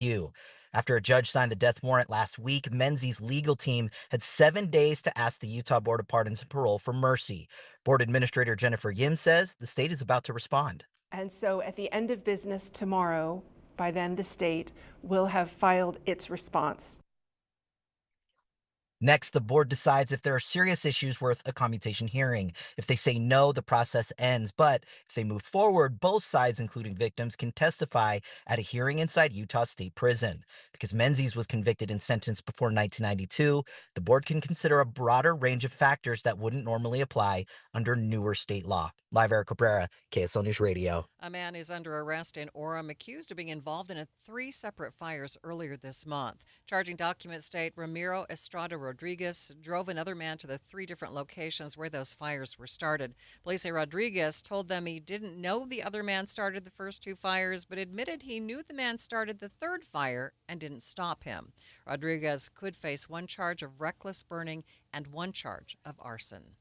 You. After a judge signed the death warrant last week, Menzies' legal team had 7 days to ask the Utah Board of Pardons and Parole for mercy. Board Administrator Jennifer Yim says the state is about to respond. And so at the end of business tomorrow, by then the state will have filed its response. Next, the board decides if there are serious issues worth a commutation hearing. If they say no, the process ends. But if they move forward, both sides, including victims, can testify at a hearing inside Utah State Prison. Because Menzies was convicted and sentenced before 1992, the board can consider a broader range of factors that wouldn't normally apply under newer state law. Live, Eric Cabrera, KSL News Radio. A man is under arrest in Orem, accused of being involved in 3 separate fires earlier this month. Charging documents state Ramiro Estrada Rodriguez drove another man to the 3 different locations where those fires were started. Police say Rodriguez told them he didn't know the other man started the first 2 fires, but admitted he knew the man started the 3rd fire and didn't stop him. Rodriguez could face 1 charge of reckless burning and 1 charge of arson.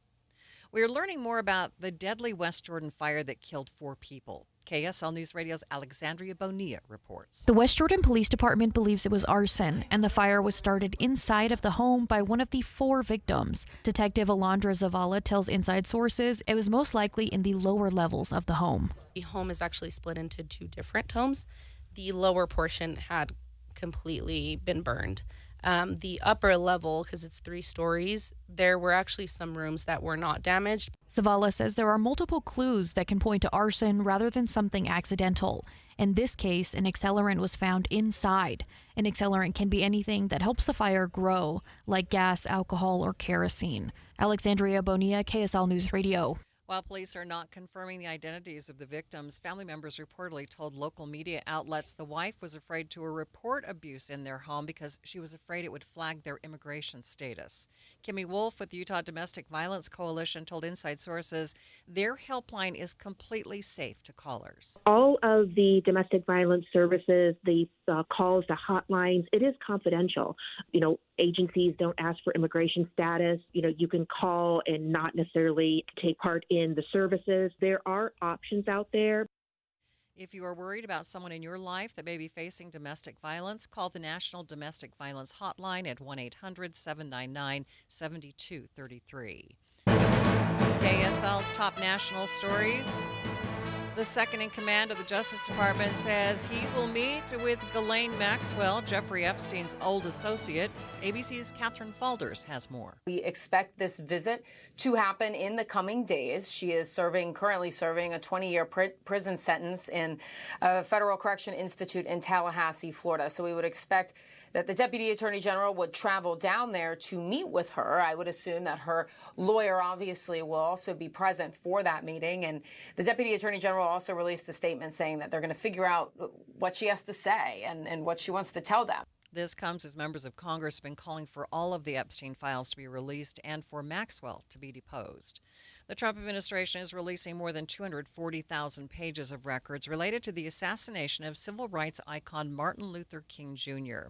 We are learning more about the deadly West Jordan fire that killed 4 people. KSL News Radio's Alexandria Bonilla reports. The West Jordan Police Department believes it was arson, and the fire was started inside of the home by one of the 4 victims. Detective Alondra Zavala tells Inside Sources it was most likely in the lower levels of the home. The home is actually split into 2 different homes. The lower portion had completely been burned. The upper level, because it's 3 stories, there were actually some rooms that were not damaged. Zavala says there are multiple clues that can point to arson rather than something accidental. In this case, an accelerant was found inside. An accelerant can be anything that helps the fire grow, like gas, alcohol, or kerosene. Alexandria Bonilla, KSL News Radio. While police are not confirming the identities of the victims, family members reportedly told local media outlets the wife was afraid to report abuse in their home because she was afraid it would flag their immigration status. Kimmy Wolf with the Utah Domestic Violence Coalition told Inside Sources their helpline is completely safe to callers. All of the domestic violence services, the calls to hotlines, it is confidential. Agencies don't ask for immigration status. You can call and not necessarily take part in the services. There are options out there. If you are worried about someone in your life that may be facing domestic violence, call the National Domestic Violence Hotline at 1-800-799-7233. KSL's top national stories. The second in command of the Justice Department says he will meet with Ghislaine Maxwell, Jeffrey Epstein's old associate. ABC's Catherine Falders has more. We expect this visit to happen in the coming days. She is currently serving a 20-year prison sentence in a Federal Correction Institute in Tallahassee, Florida. So we would expect that the Deputy Attorney General would travel down there to meet with her. I would assume that her lawyer obviously will also be present for that meeting. And the Deputy Attorney General also released a statement saying that they're going to figure out what she has to say and what she wants to tell them. This comes as members of Congress have been calling for all of the Epstein files to be released and for Maxwell to be deposed. The Trump administration is releasing more than 240,000 pages of records related to the assassination of civil rights icon Martin Luther King Jr.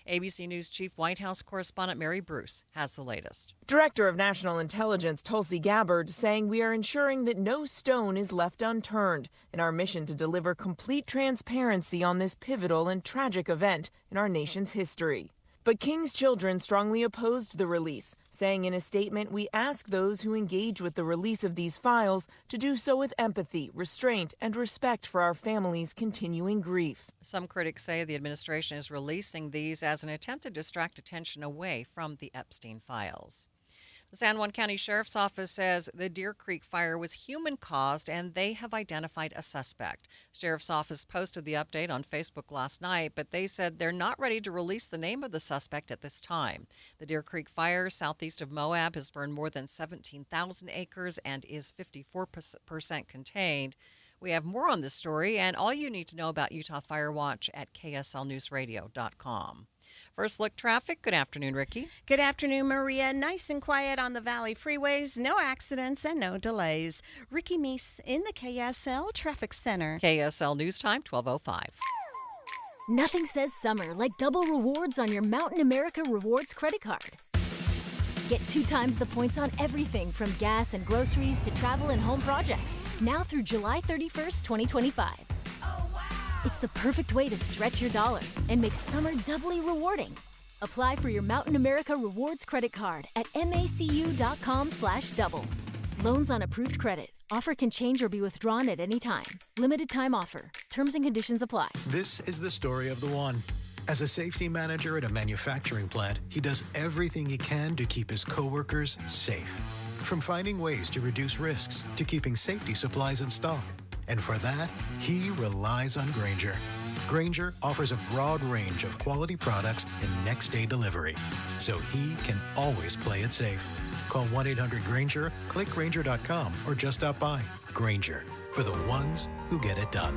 ABC News Chief White House correspondent Mary Bruce has the latest. Director of National Intelligence Tulsi Gabbard saying we are ensuring that no stone is left unturned in our mission to deliver complete transparency on this pivotal and tragic event in our nation's history. But King's children strongly opposed the release, saying in a statement, we ask those who engage with the release of these files to do so with empathy, restraint, and respect for our family's continuing grief. Some critics say the administration is releasing these as an attempt to distract attention away from the Epstein files. The San Juan County Sheriff's Office says the Deer Creek fire was human-caused and they have identified a suspect. The Sheriff's Office posted the update on Facebook last night, but they said they're not ready to release the name of the suspect at this time. The Deer Creek fire southeast of Moab has burned more than 17,000 acres and is 54% contained. We have more on this story and all you need to know about Utah Fire Watch at kslnewsradio.com. First look traffic. Good afternoon, Ricky. Good afternoon, Maria. Nice and quiet on the Valley freeways. No accidents and no delays. Ricky Meese in the KSL Traffic Center. KSL News Time, 12:05. Nothing says summer like double rewards on your Mountain America Rewards credit card. Get 2 times the points on everything from gas and groceries to travel and home projects. Now through July 31st, 2025. It's the perfect way to stretch your dollar and make summer doubly rewarding. Apply for your Mountain America Rewards credit card at macu.com/double. Loans on approved credit. Offer can change or be withdrawn at any time. Limited time offer. Terms and conditions apply. This is the story of the one. As a safety manager at a manufacturing plant, he does everything he can to keep his coworkers safe. From finding ways to reduce risks to keeping safety supplies in stock. And for that, he relies on Grainger. Grainger offers a broad range of quality products and next-day delivery, so he can always play it safe. Call 1-800-GRAINGER, click Grainger.com, or just stop by. Grainger, for the ones who get it done.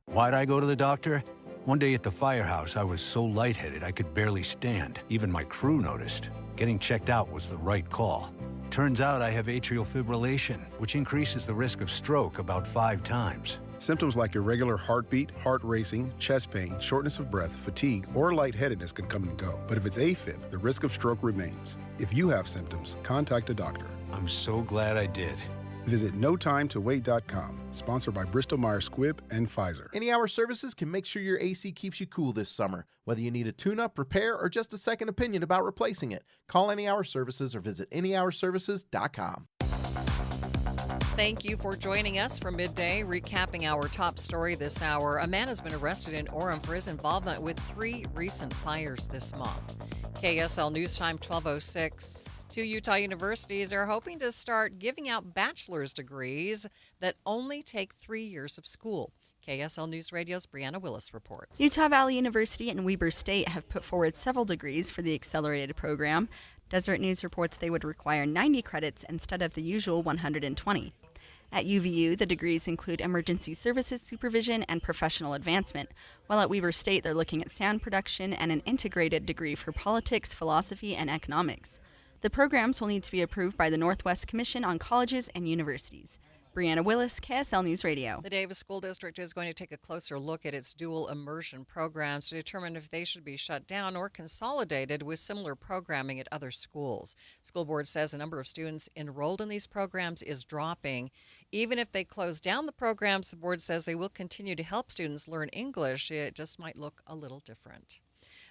Why'd I go to the doctor? One day at the firehouse, I was so lightheaded I could barely stand. Even my crew noticed. Getting checked out was the right call. Turns out I have atrial fibrillation, which increases the risk of stroke about 5 times. Symptoms like irregular heartbeat, heart racing, chest pain, shortness of breath, fatigue, or lightheadedness can come and go. But if it's AFib, the risk of stroke remains. If you have symptoms, contact a doctor. I'm so glad I did. Visit NoTimeToWait.com. Sponsored by Bristol-Myers Squibb and Pfizer. Any Hour Services can make sure your AC keeps you cool this summer. Whether you need a tune-up, repair, or just a second opinion about replacing it, call Any Hour Services or visit anyhourservices.com. Thank you for joining us for Midday. Recapping our top story this hour, a man has been arrested in Orem for his involvement with 3 recent fires this month. KSL News Time 12:06. 2 Utah universities are hoping to start giving out bachelor's degrees that only take 3 years of school. KSL News Radio's Brianna Willis reports. Utah Valley University and Weber State have put forward several degrees for the accelerated program. Deseret News reports they would require 90 credits instead of the usual 120. At UVU, the degrees include emergency services supervision and professional advancement, while at Weber State they're looking at sound production and an integrated degree for politics, philosophy, and economics. The programs will need to be approved by the Northwest Commission on Colleges and Universities. Brianna Willis, KSL News Radio. The Davis School District is going to take a closer look at its dual immersion programs to determine if they should be shut down or consolidated with similar programming at other schools. School board says the number of students enrolled in these programs is dropping. Even if they close down the programs, the board says they will continue to help students learn English. It just might look a little different.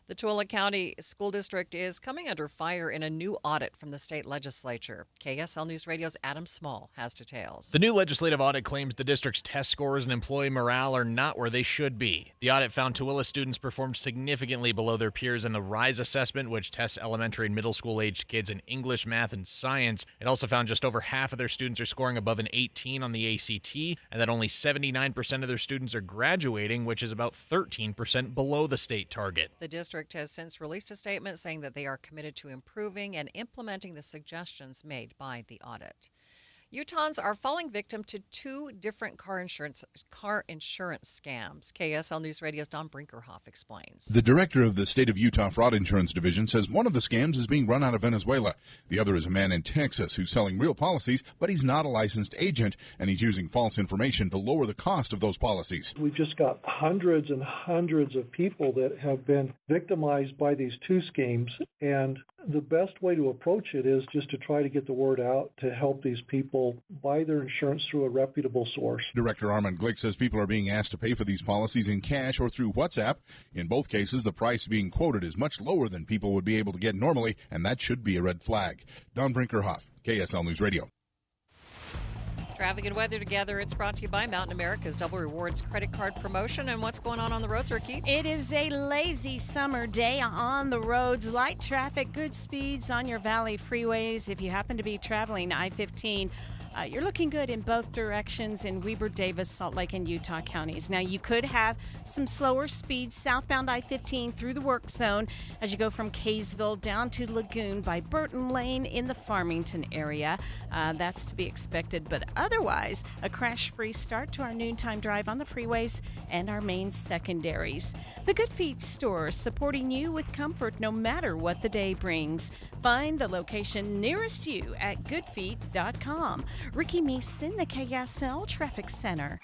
The Tooele County School District is coming under fire in a new audit from the state legislature. KSL News Radio's Adam Small has details. The new legislative audit claims the district's test scores and employee morale are not where they should be. The audit found Tooele students performed significantly below their peers in the RISE assessment, which tests elementary and middle school-aged kids in English, math, and science. It also found just over half of their students are scoring above an 18 on the ACT, and that only 79% of their students are graduating, which is about 13% below the state target. The district has since released a statement saying that they are committed to improving and implementing the suggestions made by the audit. Utahns are falling victim to 2 different car insurance scams. KSL News Radio's Don Brinkerhoff explains. The director of the State of Utah Fraud Insurance Division says one of the scams is being run out of Venezuela. The other is a man in Texas who's selling real policies, but he's not a licensed agent, and he's using false information to lower the cost of those policies. We've just got hundreds and hundreds of people that have been victimized by these 2 schemes, and the best way to approach it is just to try to get the word out to help these people buy their insurance through a reputable source. Director Armand Glick says people are being asked to pay for these policies in cash or through WhatsApp. In both cases, the price being quoted is much lower than people would be able to get normally, and that should be a red flag. Don Brinkerhoff, KSL News Radio. Traffic and weather together. It's brought to you by Mountain America's Double Rewards credit card promotion. And what's going on the roads, Ricky? It is a lazy summer day on the roads. Light traffic, good speeds on your valley freeways. If you happen to be traveling I-15, you're looking good in both directions in Weber, Davis, Salt Lake, and Utah counties. Now, you could have some slower speeds southbound I-15 through the work zone as you go from Kaysville down to Lagoon by Burton Lane in the Farmington area. That's to be expected, but otherwise, a crash-free start to our noontime drive on the freeways and our main secondaries. The Good Feet store, supporting you with comfort no matter what the day brings. Find the location nearest you at goodfeet.com. Ricky Meese in the KSL Traffic Center.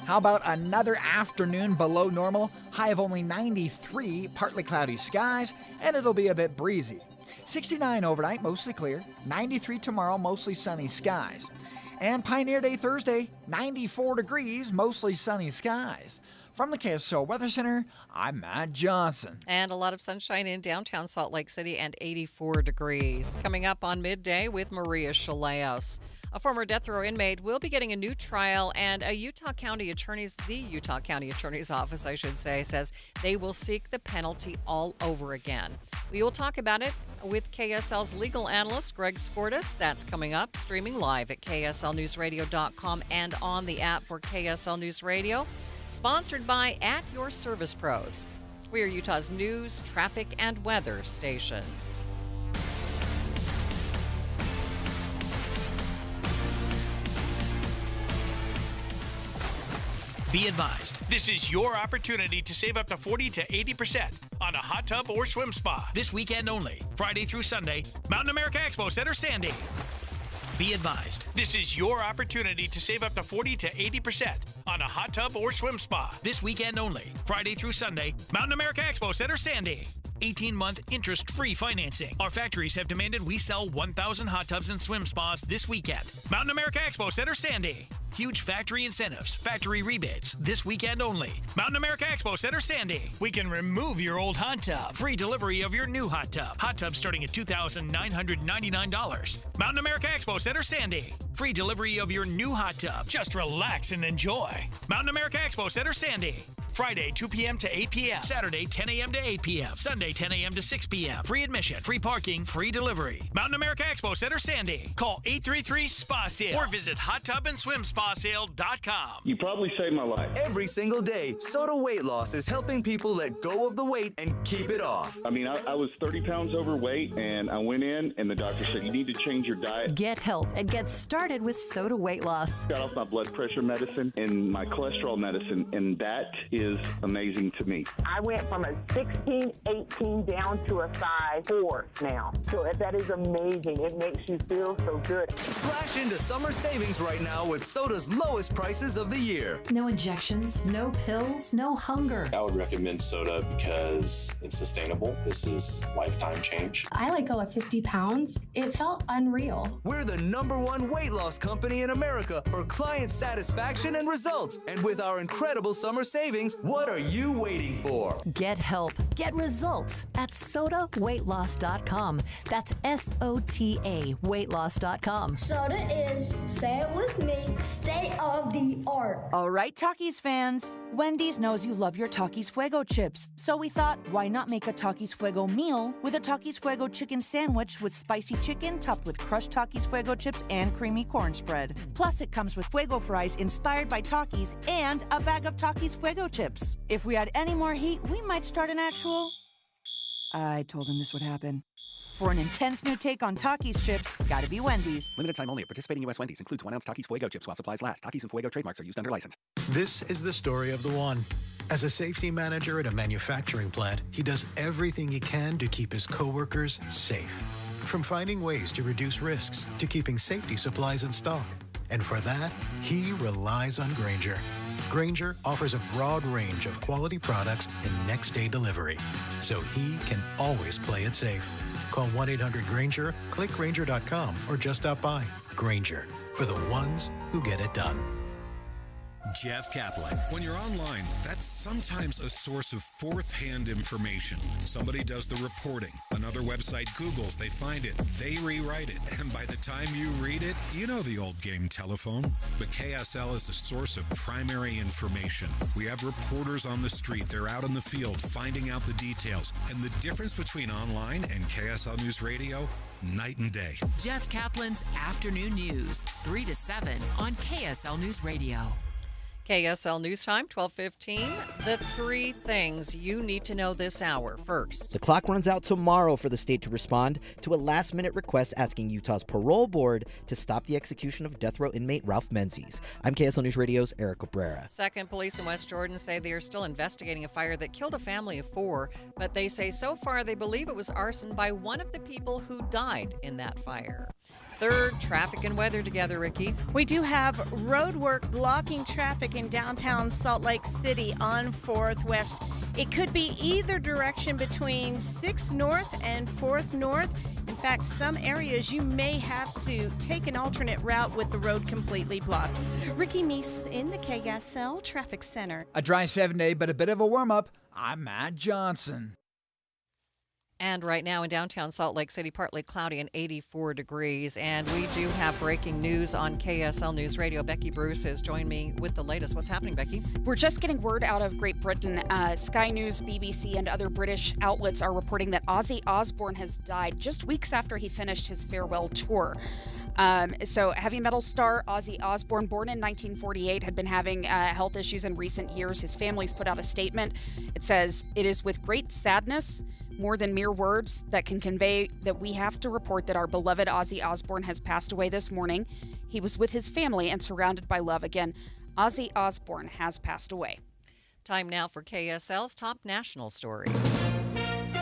How about another afternoon below normal? High of only 93, partly cloudy skies, and it'll be a bit breezy. 69 overnight, mostly clear. 93 tomorrow, mostly sunny skies. And Pioneer Day Thursday, 94 degrees, mostly sunny skies. From the KSL Weather Center, I'm Matt Johnson. And a lot of sunshine in downtown Salt Lake City and 84 degrees. Coming up on Midday with Maria Shilaos. A former death row inmate will be getting a new trial, and the Utah County Attorney's Office, I should say, says they will seek the penalty all over again. We will talk about it with KSL's legal analyst, Greg Skordas. That's coming up, streaming live at kslnewsradio.com and on the app for KSL News Radio. Sponsored by At Your Service Pros. We are Utah's news, traffic, and weather station. Be advised, this is your opportunity to save up to 40 to 80% on a hot tub or swim spa. This weekend only, Friday through Sunday, Mountain America Expo Center, Sandy. Be advised, this is your opportunity to save up to 40 to 80% on a hot tub or swim spa. This weekend only, Friday through Sunday, Mountain America Expo Center, Sandy. 18-month interest-free financing. Our factories have demanded we sell 1,000 hot tubs and swim spas this weekend. Mountain America Expo Center, Sandy. Huge factory incentives, factory rebates, this weekend only. Mountain America Expo Center, Sandy. We can remove your old hot tub. Free delivery of your new hot tub. Hot tub starting at $2,999. Mountain America Expo Center, Sandy. Free delivery of your new hot tub. Just relax and enjoy. Mountain America Expo Center, Sandy. Friday, 2 p.m. to 8 p.m. Saturday, 10 a.m. to 8 p.m. Sunday, 10 a.m. to 6 p.m. Free admission, free parking, free delivery. Mountain America Expo Center, Sandy. Call 833-SPA-SALE or visit hottubandSwimSpaSale.com. You probably saved my life. Every single day, Soda Weight Loss is helping people let go of the weight and keep it off. I mean, I was 30 pounds overweight, and I went in, and the doctor said, you need to change your diet. Get help and get started with Soda Weight Loss. Got off my blood pressure medicine and my cholesterol medicine, and that is amazing to me. I went from a 16, 18 down to a size 4 now. So that is amazing. It makes you feel so good. Splash into summer savings right now with Soda's lowest prices of the year. No injections, no pills, no hunger. I would recommend Soda because it's sustainable. This is lifetime change. I let go of 50 pounds. It felt unreal. We're the #1 weight loss company in America for client satisfaction and results. And with our incredible summer savings, what are you waiting for? Get help. Get results at sodaweightloss.com. That's SOTA weightloss.com. Soda is, say it with me, state of the art. All right, Takis fans. Wendy's knows you love your Takis Fuego chips. So we thought, why not make a Takis Fuego meal with a Takis Fuego chicken sandwich with spicy chicken topped with crushed Takis Fuego chips and creamy corn spread. Plus, it comes with Fuego fries inspired by Takis and a bag of Takis Fuego chips. If we had any more heat, we might start an actual... I told him this would happen. For an intense new take on Takis chips, gotta be Wendy's. Limited time only at participating U.S. Wendy's. Includes 1 ounce Takis Fuego chips while supplies last. Takis and Fuego trademarks are used under license. This is the story of the one. As a safety manager at a manufacturing plant, he does everything he can to keep his coworkers safe. From finding ways to reduce risks to keeping safety supplies in stock. And for that, he relies on Grainger. Grainger offers a broad range of quality products and next-day delivery, so he can always play it safe. Call 1-800-GRAINGER, click Grainger.com, or just stop by. Grainger, for the ones who get it done. Jeff Kaplan. When you're online, that's sometimes a source of fourth-hand information. Somebody does the reporting. Another website Googles, they find it, they rewrite it, and by the time you read it, you know the old game telephone. But KSL is a source of primary information. We have reporters on the street. They're out in the field finding out the details. And the difference between online and KSL News Radio, night and day. Jeff Kaplan's Afternoon News, 3 to 7 on KSL News Radio. KSL News Time, 12:15. The 3 things you need to know this hour. First, the clock runs out tomorrow for the state to respond to a last-minute request asking Utah's parole board to stop the execution of death row inmate Ralph Menzies. I'm KSL News Radio's Eric Cabrera. Second, police in West Jordan say they are still investigating a fire that killed a family of 4, but they say so far they believe it was arson by one of the people who died in that fire. Third, traffic and weather together, Ricky. We do have road work blocking traffic in downtown Salt Lake City on 4th West. It could be either direction between 6th North and 4th North. In fact, some areas you may have to take an alternate route with the road completely blocked. Ricky Meese in the KSL Traffic Center. A dry 7-day, but a bit of a warm-up. I'm Matt Johnson. And right now in downtown Salt Lake City, partly cloudy and 84 degrees. And we do have breaking news on KSL News Radio. Becky Bruce has joined me with the latest. What's happening, Becky? We're just getting word out of Great Britain. Sky News, BBC, and other British outlets are reporting that Ozzy Osbourne has died just weeks after he finished his farewell tour. So heavy metal star Ozzy Osbourne, born in 1948, had been having health issues in recent years. His family's put out a statement. It says, "It is with great sadness, more than mere words, that can convey that we have to report that our beloved Ozzy Osbourne has passed away this morning. He was with his family and surrounded by love." Again, Ozzy Osbourne has passed away. Time now for KSL's top national stories.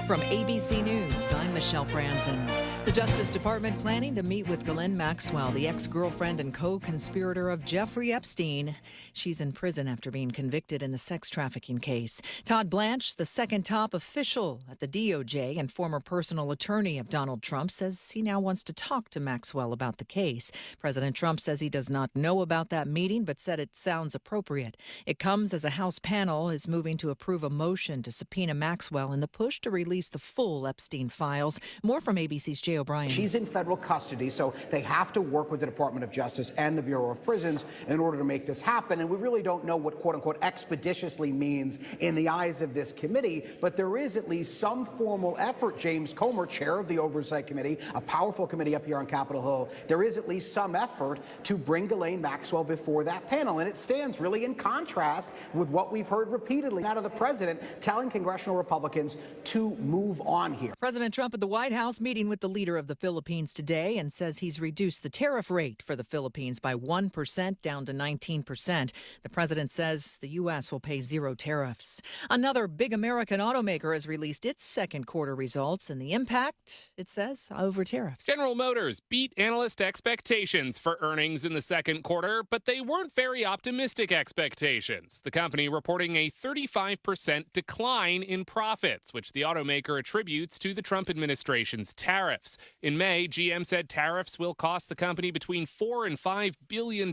From ABC News, I'm Michelle Franzen. The Justice Department planning to meet with Ghislaine Maxwell, the ex-girlfriend and co-conspirator of Jeffrey Epstein. She's in prison after being convicted in the sex trafficking case. Todd Blanche, the second top official at the DOJ and former personal attorney of Donald Trump, says he now wants to talk to Maxwell about the case. President Trump says he does not know about that meeting, but said it sounds appropriate. It comes as a House panel is moving to approve a motion to subpoena Maxwell in the push to release the full Epstein files. More from ABC's Jay O'Brien. She's in federal custody, so they have to work with the Department of Justice and the Bureau of Prisons in order to make this happen. And we really don't know what quote-unquote expeditiously means in the eyes of this committee, but there is at least some formal effort. James Comer, chair of the Oversight Committee, a powerful committee up here on Capitol Hill, there is at least some effort to bring Ghislaine Maxwell before that panel. And it stands really in contrast with what we've heard repeatedly out of the president telling congressional Republicans to move on here. President Trump at the White House meeting with the leader of the Philippines today and says he's reduced the tariff rate for the Philippines by 1% down to 19%. The president says the U.S. will pay zero tariffs. Another big American automaker has released its second quarter results and the impact, it says, over tariffs. General Motors beat analyst expectations for earnings in the second quarter, but they weren't very optimistic expectations. The company reporting a 35% decline in profits, which the automaker attributes to the Trump administration's tariffs. In May, GM said tariffs will cost the company between $4 and $5 billion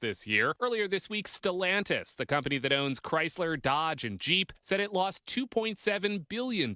this year. Earlier this week, Stellantis, the company that owns Chrysler, Dodge, and Jeep, said it lost $2.7 billion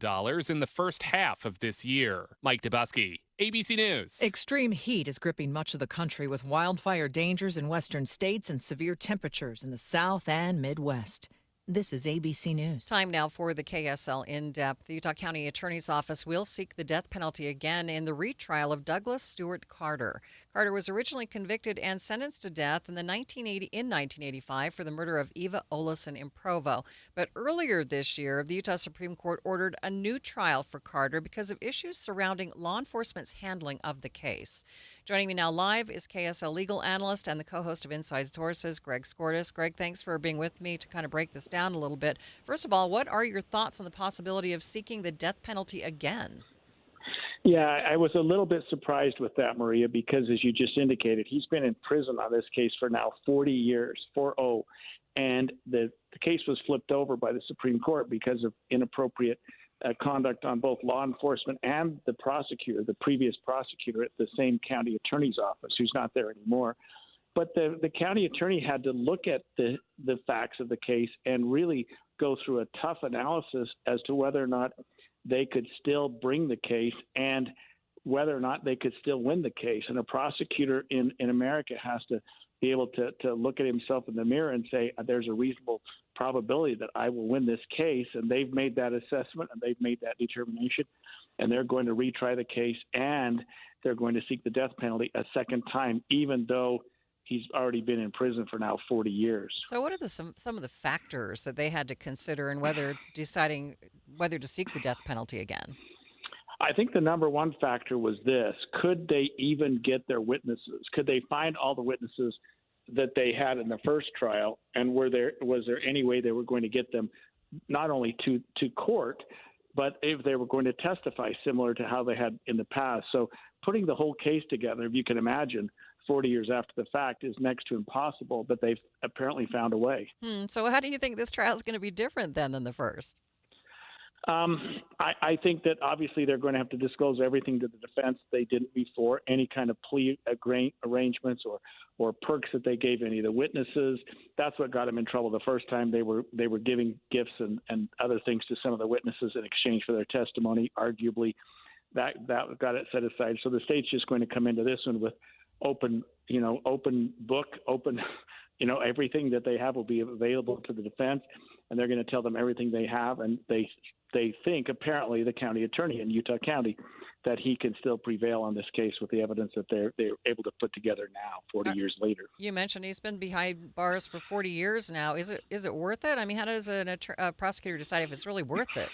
in the first half of this year. Mike Dubusky, ABC News. Extreme heat is gripping much of the country with wildfire dangers in western states and severe temperatures in the South and Midwest. This is ABC News. Time now for the KSL In-Depth. The Utah County Attorney's Office will seek the death penalty again in the retrial of Douglas Stewart Carter. Carter was originally convicted and sentenced to death in 1985 for the murder of Eva Olesen in Provo. But earlier this year, the Utah Supreme Court ordered a new trial for Carter because of issues surrounding law enforcement's handling of the case. Joining me now live is KSL legal analyst and the co-host of Inside Sources, Greg Skordas. Greg, thanks for being with me to kind of break this down a little bit. First of all, what are your thoughts on the possibility of seeking the death penalty again? Yeah, I was a little bit surprised with that, Maria, because as you just indicated, he's been in prison on this case for now 40 years, 40, and the case was flipped over by the Supreme Court because of inappropriate conduct on both law enforcement and the prosecutor, the previous prosecutor at the same county attorney's office, who's not there anymore. But the county attorney had to look at the facts of the case and really go through a tough analysis as to whether or not they could still bring the case and whether or not they could still win the case. And a prosecutor in America has to be able to look at himself in the mirror and say, there's a reasonable probability that I will win this case. And they've made that assessment and they've made that determination. And they're going to retry the case and they're going to seek the death penalty a second time, even though he's already been in prison for now 40 years. So what are some of the factors that they had to consider in deciding whether to seek the death penalty again? I think the number one factor was this. Could they even get their witnesses? Could they find all the witnesses that they had in the first trial? And was there any way they were going to get them not only to court, but if they were going to testify similar to how they had in the past. So putting the whole case together, if you can imagine, 40 years after the fact is next to impossible, but they've apparently found a way. So how do you think this trial is going to be different then than the first? I think that obviously they're going to have to disclose everything to the defense they didn't before, any kind of plea arrangements or perks that they gave any of the witnesses. That's what got them in trouble the first time. They were giving gifts and other things to some of the witnesses in exchange for their testimony. Arguably, that got it set aside. So the state's just going to come into this one with open book, everything that they have will be available to the defense, and they're going to tell them everything they have, and they think, apparently, the county attorney in Utah County, that he can still prevail on this case with the evidence that they're able to put together now, 40 years later. You mentioned he's been behind bars for 40 years now. Is it worth it? I mean, how does a prosecutor decide if it's really worth it?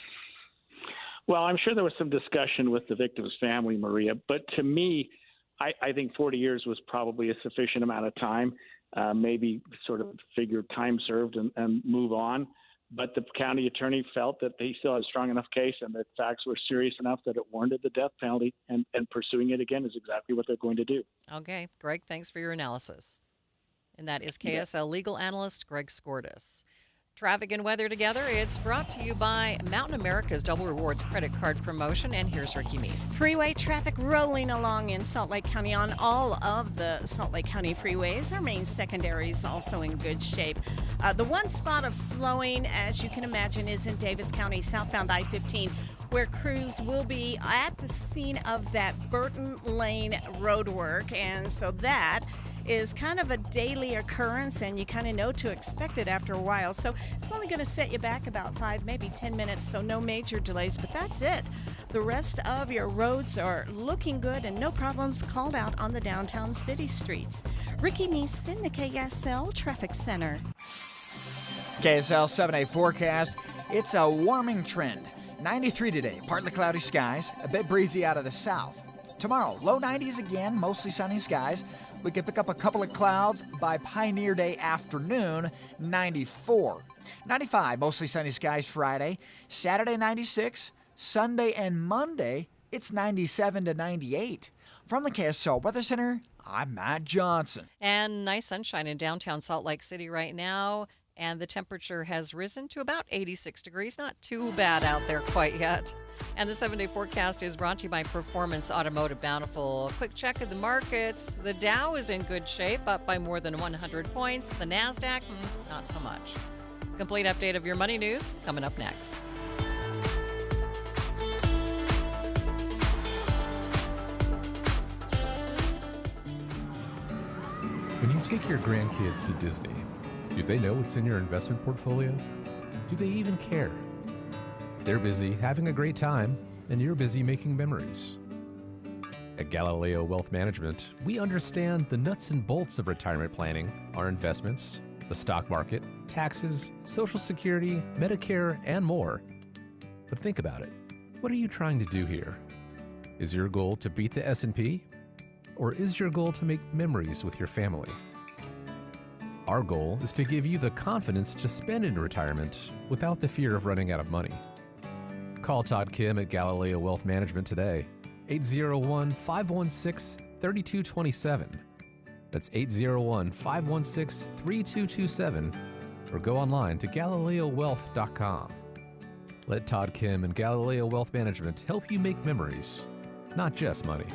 Well, I'm sure there was some discussion with the victim's family, Maria, but to me, I think 40 years was probably a sufficient amount of time, maybe sort of figure time served and move on. But the county attorney felt that he still had a strong enough case and that facts were serious enough that it warranted the death penalty, and pursuing it again is exactly what they're going to do. Okay, Greg, thanks for your analysis. And that is KSL legal analyst Greg Skordas. Traffic and weather together, it's brought to you by Mountain America's Double Rewards credit card promotion, and here's Ricky Meese. Freeway traffic rolling along in Salt Lake County on all of the Salt Lake County freeways. Our main secondary is also in good shape. The one spot of slowing, as you can imagine, is in Davis County, southbound I-15, where crews will be at the scene of that Burton Lane road work, and so that is kind of a daily occurrence, and you kind of know to expect it after a while. So it's only going to set you back about 5, maybe 10 minutes, so no major delays, but that's it. The rest of your roads are looking good and no problems called out on the downtown city streets. Ricky Meese in the KSL Traffic Center. KSL 7-day forecast. It's a warming trend. 93 today, partly cloudy skies, a bit breezy out of the south. Tomorrow, low 90s again, mostly sunny skies. We could pick up a couple of clouds by Pioneer Day afternoon, 94. 95, mostly sunny skies Friday. Saturday, 96. Sunday and Monday, it's 97 to 98. From the KSL Weather Center, I'm Matt Johnson. And nice sunshine in downtown Salt Lake City right now. And the temperature has risen to about 86 degrees. Not too bad out there quite yet. And the 7-day forecast is brought to you by Performance Automotive Bountiful. A quick check of the markets. The Dow is in good shape, up by more than 100 points. The NASDAQ, not so much. Complete update of your money news coming up next. When you take your grandkids to Disney, do they know what's in your investment portfolio? Do they even care? They're busy having a great time, and you're busy making memories. At Galileo Wealth Management, we understand the nuts and bolts of retirement planning, our investments, the stock market, taxes, Social Security, Medicare, and more. But think about it. What are you trying to do here? Is your goal to beat the S&P? Or is your goal to make memories with your family? Our goal is to give you the confidence to spend in retirement without the fear of running out of money. Call Todd Kim at Galileo Wealth Management today, 801-516-3227. That's 801-516-3227, or go online to GalileoWealth.com. Let Todd Kim and Galileo Wealth Management help you make memories, not just money.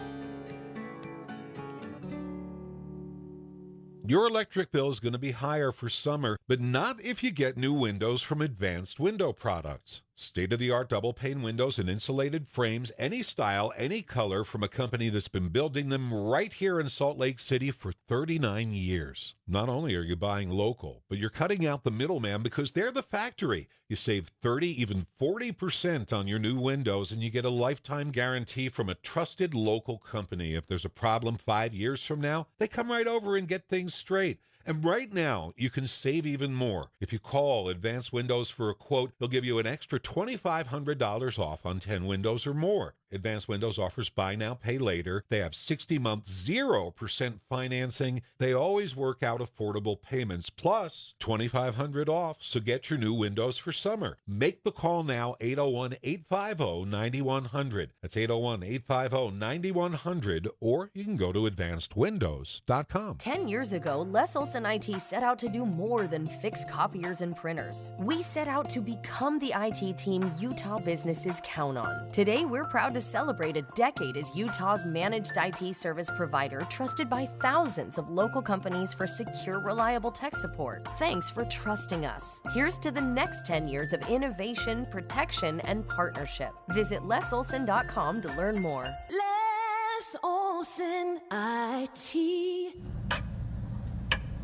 Your electric bill is going to be higher for summer, but not if you get new windows from Advanced Window Products. State-of-the-art double-pane windows and insulated frames, any style, any color, from a company that's been building them right here in Salt Lake City for 39 years. Not only are you buying local, but you're cutting out the middleman because they're the factory. You save 30, even 40% on your new windows, and you get a lifetime guarantee from a trusted local company. If there's a problem 5 years from now, they come right over and get things straight. And right now, you can save even more. If you call Advanced Windows for a quote, they'll give you an extra $2,500 off on 10 windows or more. Advanced Windows offers buy now, pay later. They have 60-month 0% financing. They always work out affordable payments, plus $2,500 off. So get your new windows for summer. Make the call now, 801-850-9100. That's 801-850-9100, or you can go to advancedwindows.com. 10 years ago, Les Olson IT set out to do more than fix copiers and printers. We set out to become the IT team Utah businesses count on. Today, we're proud to celebrate a decade as Utah's managed IT service provider, trusted by thousands of local companies for secure, reliable tech support. Thanks for trusting us. Here's to the next 10 years of innovation, protection, and partnership. Visit lesolson.com to learn more. Les Olson IT.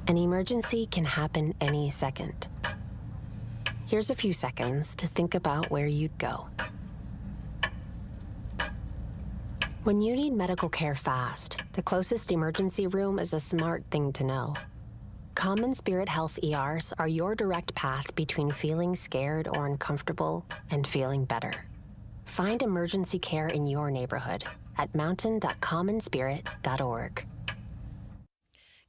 An emergency can happen any second. Here's a few seconds to think about where you'd go. When you need medical care fast, the closest emergency room is a smart thing to know. Common Spirit Health ERs are your direct path between feeling scared or uncomfortable and feeling better. Find emergency care in your neighborhood at mountain.commonspirit.org.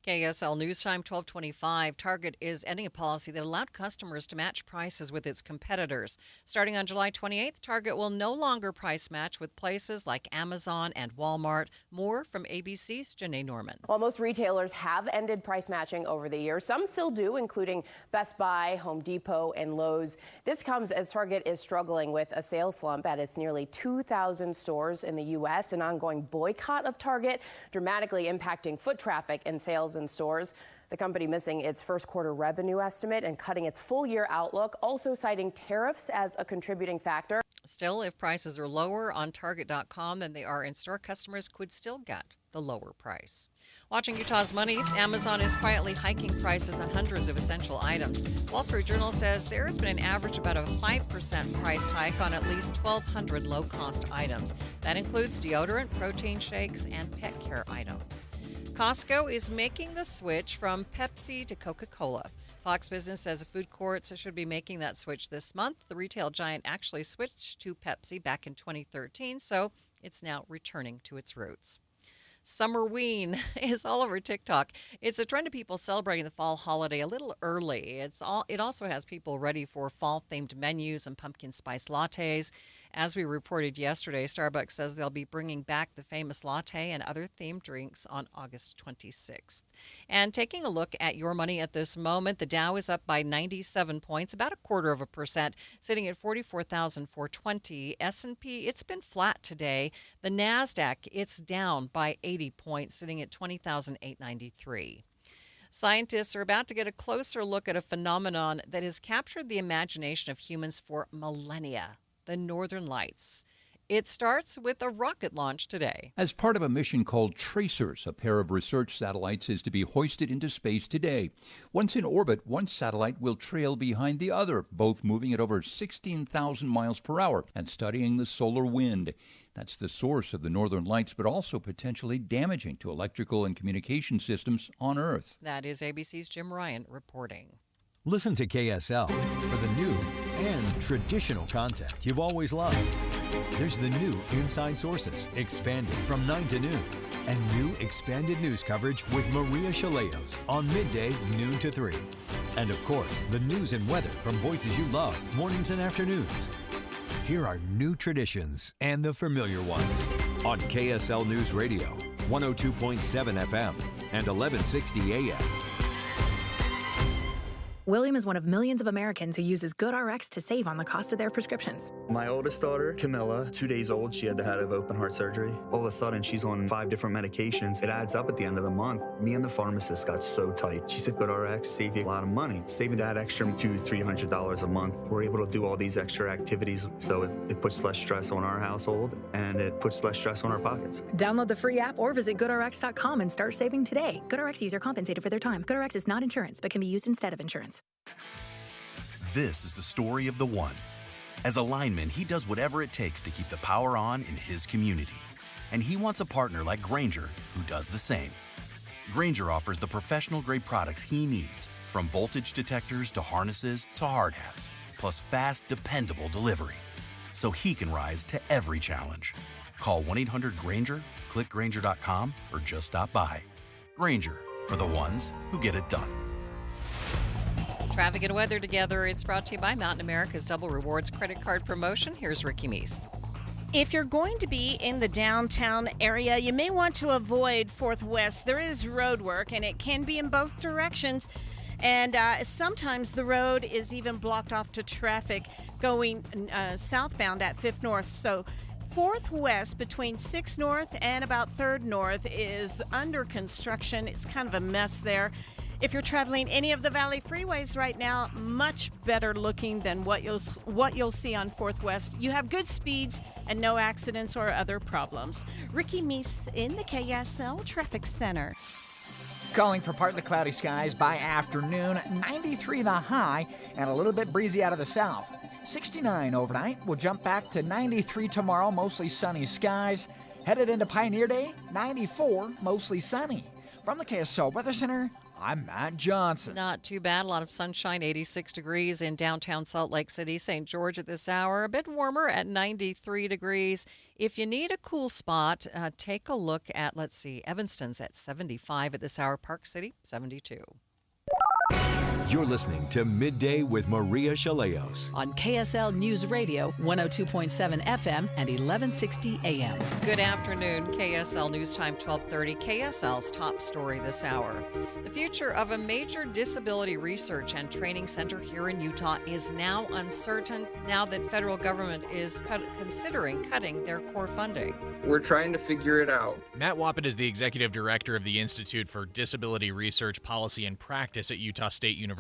KSL News Time 1225. Target is ending a policy that allowed customers to match prices with its competitors. Starting on July 28th, Target will no longer price match with places like Amazon and Walmart. More from ABC's Janae Norman. While most retailers have ended price matching over the years, some still do, including Best Buy, Home Depot, and Lowe's. This comes as Target is struggling with a sales slump at its nearly 2,000 stores in the U.S., an ongoing boycott of Target dramatically impacting foot traffic and sales in stores. The company missing its first quarter revenue estimate and cutting its full year outlook, also citing tariffs as a contributing factor. Still, if prices are lower on Target.com than they are in store, customers could still get the lower price. Watching Utah's money, Amazon is quietly hiking prices on hundreds of essential items. Wall Street Journal says there has been an average about a 5% price hike on at least 1,200 low-cost items. That includes deodorant, protein shakes, and pet care items. Costco is making the switch from Pepsi to Coca-Cola. Fox Business says food courts should be making that switch this month. The retail giant actually switched to Pepsi back in 2013, so it's now returning to its roots. Summerween is all over TikTok. It's a trend of people celebrating the fall holiday a little early. It also has people ready for fall-themed menus and pumpkin spice lattes. As we reported yesterday, Starbucks says they'll be bringing back the famous latte and other themed drinks on August 26th. And taking a look at your money at this moment, the Dow is up by 97 points, about 0.25%, sitting at 44,420. S&P, it's been flat today. The NASDAQ, it's down by 80 points, sitting at 20,893. Scientists are about to get a closer look at a phenomenon that has captured the imagination of humans for millennia: the Northern Lights. It starts with a rocket launch today. As part of a mission called Tracers, a pair of research satellites is to be hoisted into space today. Once in orbit, one satellite will trail behind the other, both moving at over 16,000 miles per hour and studying the solar wind. That's the source of the Northern Lights, but also potentially damaging to electrical and communication systems on Earth. That is ABC's Jim Ryan reporting. Listen to KSL for the new and traditional content you've always loved. There's the new Inside Sources, expanded from 9 to noon, and new expanded news coverage with Maria Shilaos on midday, noon to 3. And of course, the news and weather from voices you love, mornings and afternoons. Here are new traditions and the familiar ones on KSL News Radio, 102.7 FM and 1160 AM. William is one of millions of Americans who uses GoodRx to save on the cost of their prescriptions. My oldest daughter, Camilla, 2 days old, she had to have open heart surgery. All of a sudden, she's on 5 different medications. It adds up at the end of the month. Me and the pharmacist got so tight. She said, GoodRx save you a lot of money. Saving that extra $200-300 a month. We're able to do all these extra activities, so it puts less stress on our household, and it puts less stress on our pockets. Download the free app or visit GoodRx.com and start saving today. GoodRx user compensated for their time. GoodRx is not insurance, but can be used instead of insurance. This is the story of the one. As a lineman, he does whatever it takes to keep the power on in his community. And he wants a partner like Grainger who does the same. Grainger offers the professional-grade products he needs, from voltage detectors to harnesses to hard hats, plus fast, dependable delivery, so he can rise to every challenge. Call 1-800-GRAINGER, click Grainger.com, or just stop by. Grainger, for the ones who get it done. Traffic and weather together. It's brought to you by Mountain America's Double Rewards credit card promotion. Here's Ricky Meese. If you're going to be in the downtown area, you may want to avoid 4th West. There is road work, and it can be in both directions. And sometimes the road is even blocked off to traffic going southbound at 5th North. So 4th West between 6th North and about 3rd North is under construction. It's kind of a mess there. If you're traveling any of the Valley freeways right now, much better looking than what you'll see on 4th West. You have good speeds and no accidents or other problems. Ricky Meese in the KSL Traffic Center. Calling for partly cloudy skies by afternoon, 93 the high, and a little bit breezy out of the south. 69 overnight. We'll jump back to 93 tomorrow, mostly sunny skies. Headed into Pioneer Day, 94, mostly sunny. From the KSL Weather Center, I'm Matt Johnson. Not too bad. A lot of sunshine, 86 degrees in downtown Salt Lake City, St. George at this hour. A bit warmer at 93 degrees. If you need a cool spot, take a look at, Evanston's at 75 at this hour. Park City, 72. You're listening to Midday with Maria Shilaos on KSL News Radio, 102.7 FM and 1160 AM. Good afternoon. KSL News Time 1230. KSL's top story this hour. The future of a major disability research and training center here in Utah is now uncertain now that federal government is considering cutting their core funding. We're trying to figure it out. Matt Wappett is the executive director of the Institute for Disability Research, Policy, and Practice at Utah State University.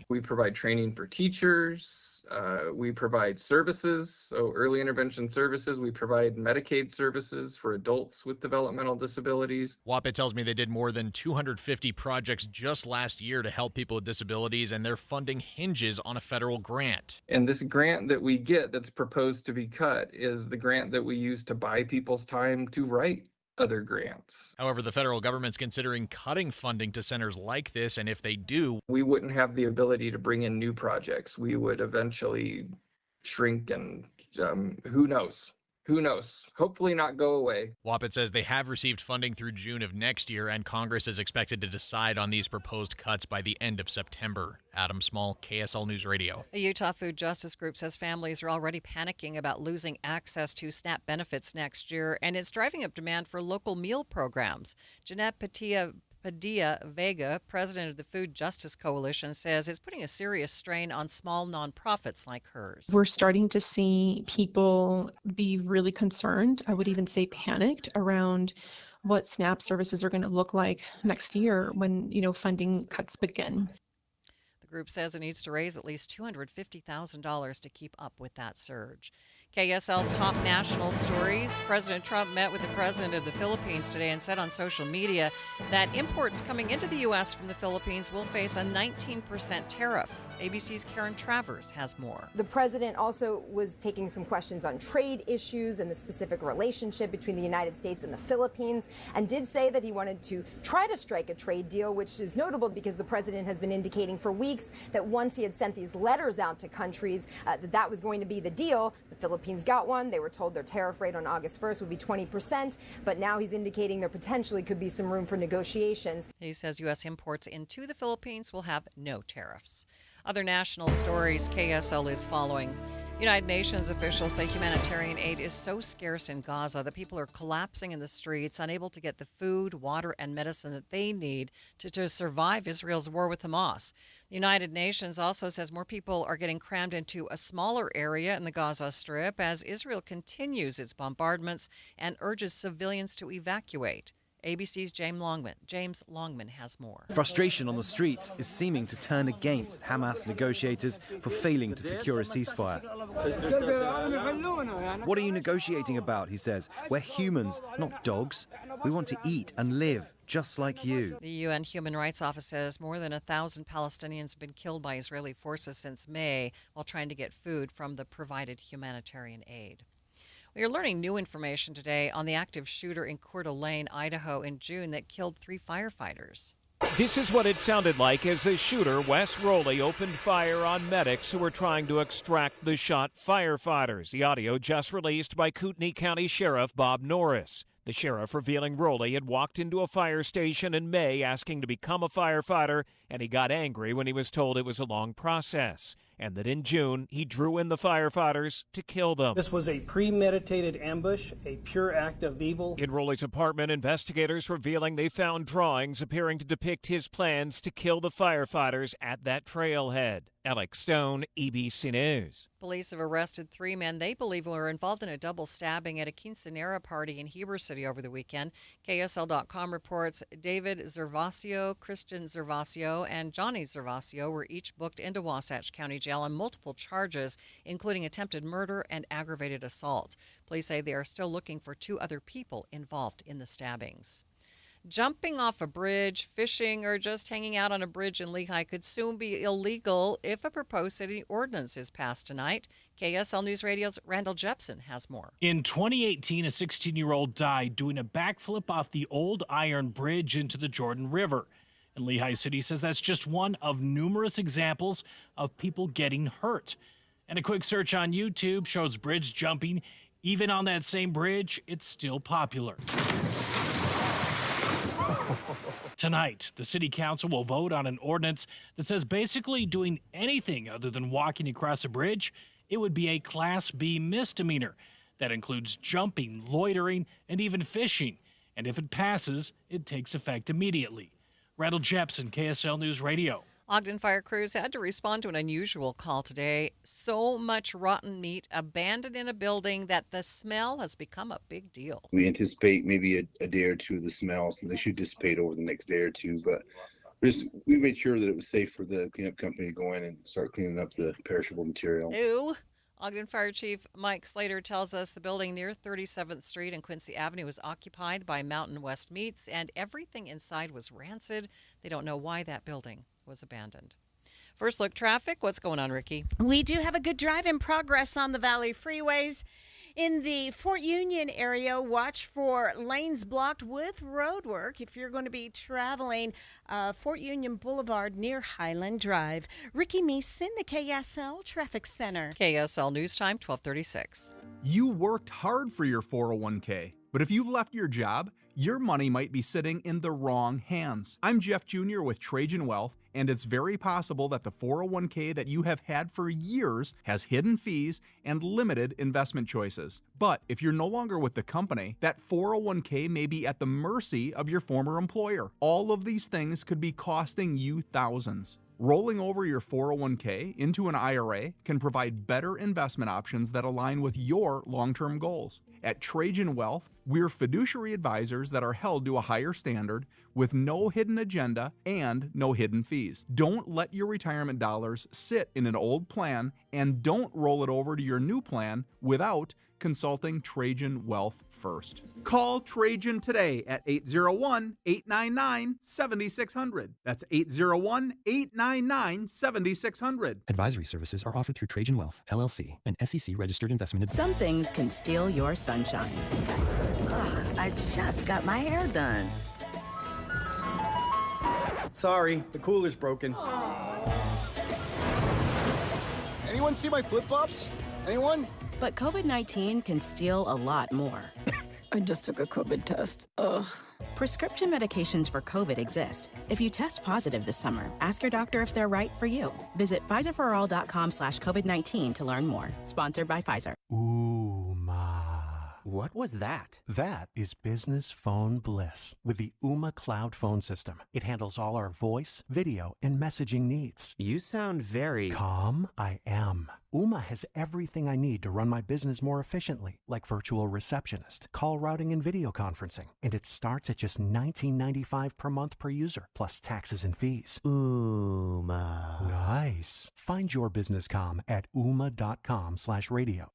We provide training for teachers. We provide services, so early intervention services. We provide Medicaid services for adults with developmental disabilities. Wappett tells me they did more than 250 projects just last year to help people with disabilities, and their funding hinges on a federal grant. And this grant that we get that's proposed to be cut is the grant that we use to buy people's time to write other grants. However, the federal government's considering cutting funding to centers like this, and if they do, we wouldn't have the ability to bring in new projects. We would eventually shrink and who knows? Who knows? Hopefully not go away. Wappett says they have received funding through June of next year, and Congress is expected to decide on these proposed cuts by the end of September. Adam Small, KSL News Radio. A Utah Food Justice Group says families are already panicking about losing access to SNAP benefits next year, and it's driving up demand for local meal programs. Jeanette Padilla Vega, president of the Food Justice Coalition, says it's putting a serious strain on small nonprofits like hers. We're starting to see people be really concerned, I would even say panicked, around what SNAP services are going to look like next year when, funding cuts begin. The group says it needs to raise at least $250,000 to keep up with that surge. KSL's top national stories. President Trump met with the president of the Philippines today and said on social media that imports coming into the U.S. from the Philippines will face a 19% tariff. ABC's Karen Travers has more. The president also was taking some questions on trade issues and the specific relationship between the United States and the Philippines, and did say that he wanted to try to strike a trade deal, which is notable because the president has been indicating for weeks that once he had sent these letters out to countries, that was going to be the deal. The Philippines got one. They were told their tariff rate on August 1st would be 20%, but now he's indicating there potentially could be some room for negotiations. He says U.S. imports into the Philippines will have no tariffs. Other national stories KSL is following. United Nations officials say humanitarian aid is so scarce in Gaza that people are collapsing in the streets, unable to get the food, water, and medicine that they need to survive Israel's war with Hamas. The United Nations also says more people are getting crammed into a smaller area in the Gaza Strip as Israel continues its bombardments and urges civilians to evacuate. ABC's James Longman has more. Frustration on the streets is seeming to turn against Hamas negotiators for failing to secure a ceasefire. What are you negotiating about, he says. We're humans, not dogs. We want to eat and live, just like you. The UN Human Rights Office says more than 1,000 Palestinians have been killed by Israeli forces since May while trying to get food from the provided humanitarian aid. We are learning new information today on the active shooter in Coeur d'Alene, Idaho in June that killed 3 firefighters. This is what it sounded like as the shooter, Wes Rowley, opened fire on medics who were trying to extract the shot firefighters. The audio just released by Kootenai County Sheriff Bob Norris. The sheriff revealing Rowley had walked into a fire station in May asking to become a firefighter, and he got angry when he was told it was a long process, and that in June he drew in the firefighters to kill them. This was a premeditated ambush, a pure act of evil. In Rowley's apartment, investigators revealing they found drawings appearing to depict his plans to kill the firefighters at that trailhead. Alex Stone, EBC News. Police have arrested 3 men they believe were involved in a double stabbing at a quinceanera party in Heber City over the weekend. KSL.com reports David Zervasio, Christian Zervasio, and Johnny Zervasio were each booked into Wasatch County Jail on multiple charges, including attempted murder and aggravated assault. Police say they are still looking for 2 other people involved in the stabbings. Jumping off a bridge, fishing, or just hanging out on a bridge in Lehi could soon be illegal if a proposed city ordinance is passed tonight. KSL News Radio's Randall Jepson has more. In 2018, a 16-year-old died doing a backflip off the old iron bridge into the Jordan River. And Lehigh City says that's just one of numerous examples of people getting hurt. And a quick search on YouTube shows bridge jumping. Even on that same bridge, it's still popular. Tonight, the city council will vote on an ordinance that says basically doing anything other than walking across a bridge, it would be a Class B misdemeanor. That includes jumping, loitering, and even fishing. And if it passes, it takes effect immediately. Randall Jepson, KSL News Radio. Ogden fire crews had to respond to an unusual call today. So much rotten meat abandoned in a building that the smell has become a big deal. We anticipate maybe a day or two of the smell, so they should dissipate over the next day or two. But we made sure that it was safe for the cleanup company to go in and start cleaning up the perishable material. Ew. Ogden Fire Chief Mike Slater tells us the building near 37th Street and Quincy Avenue was occupied by Mountain West Meats, and everything inside was rancid. They don't know why that building was abandoned. First look traffic. What's going on, Ricky? We do have a good drive in progress on the Valley freeways. In the Fort Union area, watch for lanes blocked with road work if you're going to be traveling Fort Union Boulevard near Highland Drive. Ricky Meese, the KSL Traffic Center. KSL News Time, 12:36. You worked hard for your 401k, but if you've left your job, your money might be sitting in the wrong hands. I'm Jeff Jr. with Trajan Wealth, and it's very possible that the 401k that you have had for years has hidden fees and limited investment choices. But if you're no longer with the company, that 401k may be at the mercy of your former employer. All of these things could be costing you thousands. Rolling over your 401k into an IRA can provide better investment options that align with your long-term goals. At Trajan Wealth, we're fiduciary advisors that are held to a higher standard with no hidden agenda and no hidden fees. Don't let your retirement dollars sit in an old plan, and don't roll it over to your new plan without consulting Trajan Wealth first. Call Trajan today at 801-899-7600. That's 801-899-7600. Advisory services are offered through Trajan Wealth, LLC, an SEC-registered investment advisor. Some things can steal your sunshine. Ugh, I just got my hair done. Sorry, the cooler's broken. Anyone see my flip-flops? Anyone? But COVID-19 can steal a lot more. I just took a COVID test. Ugh. Prescription medications for COVID exist. If you test positive this summer, ask your doctor if they're right for you. Visit PfizerForAll.com/COVID-19 to learn more. Sponsored by Pfizer. What was that? That is business phone bliss with the Ooma Cloud Phone System. It handles all our voice, video, and messaging needs. You sound very... Calm? I am. Ooma has everything I need to run my business more efficiently, like virtual receptionist, call routing, and video conferencing. And it starts at just $19.95 per month per user, plus taxes and fees. Ooma. Nice. Find your business comm at ooma.com/radio.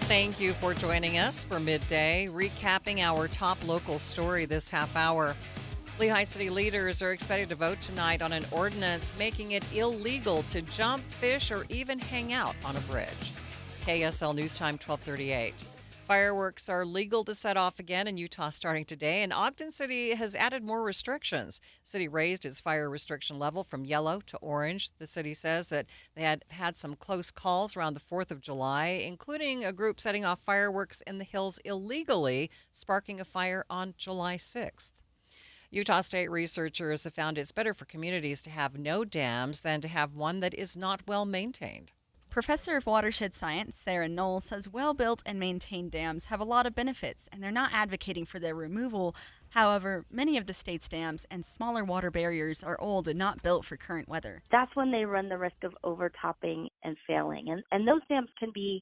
Thank you for joining us for Midday, recapping our top local story this half hour. Lehigh City leaders are expected to vote tonight on an ordinance making it illegal to jump, fish, or even hang out on a bridge. KSL News Time 1238. Fireworks are legal to set off again in Utah starting today, and Ogden City has added more restrictions. The city raised its fire restriction level from yellow to orange. The city says that they had some close calls around the 4th of July, including a group setting off fireworks in the hills illegally, sparking a fire on July 6th. Utah State researchers have found it's better for communities to have no dams than to have one that is not well maintained. Professor of Watershed Science Sarah Knoll says well-built and maintained dams have a lot of benefits, and they're not advocating for their removal. However, many of the state's dams and smaller water barriers are old and not built for current weather. That's when they run the risk of overtopping and failing, and those dams can be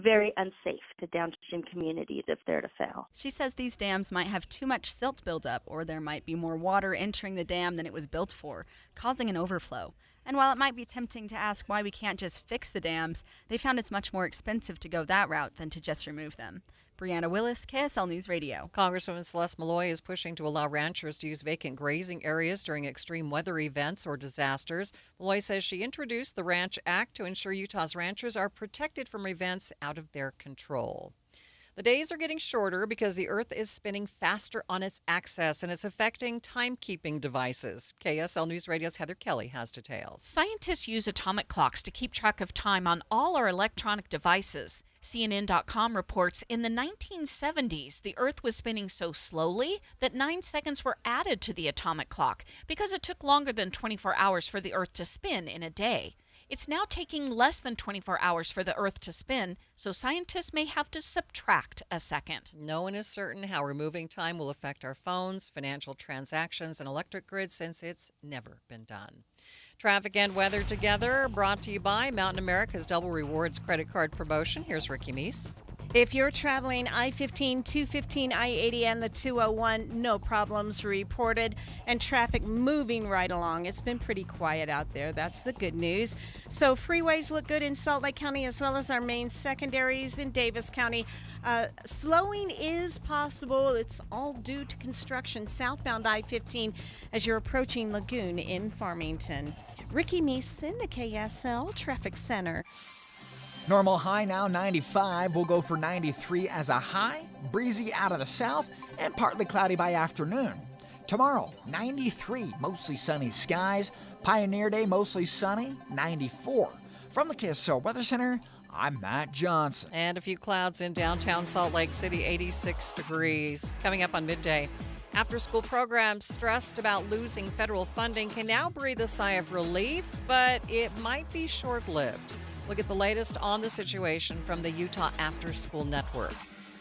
very unsafe to downstream communities if they're to fail. She says these dams might have too much silt buildup, or there might be more water entering the dam than it was built for, causing an overflow. And while it might be tempting to ask why we can't just fix the dams, they found it's much more expensive to go that route than to just remove them. Brianna Willis, KSL News Radio. Congresswoman Celeste Malloy is pushing to allow ranchers to use vacant grazing areas during extreme weather events or disasters. Malloy says she introduced the Ranch Act to ensure Utah's ranchers are protected from events out of their control. The days are getting shorter because the Earth is spinning faster on its axis, and it's affecting timekeeping devices. KSL News Radio's Heather Kelly has details. Scientists use atomic clocks to keep track of time on all our electronic devices. CNN.com reports in the 1970s, the Earth was spinning so slowly that 9 seconds were added to the atomic clock because it took longer than 24 hours for the Earth to spin in a day. It's now taking less than 24 hours for the Earth to spin, so scientists may have to subtract a second. No one is certain how removing time will affect our phones, financial transactions, and electric grids since it's never been done. Traffic and weather together, brought to you by Mountain America's Double Rewards credit card promotion. Here's Ricky Meese. If you're traveling I-15, 215, I-80, and the 201, no problems reported, and traffic moving right along. It's been pretty quiet out there. That's the good news. So freeways look good in Salt Lake County as well as our main secondaries in Davis County. Slowing is possible. It's all due to construction southbound I-15 as you're approaching Lagoon in Farmington. Ricky Meese in the KSL Traffic Center. Normal high now 95. We'll go for 93 as a high. Breezy out of the south and partly cloudy by afternoon. Tomorrow, 93, mostly sunny skies. Pioneer Day, mostly sunny, 94. From the KSL Weather Center, I'm Matt Johnson. And a few clouds in downtown Salt Lake City, 86 degrees. Coming up on Midday. After-school programs stressed about losing federal funding can now breathe a sigh of relief, but it might be short-lived. Look at the latest on the situation from the Utah After School Network.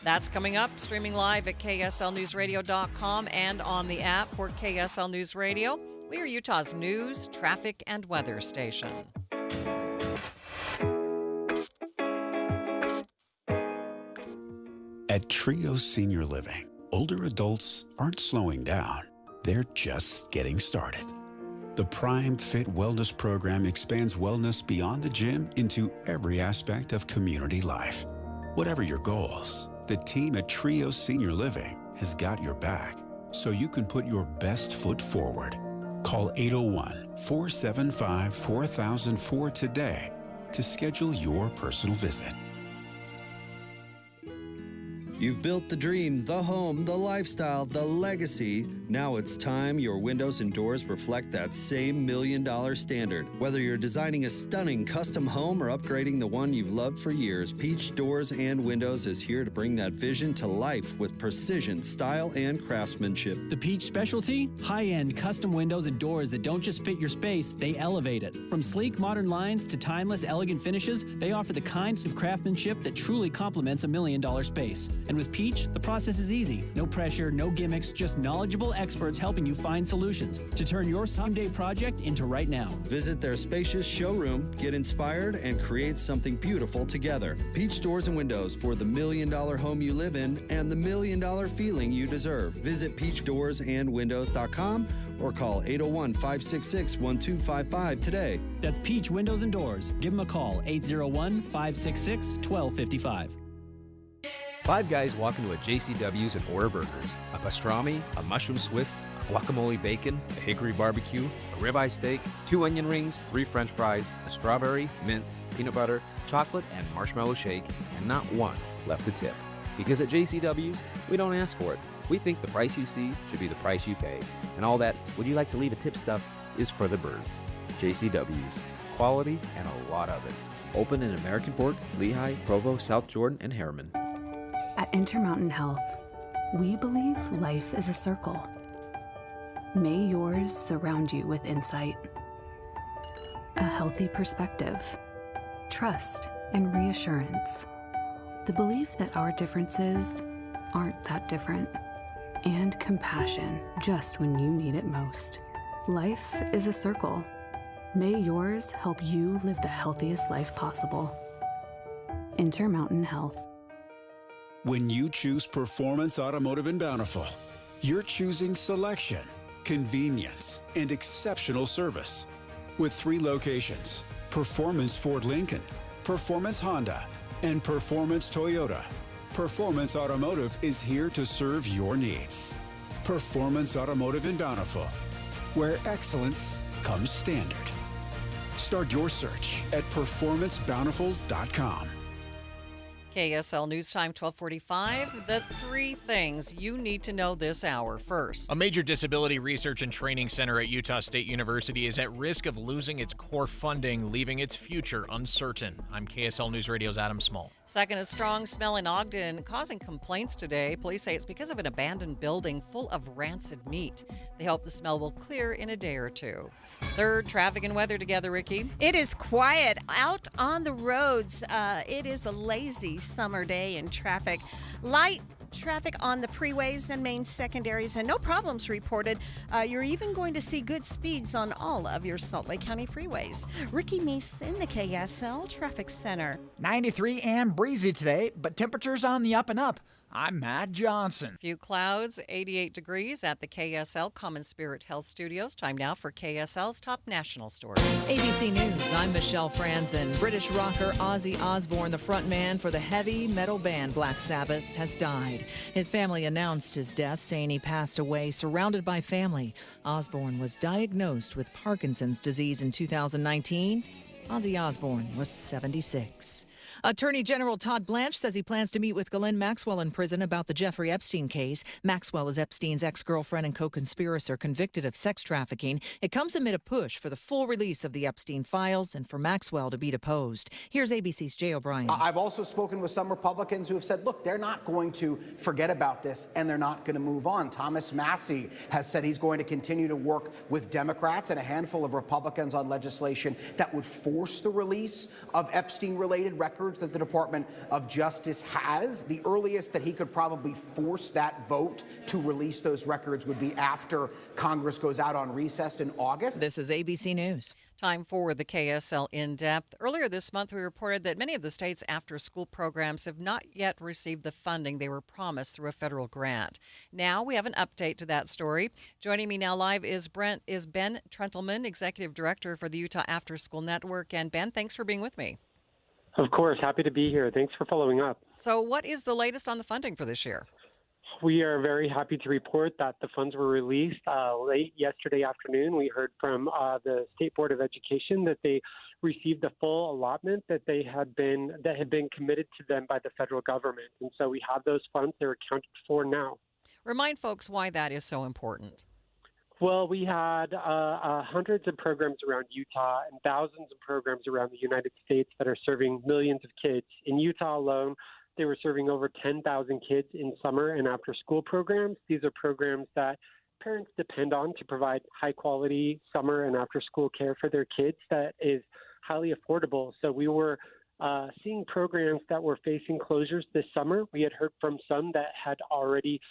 That's coming up, streaming live at KSLNewsRadio.com and on the app for KSL News Radio. We are Utah's news, traffic, and weather station. At Trio Senior Living, older adults aren't slowing down. They're just getting started. The Prime Fit Wellness Program expands wellness beyond the gym into every aspect of community life. Whatever your goals, the team at Trio Senior Living has got your back, so you can put your best foot forward. Call 801-475-4004 today to schedule your personal visit. You've built the dream, the home, the lifestyle, the legacy. Now it's time your windows and doors reflect that same $1 million standard. Whether you're designing a stunning custom home or upgrading the one you've loved for years, Peach Doors and Windows is here to bring that vision to life with precision, style, and craftsmanship. The Peach specialty? High-end custom windows and doors that don't just fit your space, they elevate it. From sleek modern lines to timeless elegant finishes, they offer the kinds of craftsmanship that truly complements a $1 million space. And with Peach, the process is easy. No pressure, no gimmicks, just knowledgeable experts helping you find solutions to turn your someday project into right now. Visit their spacious showroom, get inspired, and create something beautiful together. Peach Doors and Windows for the $1 million home you live in and the $1 million feeling you deserve. Visit peachdoorsandwindows.com or call 801-566-1255 today. That's Peach Windows and Doors. Give them a call, 801-566-1255. Five guys walk into a JCW's and order burgers. A pastrami, a mushroom Swiss, a guacamole bacon, a hickory barbecue, a ribeye steak, 2 onion rings, 3 french fries, a strawberry, mint, peanut butter, chocolate, and marshmallow shake, and not one left a tip. Because at JCW's, we don't ask for it. We think the price you see should be the price you pay. And all that, would you like to leave a tip stuff, is for the birds. JCW's. Quality and a lot of it. Open in American Fork, Lehigh, Provo, South Jordan, and Harriman. At Intermountain Health, we believe life is a circle. May yours surround you with insight, a healthy perspective, trust, and reassurance. The belief that our differences aren't that different, and compassion just when you need it most. Life is a circle. May yours help you live the healthiest life possible. Intermountain Health. When you choose Performance Automotive in Bountiful, you're choosing selection, convenience, and exceptional service. With 3 locations, Performance Ford Lincoln, Performance Honda, and Performance Toyota, Performance Automotive is here to serve your needs. Performance Automotive in Bountiful, where excellence comes standard. Start your search at performancebountiful.com. KSL News Time 1245. The 3 things you need to know this hour. First, a major disability research and training center at Utah State University is at risk of losing its core funding, leaving its future uncertain. I'm KSL News Radio's Adam Small. Second, a strong smell in Ogden causing complaints today. Police say it's because of an abandoned building full of rancid meat. They hope the smell will clear in a day or 2. Third, traffic and weather together, Ricky. It is quiet out on the roads. It is a lazy summer day in traffic. Light traffic on the freeways and main secondaries, and no problems reported. You're even going to see good speeds on all of your Salt Lake County freeways. Ricky Meese in the KSL Traffic Center. 93 and breezy today, but temperatures on the up and up. I'm Matt Johnson. Few clouds, 88 degrees at the KSL Common Spirit Health Studios. Time now for KSL's top national stories. ABC News, I'm Michelle Franzen. British rocker Ozzy Osbourne, the frontman for the heavy metal band Black Sabbath, has died. His family announced his death, saying he passed away surrounded by family. Osbourne was diagnosed with Parkinson's disease in 2019. Ozzy Osbourne was 76. Attorney General Todd Blanche says he plans to meet with Ghislaine Maxwell in prison about the Jeffrey Epstein case. Maxwell is Epstein's ex-girlfriend and co-conspirator convicted of sex trafficking. It comes amid a push for the full release of the Epstein files and for Maxwell to be deposed. Here's ABC's Jay O'Brien. I've also spoken with some Republicans who have said, look, they're not going to forget about this and they're not going to move on. Thomas Massey has said he's going to continue to work with Democrats and a handful of Republicans on legislation that would force the release of Epstein-related records that the Department of Justice has. The earliest that he could probably force that vote to release those records would be after Congress goes out on recess in August. This is ABC News. Time for the KSL In-Depth. Earlier this month, we reported that many of the state's after-school programs have not yet received the funding they were promised through a federal grant. Now we have an update to that story. Joining me now live is Ben Trentelman, Executive Director for the Utah After School Network. And Ben, thanks for being with me. Of course, happy to be here. Thanks for following up. So what is the latest on the funding for this year? We are very happy to report that the funds were released late yesterday afternoon. We heard from the State Board of Education that they received the full allotment that had been committed to them by the federal government. And so we have those funds. They're accounted for now. Remind folks why that is so important. Well, we had hundreds of programs around Utah and thousands of programs around the United States that are serving millions of kids. In Utah alone, they were serving over 10,000 kids in summer and after school programs. These are programs that parents depend on to provide high quality summer and after school care for their kids that is highly affordable. So we were seeing programs that were facing closures this summer. We had heard from some that had already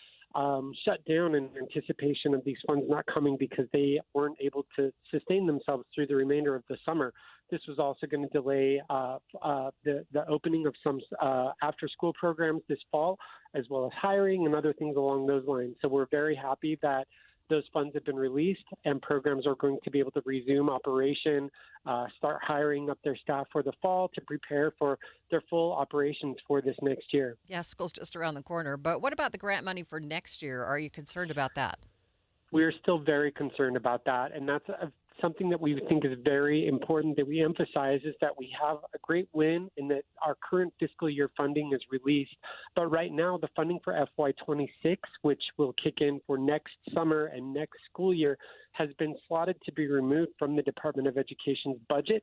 shut down in anticipation of these funds not coming because they weren't able to sustain themselves through the remainder of the summer. This was also going to delay the opening of some after-school programs this fall, as well as hiring and other things along those lines. So we're very happy that those funds have been released and programs are going to be able to resume operation, start hiring up their staff for the fall to prepare for their full operations for this next year. Yeah, school's just around the corner. But what about the grant money for next year? Are you concerned about that? We're still very concerned about that, and that's something that we think is very important that we emphasize is that we have a great win in that our current fiscal year funding is released. But right now, the funding for FY26, which will kick in for next summer and next school year, has been slotted to be removed from the Department of Education's budget.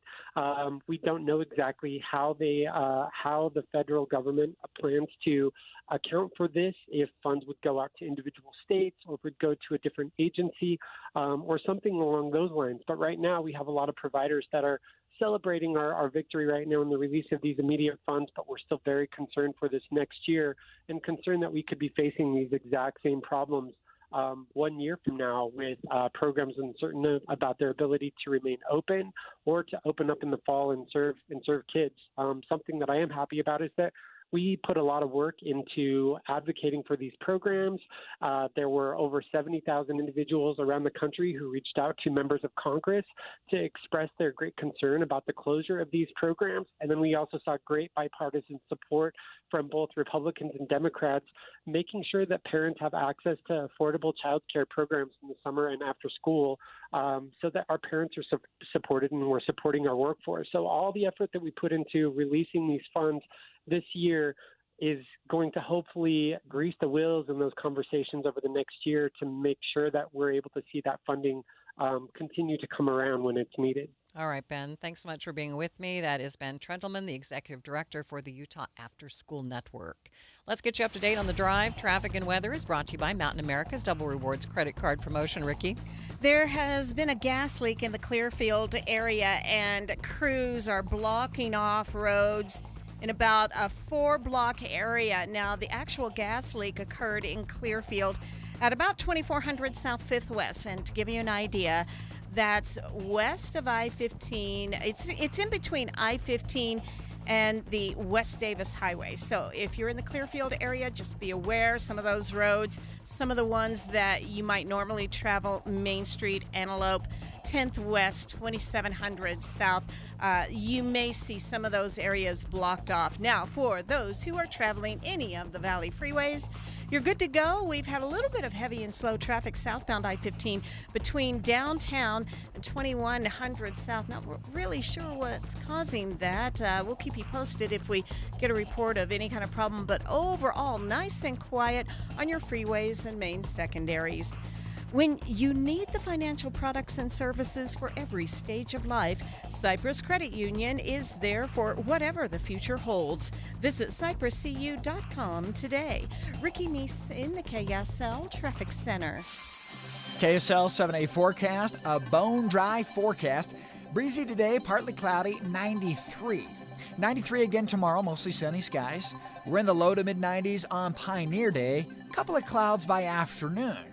We don't know exactly how the federal government plans to account for this, if funds would go out to individual states or would go to a different agency or something along those lines. But right now we have a lot of providers that are celebrating our victory right now in the release of these immediate funds, but we're still very concerned for this next year and concerned that we could be facing these exact same problems 1 year from now with programs uncertain about their ability to remain open or to open up in the fall and serve kids. Something that I am happy about is that we put a lot of work into advocating for these programs. There were over 70,000 individuals around the country who reached out to members of Congress to express their great concern about the closure of these programs. And then we also saw great bipartisan support from both Republicans and Democrats, making sure that parents have access to affordable child care programs in the summer and after school, so that our parents are supported and we're supporting our workforce. So all the effort that we put into releasing these funds this year is going to hopefully grease the wheels in those conversations over the next year to make sure that we're able to see that funding continue to come around when it's needed. All right, Ben, thanks so much for being with me. That is Ben Trentelman, the Executive Director for the Utah After School Network. Let's get you up to date on the drive. Traffic and weather is brought to you by Mountain America's Double Rewards credit card promotion. Ricky? There has been a gas leak in the Clearfield area, and crews are blocking off roads in about a 4-block area. Now, the actual gas leak occurred in Clearfield at about 2400 South 5th West. And to give you an idea, that's west of I-15. It's in between I-15 and the West Davis Highway. So if you're in the Clearfield area, just be aware some of those roads, some of the ones that you might normally travel, Main Street, Antelope, 10th West, 2700 South, you may see some of those areas blocked off. Now, for those who are traveling any of the Valley freeways, you're good to go. We've had a little bit of heavy and slow traffic southbound I-15 between downtown and 2100 South. Not really sure what's causing that. We'll keep you posted if we get a report of any kind of problem, but overall, nice and quiet on your freeways and main secondaries. When you need the financial products and services for every stage of life, Cypress Credit Union is there for whatever the future holds. Visit cypresscu.com today. Ricky Meese in the KSL Traffic Center. KSL 7-day forecast, a bone dry forecast. Breezy today, partly cloudy, 93. 93 again tomorrow, mostly sunny skies. We're in the low to mid 90s on Pioneer Day. Couple of clouds by afternoon.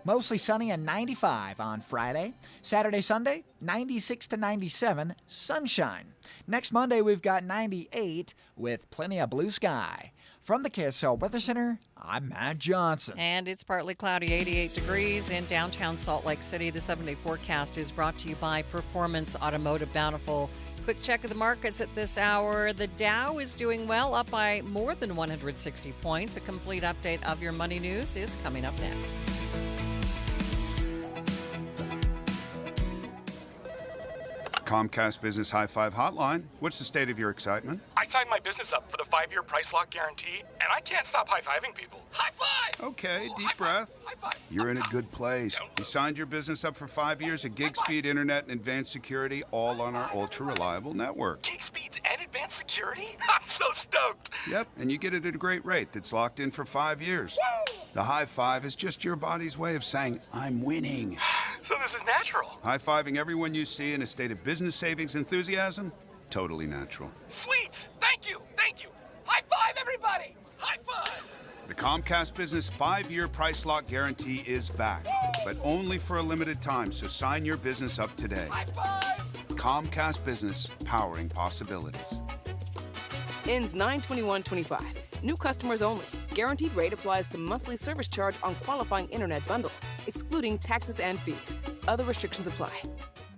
Mostly sunny and 95 on Friday. Saturday, Sunday, 96 to 97, sunshine. Next Monday, we've got 98 with plenty of blue sky. From the KSL Weather Center, I'm Matt Johnson. And it's partly cloudy, 88 degrees in downtown Salt Lake City. The 7-day forecast is brought to you by Performance Automotive Bountiful. Quick check of the markets at this hour. The Dow is doing well, up by more than 160 points. A complete update of your money news is coming up next. Comcast Business High Five Hotline. What's the state of your excitement? I signed my business up for the 5-year price lock guarantee, and I can't stop high-fiving people. High five! Okay, deep breath. High five. You're in a good place. You signed your business up for 5 years of gig speed internet and advanced security, all on our ultra-reliable network. Gig speeds and advanced security? I'm so stoked. Yep, and you get it at a great rate that's locked in for 5 years. Woo! The high five is just your body's way of saying, I'm winning. So this is natural. High-fiving everyone you see in a state of business savings enthusiasm? Totally natural. Sweet! Thank you! Thank you! High five, everybody! High five! The Comcast Business 5-year price lock guarantee is back, but only for a limited time, so sign your business up today. High five! Comcast Business, powering possibilities. Ends 9/21/25. New customers only. Guaranteed rate applies to monthly service charge on qualifying internet bundle, excluding taxes and fees. Other restrictions apply.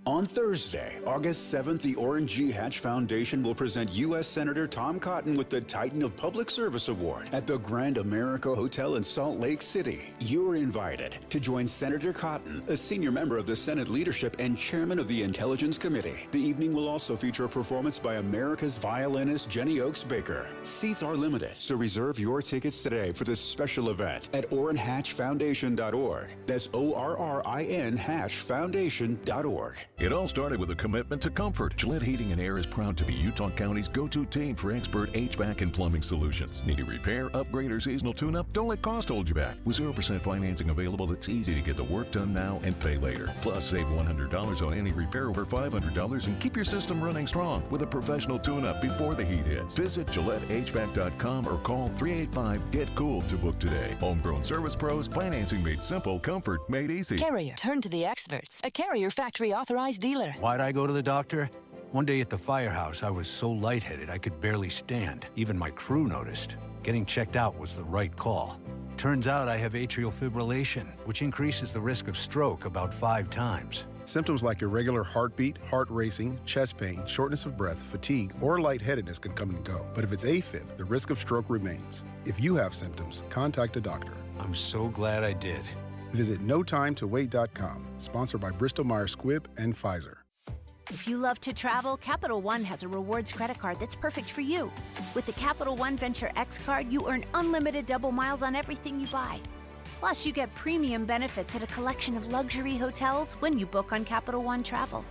On Thursday, August 7th, the Orrin G. Hatch Foundation will present U.S. Senator Tom Cotton with the Titan of Public Service Award at the Grand America Hotel in Salt Lake City. You're invited to join Senator Cotton, a senior member of the Senate leadership and chairman of the Intelligence Committee. The evening will also feature a performance by America's violinist Jenny Oakes Baker. Seats are limited, so reserve your tickets today for this special event at OrrinHatchFoundation.org. That's ORRIN Hatchfoundation.org. It all started with a commitment to comfort. Gillette Heating and Air is proud to be Utah County's go-to team for expert HVAC and plumbing solutions. Need a repair, upgrade, or seasonal tune-up? Don't let cost hold you back. With 0% financing available, it's easy to get the work done now and pay later. Plus, save $100 on any repair over $500 and keep your system running strong with a professional tune-up before the heat hits. Visit GilletteHVAC.com or call 385-GET-COOL to book today. Homegrown service pros, financing made simple, comfort made easy. Carrier, turn to the experts. A Carrier factory authorized dealer. Why'd I go to the doctor? One day at the firehouse, I was so lightheaded I could barely stand. Even my crew noticed. Getting checked out was the right call. Turns out I have atrial fibrillation, which increases the risk of stroke about 5 times. Symptoms like irregular heartbeat, heart racing, chest pain, shortness of breath, fatigue, or lightheadedness can come and go. But if it's AFib, the risk of stroke remains. If you have symptoms, contact a doctor. I'm so glad I did. Visit NoTimeToWait.com, sponsored by Bristol-Myers Squibb and Pfizer. If you love to travel, Capital One has a rewards credit card that's perfect for you. With the Capital One Venture X card, you earn unlimited double miles on everything you buy. Plus, you get premium benefits at a collection of luxury hotels when you book on Capital One Travel.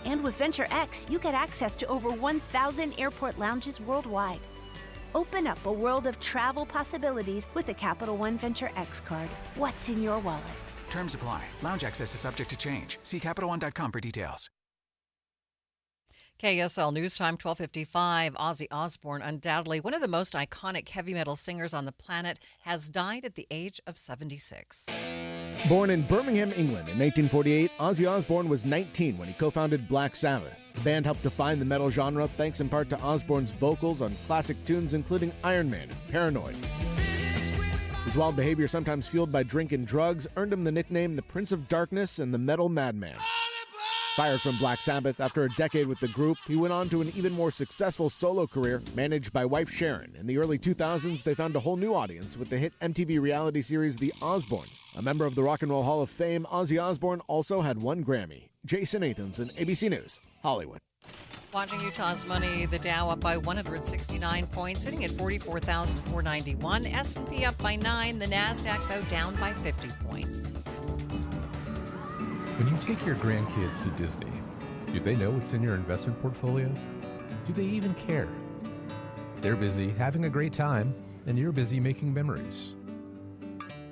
And with Venture X, you get access to over 1,000 airport lounges worldwide. Open up a world of travel possibilities with the Capital One Venture X card. What's in your wallet? Terms apply. Lounge access is subject to change. See CapitalOne.com for details. KSL News Time 12:55. Ozzy Osbourne, undoubtedly one of the most iconic heavy metal singers on the planet, has died at the age of 76. Born in Birmingham, England in 1948, Ozzy Osbourne was 19 when he co-founded Black Sabbath. The band helped define the metal genre thanks in part to Osbourne's vocals on classic tunes including Iron Man and Paranoid. His wild behavior, sometimes fueled by drink and drugs, earned him the nickname the Prince of Darkness and the Metal Madman. Fired from Black Sabbath after a decade with the group, he went on to an even more successful solo career, managed by wife Sharon. In the early 2000s, they found a whole new audience with the hit MTV reality series The Osbournes. A member of the Rock and Roll Hall of Fame, Ozzy Osbourne also had 1 Grammy. Jason Nathanson, ABC News, Hollywood. Watching Utah's money, the Dow up by 169 points, sitting at 44,491. S&P up by 9. The NASDAQ, though, down by 50 points. When you take your grandkids to Disney, do they know what's in your investment portfolio? Do they even care? They're busy having a great time, and you're busy making memories.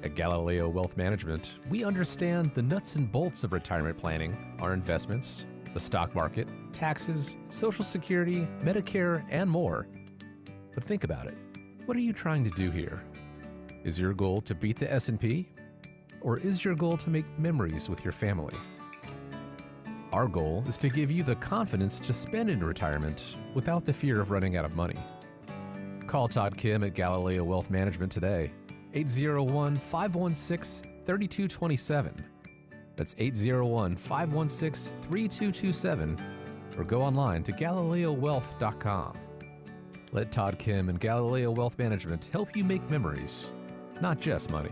At Galileo Wealth Management, we understand the nuts and bolts of retirement planning, our investments, the stock market, taxes, Social Security, Medicare, and more. But think about it. What are you trying to do here? Is your goal to beat the S&P? Or is your goal to make memories with your family? Our goal is to give you the confidence to spend in retirement without the fear of running out of money. Call Todd Kim at Galileo Wealth Management today, 801-516-3227. That's 801-516-3227, or go online to GalileoWealth.com. Let Todd Kim and Galileo Wealth Management help you make memories, not just money.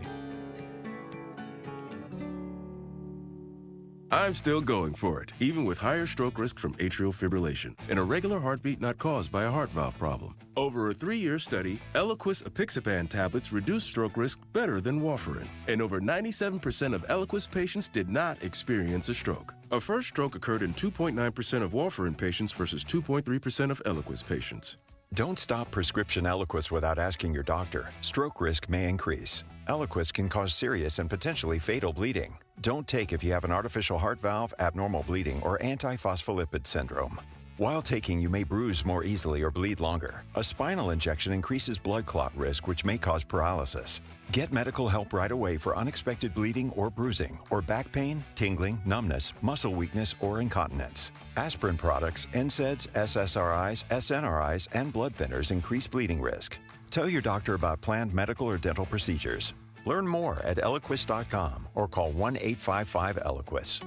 I'm still going for it, even with higher stroke risk from atrial fibrillation, an irregular heartbeat not caused by a heart valve problem. Over a 3-year study, Eliquis apixaban tablets reduced stroke risk better than warfarin, and over 97% of Eliquis patients did not experience a stroke. A first stroke occurred in 2.9% of warfarin patients versus 2.3% of Eliquis patients. Don't stop prescription Eliquis without asking your doctor. Stroke risk may increase. Eliquis can cause serious and potentially fatal bleeding. Don't take if you have an artificial heart valve, abnormal bleeding, or antiphospholipid syndrome. While taking, you may bruise more easily or bleed longer. A spinal injection increases blood clot risk, which may cause paralysis. Get medical help right away for unexpected bleeding or bruising, or back pain, tingling, numbness, muscle weakness, or incontinence. Aspirin products, NSAIDs, SSRIs, SNRIs, and blood thinners increase bleeding risk. Tell your doctor about planned medical or dental procedures. Learn more at Eliquis.com or call 1-855-ELIQUIS.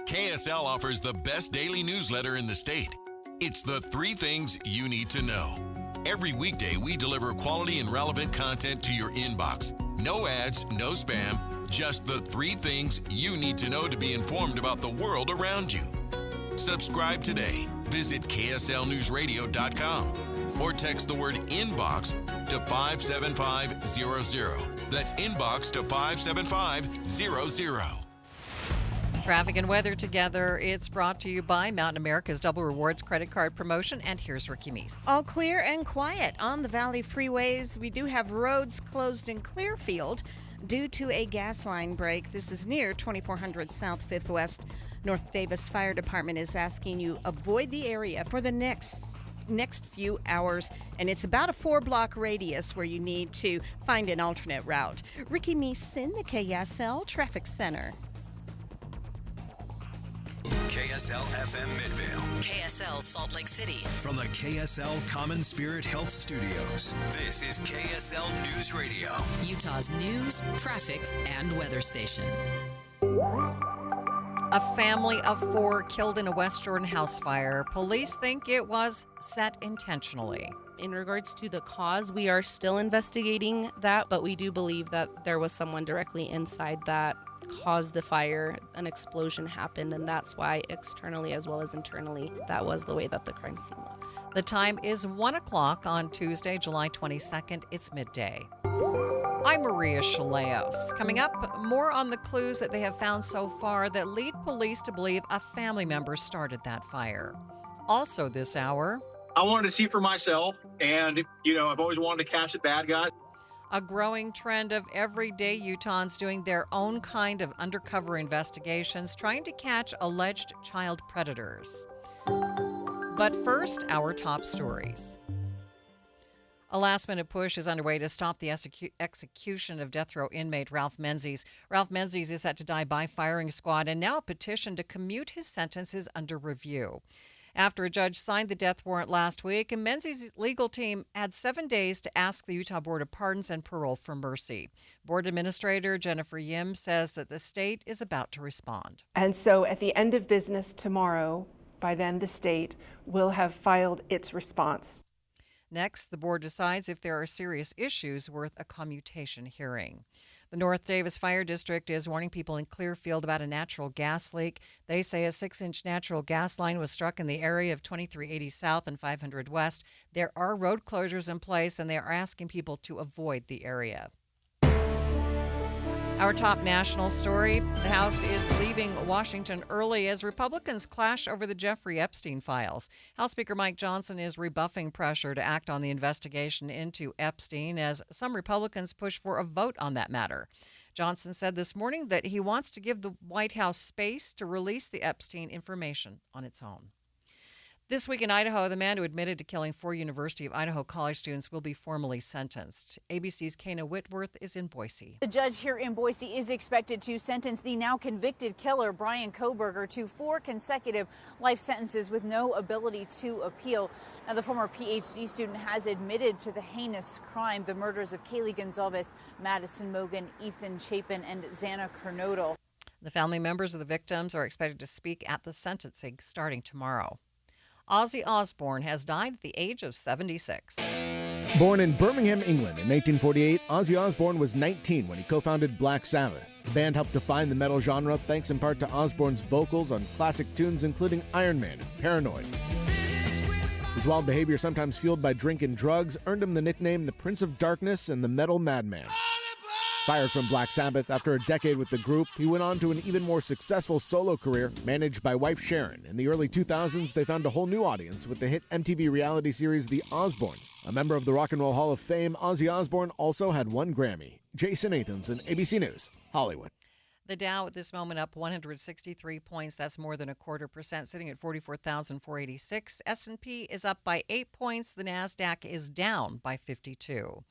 KSL offers the best daily newsletter in the state. It's the 3 things you need to know. Every weekday, we deliver quality and relevant content to your inbox. No ads, no spam, just the 3 things you need to know to be informed about the world around you. Subscribe today. Visit KSLNewsRadio.com or text the word inbox to 57500. That's inbox to 57500. Traffic and weather together. It's brought to you by Mountain America's Double Rewards credit card promotion. And here's Ricky Meese. All clear and quiet on the Valley freeways. We do have roads closed in Clearfield due to a gas line break. This is near 2400 South 5th West. North Davis Fire Department is asking you avoid the area for the next few hours, and it's about a 4-block radius where you need to find an alternate route. Ricky Meese in the KSL Traffic Center. KSL FM Midvale. KSL Salt Lake City. From the KSL Common Spirit Health Studios, this is KSL News Radio. Utah's news, traffic, and weather station. A family of 4 killed in a West Jordan house fire. Police think it was set intentionally. In regards to the cause, we are still investigating that, but we do believe that there was someone directly inside that caused the fire. An explosion happened, and that's why externally as well as internally, that was the way that the crime scene looked. The time is 1 o'clock on Tuesday, July 22nd. It's midday. I'm Maria Shilaos. Coming up, more on the clues that they have found so far that lead police to believe a family member started that fire. Also this hour, I wanted to see for myself, and, I've always wanted to catch the bad guys. a growing trend of everyday Utahns doing their own kind of undercover investigations, trying to catch alleged child predators. But first, our top stories. A last-minute push is underway to stop the execution of death row inmate Ralph Menzies. Ralph Menzies is set to die by firing squad, and now a petition to commute his sentence is under review. After a judge signed the death warrant last week, and Menzies' legal team had 7 days to ask the Utah Board of Pardons and Parole for mercy. Board Administrator Jennifer Yim says that the state is about to respond. And so at the end of business tomorrow, by then the state will have filed its response. Next, the board decides if there are serious issues worth a commutation hearing. The North Davis Fire District is warning people in Clearfield about a natural gas leak. They say a 6-inch natural gas line was struck in the area of 2380 South and 500 West. There are road closures in place, and they are asking people to avoid the area. Our top national story, the House is leaving Washington early as Republicans clash over the Jeffrey Epstein files. House Speaker Mike Johnson is rebuffing pressure to act on the investigation into Epstein as some Republicans push for a vote on that matter. Johnson said this morning that he wants to give the White House space to release the Epstein information on its own. This week in Idaho, the man who admitted to killing 4 University of Idaho college students will be formally sentenced. ABC's Kana Whitworth is in Boise. The judge here in Boise is expected to sentence the now convicted killer, Brian Koberger, to 4 consecutive life sentences with no ability to appeal. Now, the former PhD student has admitted to the heinous crime, the murders of Kaylee Gonzalez, Madison Mogan, Ethan Chapin, and Xana Kernodle. The family members of the victims are expected to speak at the sentencing starting tomorrow. Ozzy Osbourne has died at the age of 76. Born in Birmingham, England in 1948, Ozzy Osbourne was 19 when he co-founded Black Sabbath. The band helped define the metal genre thanks in part to Osbourne's vocals on classic tunes including Iron Man and Paranoid. His wild behavior, sometimes fueled by drink and drugs, earned him the nickname the Prince of Darkness and the Metal Madman. Fired from Black Sabbath after a decade with the group, he went on to an even more successful solo career, managed by wife Sharon. In the early 2000s, they found a whole new audience with the hit MTV reality series The Osbournes. A member of the Rock and Roll Hall of Fame, Ozzy Osbourne also had 1 Grammy. Jason Nathanson, ABC News, Hollywood. The Dow at this moment up 163 points. That's more than 0.25%, sitting at 44,486. S&P is up by 8 points. The NASDAQ is down by 52.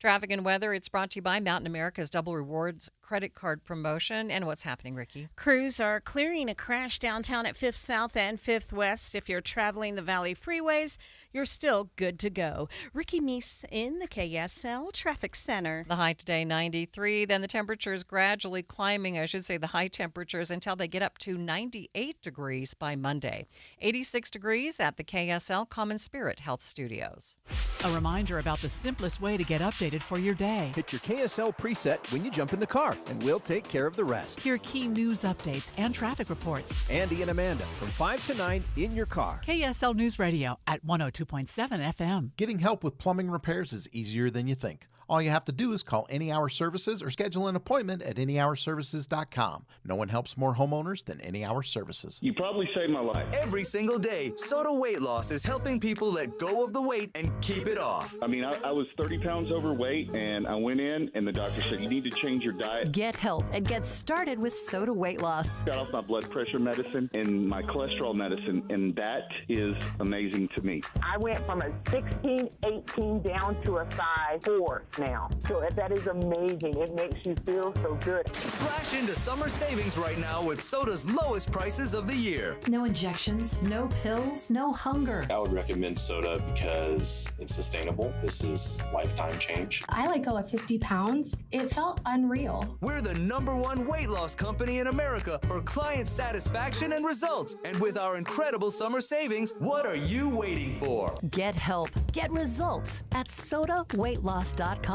Traffic and weather, it's brought to you by Mountain America's Double Rewards credit card promotion. And what's happening, Ricky? Crews are clearing a crash downtown at 5th South and 5th West. If you're traveling the Valley freeways, you're still good to go. Ricky Meese in the KSL Traffic Center. The high today, 93. Then the temperatures gradually climbing, I should say the high temperatures, until they get up to 98 degrees by Monday. 86 degrees at the KSL Common Spirit Health Studios. A reminder about the simplest way to get updated for your day. Hit your KSL preset when you jump in the car, and we'll take care of the rest. Hear key news updates and traffic reports. Andy and Amanda from 5 to 9 in your car. KSL News Radio at 102.7 FM. Getting help with plumbing repairs is easier than you think. All you have to do is call Any Hour Services or schedule an appointment at anyhourservices.com. No one helps more homeowners than Any Hour Services. You probably saved my life. Every single day, Soda Weight Loss is helping people let go of the weight and keep it off. I mean, I was 30 pounds overweight, and I went in, and the doctor said, you need to change your diet. Get help and get started with Soda Weight Loss. Got off my blood pressure medicine and my cholesterol medicine, and that is amazing to me. I went from a 16, 18 down to a size 4 now. So that is amazing. It makes you feel so good. Splash into summer savings right now with Soda's lowest prices of the year. No injections, no pills, no hunger. I would recommend Soda because it's sustainable. This is lifetime change. I let go of 50 pounds. It felt unreal. We're the #1 weight loss company in America for client satisfaction and results. And with our incredible summer savings, what are you waiting for? Get help, get results at sodaweightloss.com.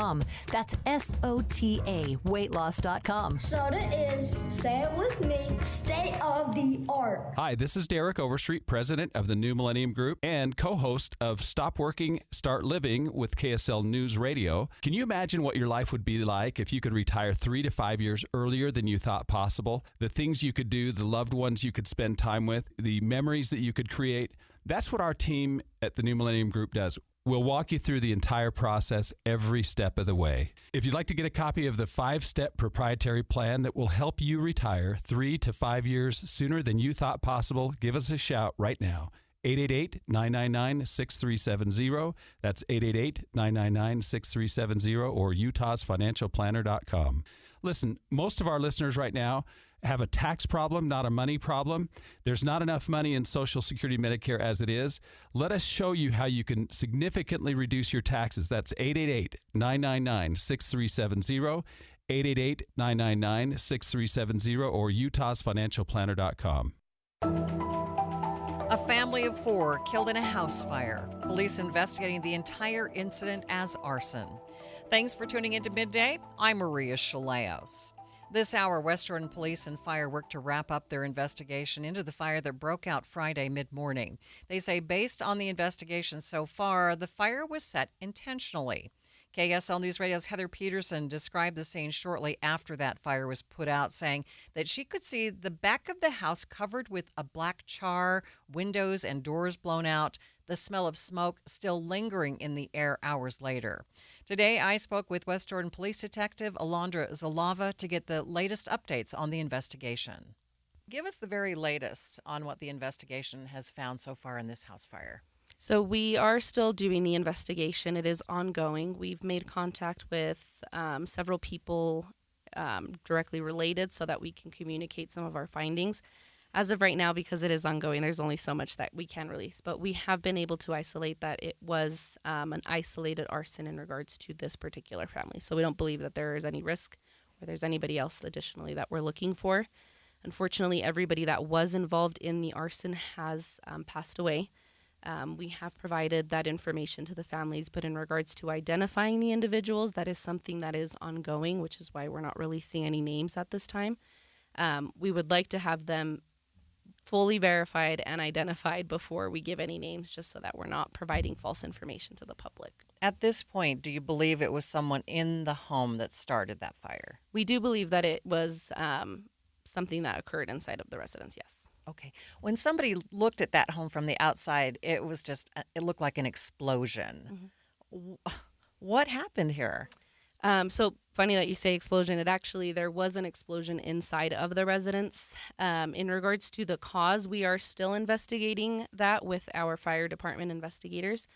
That's SOTA weightloss.com. Soda is, say it with me, state of the art. Hi, this is Derek Overstreet, president of the New Millennium Group and co-host of Stop Working, Start Living with KSL News Radio. Can you imagine what your life would be like if you could retire 3 to 5 years earlier than you thought possible? The things you could do, the loved ones you could spend time with, the memories that you could create. That's what our team at the New Millennium Group does. We'll walk you through the entire process every step of the way. If you'd like to get a copy of the 5-step proprietary plan that will help you retire 3 to 5 years sooner than you thought possible, give us a shout right now. 888-999-6370. That's 888-999-6370 or utahsfinancialplanner.com. Listen, most of our listeners right now have a tax problem, not a money problem. There's not enough money in Social Security Medicare as it is. Let us show you how you can significantly reduce your taxes. That's 888-999-6370, 888-999-6370, or utahsfinancialplanner.com. A family of 4 killed in a house fire. Police investigating the entire incident as arson. Thanks for tuning into Midday. I'm Maria Shilaos. This hour, West Jordan Police and Fire worked to wrap up their investigation into the fire that broke out Friday mid-morning. They say based on the investigation so far, the fire was set intentionally. KSL News Radio's Heather Peterson described the scene shortly after that fire was put out, saying that she could see the back of the house covered with a black char, windows and doors blown out, the smell of smoke still lingering in the air hours later. Today, I spoke with West Jordan Police Detective Alondra Zalava to get the latest updates on the investigation. Give us the very latest on what the investigation has found so far in this house fire. So we are still doing the investigation. It is ongoing. We've made contact with several people directly related so that we can communicate some of our findings. As of right now, because it is ongoing, there's only so much that we can release. But we have been able to isolate that it was an isolated arson in regards to this particular family. So we don't believe that there is any risk or there's anybody else additionally that we're looking for. Unfortunately, everybody that was involved in the arson has passed away. We have provided that information to the families, but in regards to identifying the individuals, that is something that is ongoing, which is why we're not releasing any names at this time. We would like to have them fully verified and identified before we give any names, just so that we're not providing false information to the public. At this point, do you believe it was someone in the home that started that fire? We do believe that it was something that occurred inside of the residence, yes. Okay. When somebody looked at that home from the outside, it was just, it looked like an explosion. Mm-hmm. What happened here? So funny that you say explosion. There was an explosion inside of the residence. In regards to the cause, we are still investigating that with our fire department investigators.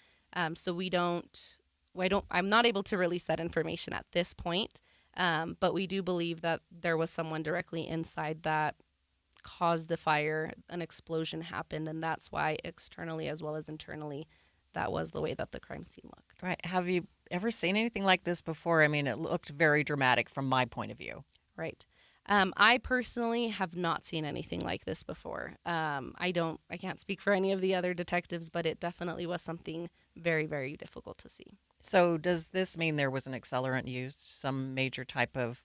So we don't I'm not able to release that information at this point. But we do believe that there was someone directly inside that caused the fire. An explosion happened, and that's why externally as well as internally, that was the way that the crime scene looked. Right. Have you ever seen anything like this before? I mean, it looked very dramatic from my point of view. Right. I personally have not seen anything like this before. I can't speak for any of the other detectives, but it definitely was something very, very difficult to see. So does this mean there was an accelerant used, some major type of,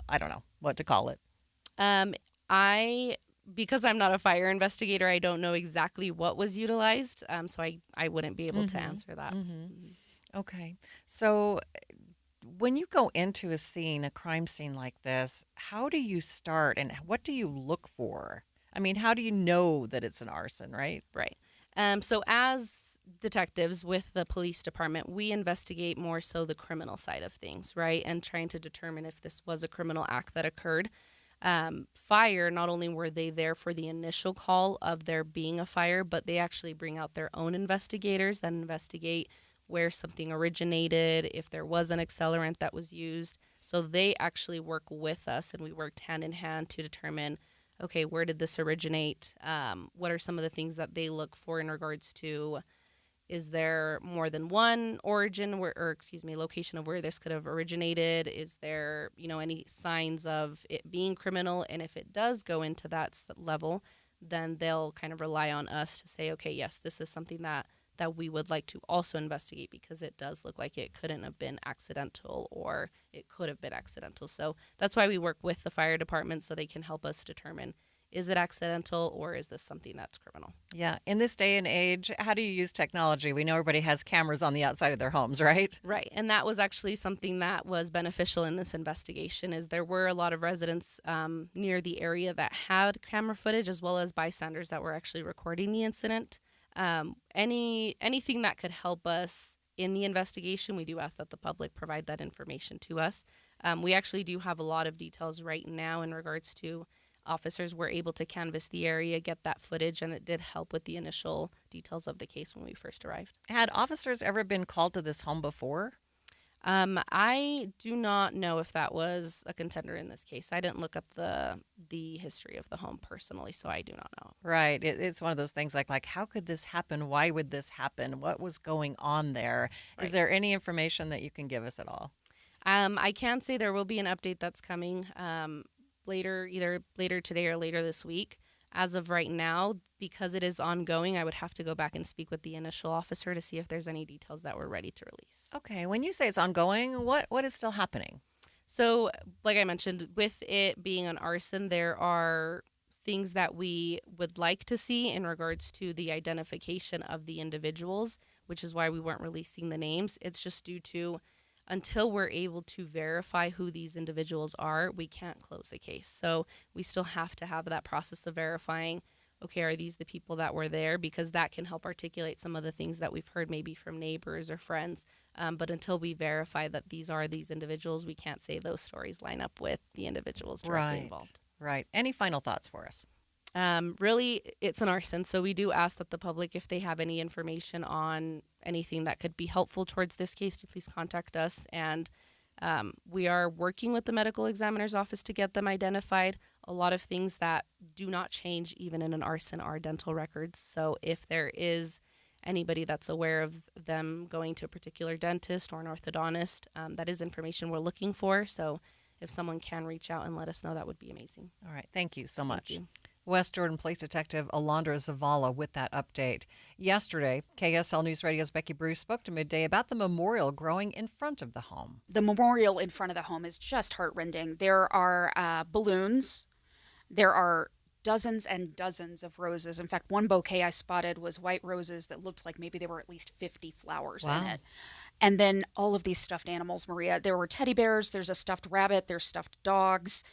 I don't know what to call it? Because I'm not a fire investigator, I don't know exactly what was utilized, so I wouldn't be able to answer that. Okay. So when you go into a crime scene like this, how do you start and what do you look for? I mean, how do you know that it's an arson, right? Right. So as detectives with the police department, we investigate more so the criminal side of things, right? And trying to determine if this was a criminal act that occurred. Fire, not only were they there for the initial call of there being a fire, but they actually bring out their own investigators that investigate where something originated, if there was an accelerant that was used. So they actually work with us, and we worked hand in hand to determine, okay, where did this originate? What are some of the things that they look for in regards to, is there more than one location of where this could have originated? Is there, any signs of it being criminal? And if it does go into that level, then they'll kind of rely on us to say, okay, yes, this is something that we would like to also investigate, because it does look like it couldn't have been accidental, or it could have been accidental. So that's why we work with the fire department, so they can help us determine, is it accidental or is this something that's criminal? Yeah. In this day and age, how do you use technology? We know everybody has cameras on the outside of their homes, right? Right. And that was actually something that was beneficial in this investigation, is there were a lot of residents near the area that had camera footage, as well as bystanders that were actually recording the incident. Anything that could help us in the investigation, we do ask that the public provide that information to us. We actually do have a lot of details right now in regards to officers were able to canvass the area, get that footage, and it did help with the initial details of the case when we first arrived. Had officers ever been called to this home before? I do not know if that was a contender in this case. I didn't look up the history of the home personally, so I do not know. Right. It's one of those things like how could this happen? Why would this happen? What was going on there? Right. Is there any information that you can give us at all? I can say there will be an update that's coming either later today or later this week. As of right now, because it is ongoing, I would have to go back and speak with the initial officer to see if there's any details that we're ready to release. Okay. When you say it's ongoing, what is still happening? So, like I mentioned, with it being an arson, there are things that we would like to see in regards to the identification of the individuals, which is why we weren't releasing the names. It's just due to, until we're able to verify who these individuals are, we can't close a case. So we still have to have that process of verifying, okay, are these the people that were there? Because that can help articulate some of the things that we've heard maybe from neighbors or friends. But until we verify that these are these individuals, we can't say those stories line up with the individuals directly involved. Right. Any final thoughts for us? Really, it's an arson, so we do ask that the public, if they have any information on anything that could be helpful towards this case, to please contact us. And we are working with the medical examiner's office to get them identified. A lot of things that do not change even in an arson are dental records. So if there is anybody that's aware of them going to a particular dentist or an orthodontist, that is information we're looking for. So if someone can reach out and let us know, that would be amazing. All right. Thank you so much. Thank you. West Jordan Police Detective Alondra Zavala with that update. Yesterday, KSL News Radio's Becky Bruce spoke to Midday about the memorial growing in front of the home. The memorial in front of the home is just heartrending. There are balloons. There are dozens and dozens of roses. In fact, one bouquet I spotted was white roses that looked like maybe there were at least 50 flowers in it. And then all of these stuffed animals, Maria. There were teddy bears. There's a stuffed rabbit. There's stuffed dogs,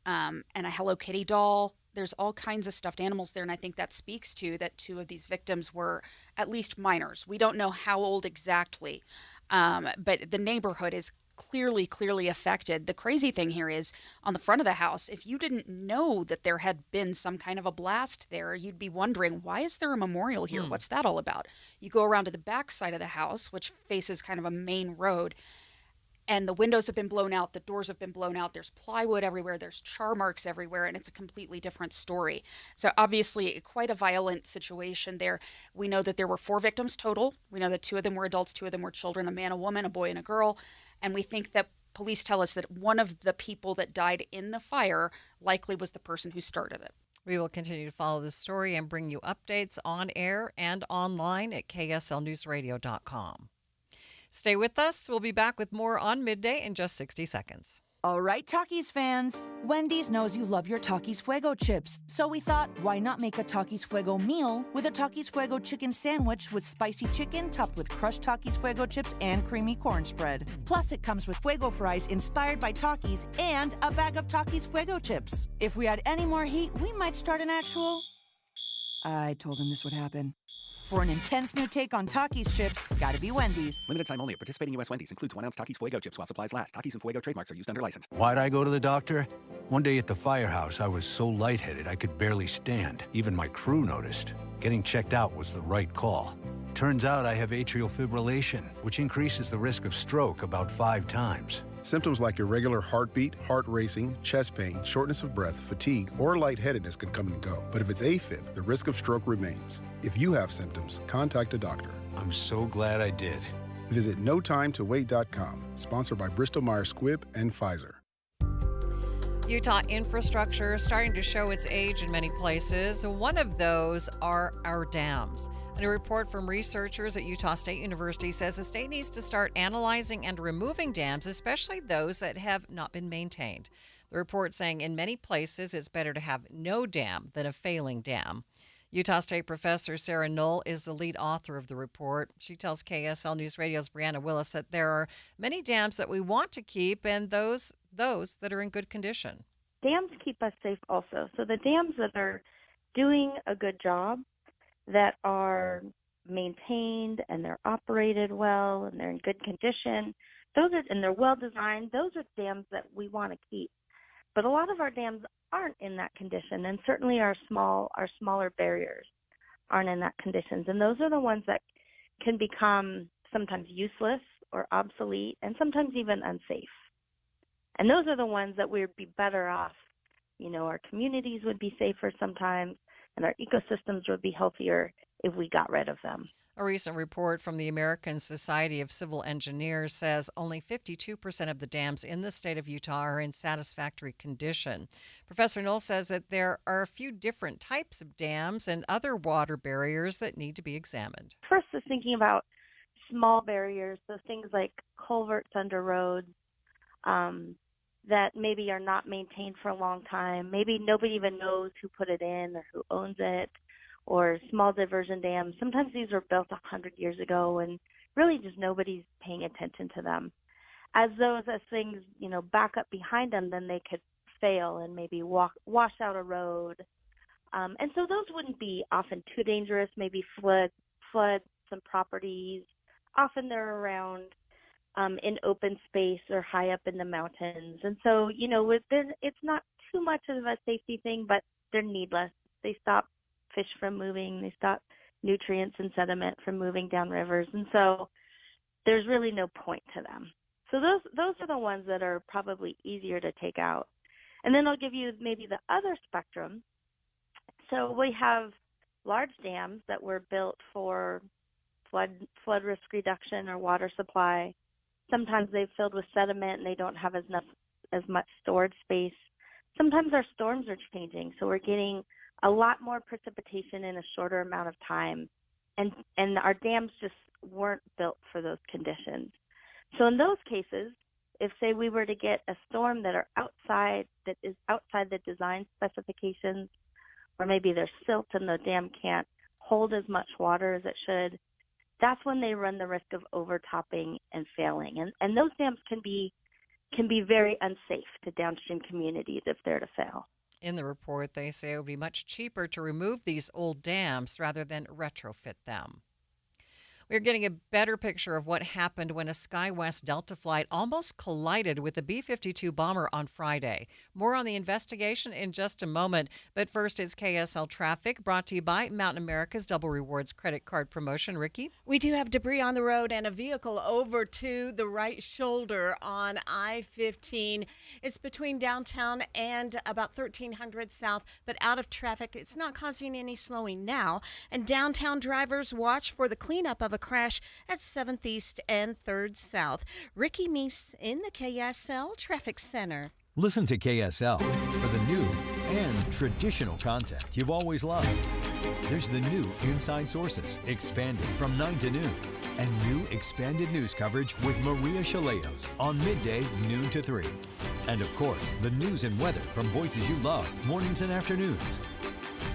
and a Hello Kitty doll. There's all kinds of stuffed animals there, and I think that speaks to that 2 of these victims were at least minors. We don't know how old exactly, but the neighborhood is clearly affected. The crazy thing here is on the front of the house, if you didn't know that there had been some kind of a blast there, you'd be wondering, why is there a memorial here? What's that all about? You go around to the back side of the house, which faces kind of a main road, and the windows have been blown out, the doors have been blown out, there's plywood everywhere, there's char marks everywhere, and it's a completely different story. So obviously quite a violent situation there. We know that there were 4 victims total. We know that 2 of them were adults, 2 of them were children, a man, a woman, a boy, and a girl. And we think that police tell us that one of the people that died in the fire likely was the person who started it. We will continue to follow this story and bring you updates on air and online at kslnewsradio.com. Stay with us. We'll be back with more on Midday in just 60 seconds. All right, Takis fans. Wendy's knows you love your Takis Fuego chips. So we thought, why not make a Takis Fuego meal with a Takis Fuego chicken sandwich with spicy chicken topped with crushed Takis Fuego chips and creamy corn spread. Plus, it comes with Fuego fries inspired by Takis and a bag of Takis Fuego chips. If we had any more heat, we might start an actual... I told him this would happen. For an intense new take on Takis chips, gotta be Wendy's. Limited time only at participating U.S. Wendy's. Includes 1 ounce Takis Fuego chips while supplies last. Takis and Fuego trademarks are used under license. Why'd I go to the doctor? One day at the firehouse, I was so lightheaded I could barely stand. Even my crew noticed. Getting checked out was the right call. Turns out I have atrial fibrillation, which increases the risk of stroke about 5 times. Symptoms like irregular heartbeat, heart racing, chest pain, shortness of breath, fatigue, or lightheadedness can come and go. But if it's AFib, the risk of stroke remains. If you have symptoms, contact a doctor. I'm so glad I did. Visit notimetowait.com. Sponsored by Bristol-Myers Squibb and Pfizer. Utah infrastructure is starting to show its age in many places. One of those are our dams. And a report from researchers at Utah State University says the state needs to start analyzing and removing dams, especially those that have not been maintained. The report saying in many places it's better to have no dam than a failing dam. Utah State professor Sarah Knoll is the lead author of the report. She tells KSL News Radio's Brianna Willis that there are many dams that we want to keep and those that are in good condition. Dams keep us safe also. So the dams that are doing a good job, that are maintained and they're operated well and they're in good condition, and they're well designed, those are dams that we want to keep. But a lot of our dams aren't in that condition, and certainly our smaller barriers aren't in that conditions. And those are the ones that can become sometimes useless or obsolete and sometimes even unsafe. And those are the ones that we'd be better off. You know, our communities would be safer sometimes, and our ecosystems would be healthier if we got rid of them. A recent report from the American Society of Civil Engineers says only 52% of the dams in the state of Utah are in satisfactory condition. Professor Knoll says that there are a few different types of dams and other water barriers that need to be examined. First is thinking about small barriers, so things like culverts under roads that maybe are not maintained for a long time. Maybe nobody even knows who put it in or who owns it. Or small diversion dams. Sometimes these were built 100 years ago and really just nobody's paying attention to them. As things, back up behind them, then they could fail and maybe wash out a road. And so those wouldn't be often too dangerous, maybe flood some properties. Often they're around in open space or high up in the mountains. And so, it's not too much of a safety thing, but they're needless. They stop fish from moving, they stop nutrients and sediment from moving down rivers, and so there's really no point to them. So those are the ones that are probably easier to take out. And then I'll give you maybe the other spectrum. So we have large dams that were built for flood risk reduction or water supply. Sometimes they've filled with sediment and they don't have as much storage space. Sometimes our storms are changing, so we're getting a lot more precipitation in a shorter amount of time, and our dams just weren't built for those conditions. So in those cases, if say we were to get a storm that is outside the design specifications, or maybe there's silt and the dam can't hold as much water as it should, that's when they run the risk of overtopping and failing. And those dams can be very unsafe to downstream communities if they're to fail. In the report, they say it would be much cheaper to remove these old dams rather than retrofit them. We're getting a better picture of what happened when a SkyWest Delta flight almost collided with the B-52 bomber on Friday. More on the investigation in just a moment. But first, it's KSL Traffic, brought to you by Mountain America's Double Rewards credit card promotion. Ricky? We do have debris on the road and a vehicle over to the right shoulder on I-15. It's between downtown and about 1300 south, but out of traffic. It's not causing any slowing now. And downtown drivers watch for the cleanup of a crash at 7th East and 3rd South. Ricky Meese in the KSL Traffic Center. Listen to KSL for the new and traditional content you've always loved. There's the new Inside Sources, expanded from 9 to noon, and new expanded news coverage with Maria Shilaos on midday, noon to 3. And of course, the news and weather from voices you love, mornings and afternoons.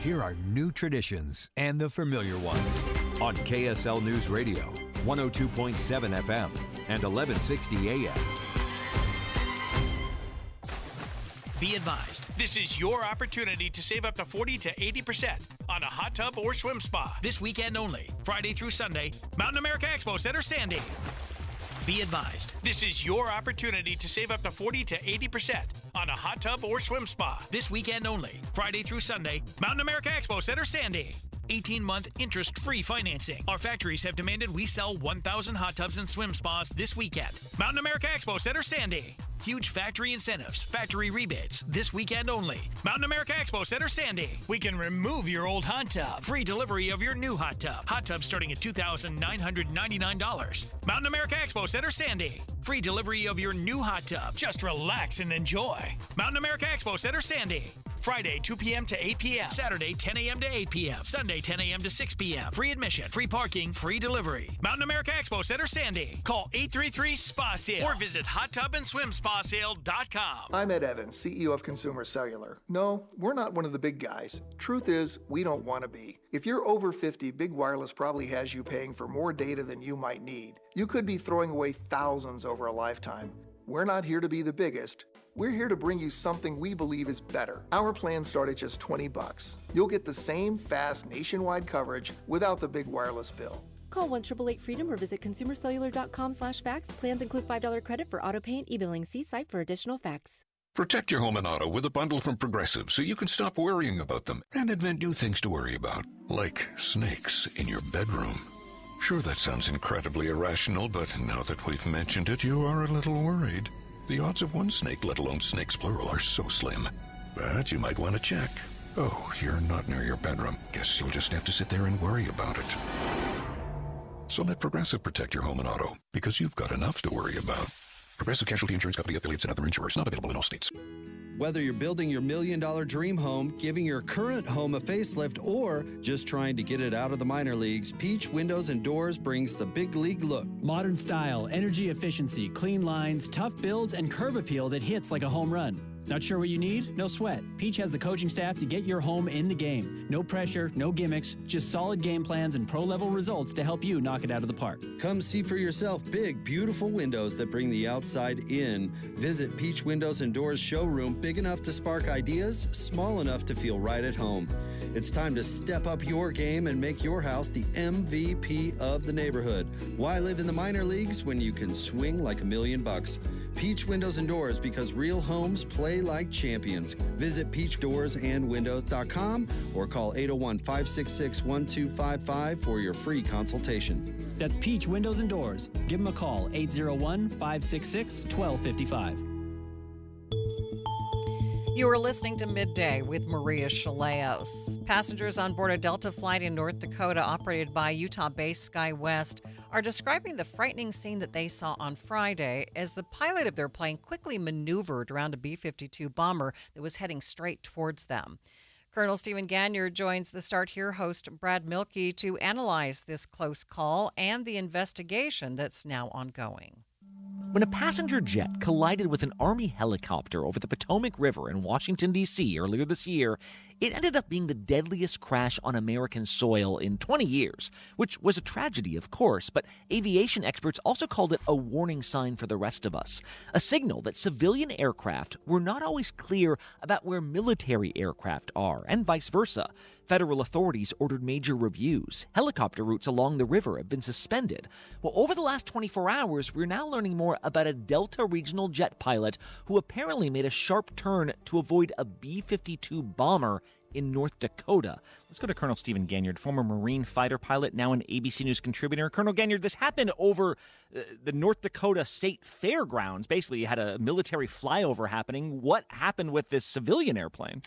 Here are new traditions and the familiar ones on KSL News Radio, 102.7 FM and 1160 AM. Be advised, this is your opportunity to save up to 40 to 80% on a hot tub or swim spa this weekend only, Friday through Sunday, Mountain America Expo Center, Sandy. Be advised, this is your opportunity to save up to 40 to 80% on a hot tub or swim spa this weekend only, Friday through Sunday, Mountain America Expo Center, Sandy. 18-month interest-free financing. Our factories have demanded we sell 1,000 hot tubs and swim spas this weekend. Mountain America Expo Center, Sandy. Huge factory incentives, factory rebates, this weekend only. Mountain America Expo Center, Sandy. We can remove your old hot tub. Free delivery of your new hot tub. Hot tub starting at $2,999. Mountain America Expo Center, Sandy. Free delivery of your new hot tub. Just relax and enjoy. Mountain America Expo Center, Sandy. Friday, 2 p.m. to 8 p.m. Saturday, 10 a.m. to 8 p.m. Sunday, 10 a.m. to 6 p.m. Free admission, free parking, free delivery. Mountain America Expo Center, Sandy. Call 833-SPA-SALE or visit hottubandSwimSpaSale.com. I'm Ed Evans, CEO of Consumer Cellular. No, we're not one of the big guys. Truth is, we don't want to be. If you're over 50, Big Wireless probably has you paying for more data than you might need. You could be throwing away thousands over a lifetime. We're not here to be the biggest. We're here to bring you something we believe is better. Our plans start at just $20. You'll get the same fast nationwide coverage without the big wireless bill. Call 1-888-FREEDOM or visit consumercellular.com/facts. Plans include $5 credit for auto pay and e-billing. See site for additional facts. Protect your home and auto with a bundle from Progressive so you can stop worrying about them and invent new things to worry about, like snakes in your bedroom. Sure, that sounds incredibly irrational, but now that we've mentioned it, you are a little worried. The odds of one snake, let alone snakes plural, are so slim. But you might want to check. Oh, you're not near your bedroom. Guess you'll just have to sit there and worry about it. So let Progressive protect your home and auto, because you've got enough to worry about. Progressive Casualty Insurance Company, affiliates, and other insurers. Not available in all states. Whether you're building your $1 million dream home, giving your current home a facelift, or just trying to get it out of the minor leagues, Peach Windows and Doors brings the big league look. Modern style, energy efficiency, clean lines, tough builds, and curb appeal that hits like a home run. Not sure what you need? No sweat. Peach has the coaching staff to get your home in the game. No pressure, no gimmicks, just solid game plans and pro-level results to help you knock it out of the park. Come see for yourself big, beautiful windows that bring the outside in. Visit Peach Windows and Doors showroom, big enough to spark ideas, small enough to feel right at home. It's time to step up your game and make your house the MVP of the neighborhood. Why live in the minor leagues when you can swing like $1 million? Peach Windows and Doors, because real homes play like champions. Visit peachdoorsandwindows.com or call 801-566-1255 for your free consultation. That's Peach Windows and Doors. Give them a call, 801-566-1255. You are listening to Midday with Maria Shilaos. Passengers on board a Delta flight in North Dakota operated by Utah-based SkyWest are describing the frightening scene that they saw on Friday as the pilot of their plane quickly maneuvered around a B-52 bomber that was heading straight towards them. Colonel Stephen Gagnier joins the Start Here host Brad Mielke to analyze this close call and the investigation that's now ongoing. When a passenger jet collided with an Army helicopter over the Potomac River in Washington, D.C. earlier this year, It ended up being the deadliest crash on American soil in 20 years, which was a tragedy, of course, but aviation experts also called it a warning sign for the rest of us, a signal that civilian aircraft were not always clear about where military aircraft are, and vice versa. Federal authorities ordered major reviews. Helicopter routes along the river have been suspended. Well, over the last 24 hours, we're now learning more about a Delta regional jet pilot who apparently made a sharp turn to avoid a B-52 bomber in North Dakota. Let's go to Colonel Stephen Ganyard, former Marine fighter pilot, now an ABC News contributor. Colonel Ganyard, this happened over the North Dakota State Fairgrounds. Basically, you had a military flyover happening. What happened with this civilian airplane?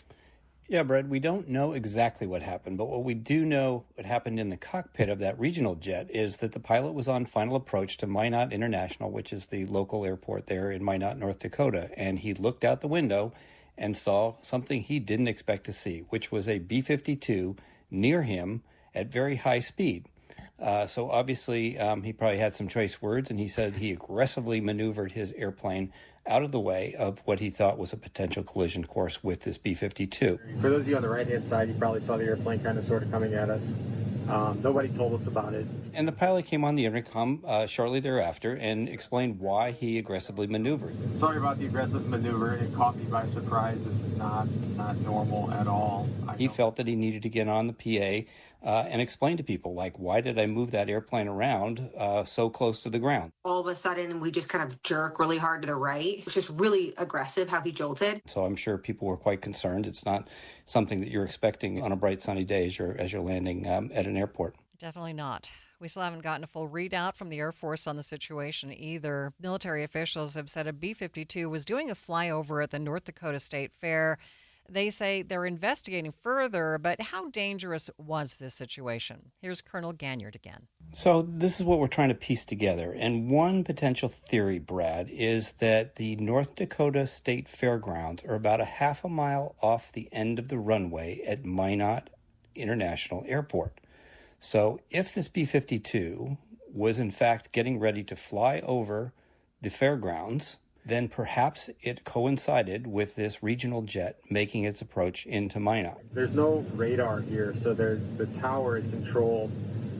Yeah, Brad, we don't know exactly what happened, but what we do know what happened in the cockpit of that regional jet is that the pilot was on final approach to Minot International, which is the local airport there in Minot, North Dakota, and he looked out the window and saw something he didn't expect to see, which was a B-52 near him at very high speed. So obviously he probably had some choice words, and he said he aggressively maneuvered his airplane out of the way of what he thought was a potential collision course with this B-52. For those of you on the right-hand side, you probably saw the airplane kind of sort of coming at us. Nobody told us about it. And the pilot came on the intercom shortly thereafter and explained why he aggressively maneuvered. Sorry about the aggressive maneuver. It caught me by surprise. This is not normal at all. He felt that he needed to get on the PA and explain to people, like, why did I move that airplane around so close to the ground? All of a sudden, we just kind of jerk really hard to the right. It was just really aggressive how he jolted. So I'm sure people were quite concerned. It's not something that you're expecting on a bright sunny day as you're landing at an airport. Definitely not. We still haven't gotten a full readout from the Air Force on the situation either. Military officials have said a B-52 was doing a flyover at the North Dakota State Fair. They say they're investigating further, but how dangerous was this situation? Here's Colonel Ganyard again. So this is what we're trying to piece together. And one potential theory, Brad, is that the North Dakota State Fairgrounds are about a half a mile off the end of the runway at Minot International Airport. So if this B-52 was in fact getting ready to fly over the fairgrounds, then perhaps it coincided with this regional jet making its approach into Minot. There's no radar here, so the tower is controlled,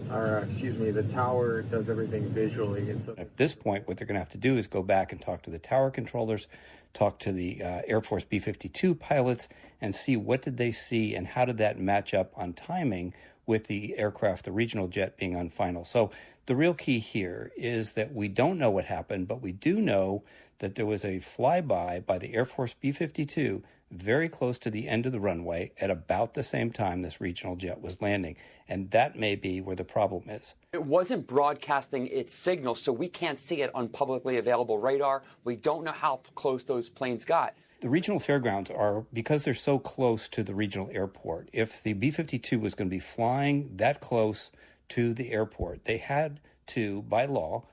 the tower does everything visually. And so at this point, what they're going to have to do is go back and talk to the tower controllers, talk to the Air Force B-52 pilots, and see what did they see and how did that match up on timing with the aircraft, the regional jet being on final. So the real key here is that we don't know what happened, but we do know that there was a flyby by the Air Force B-52 very close to the end of the runway at about the same time this regional jet was landing. And that may be where the problem is. It wasn't broadcasting its signal, so we can't see it on publicly available radar. We don't know how close those planes got. The regional fairgrounds are, because they're so close to the regional airport, if the B-52 was going to be flying that close to the airport, they had to, by law,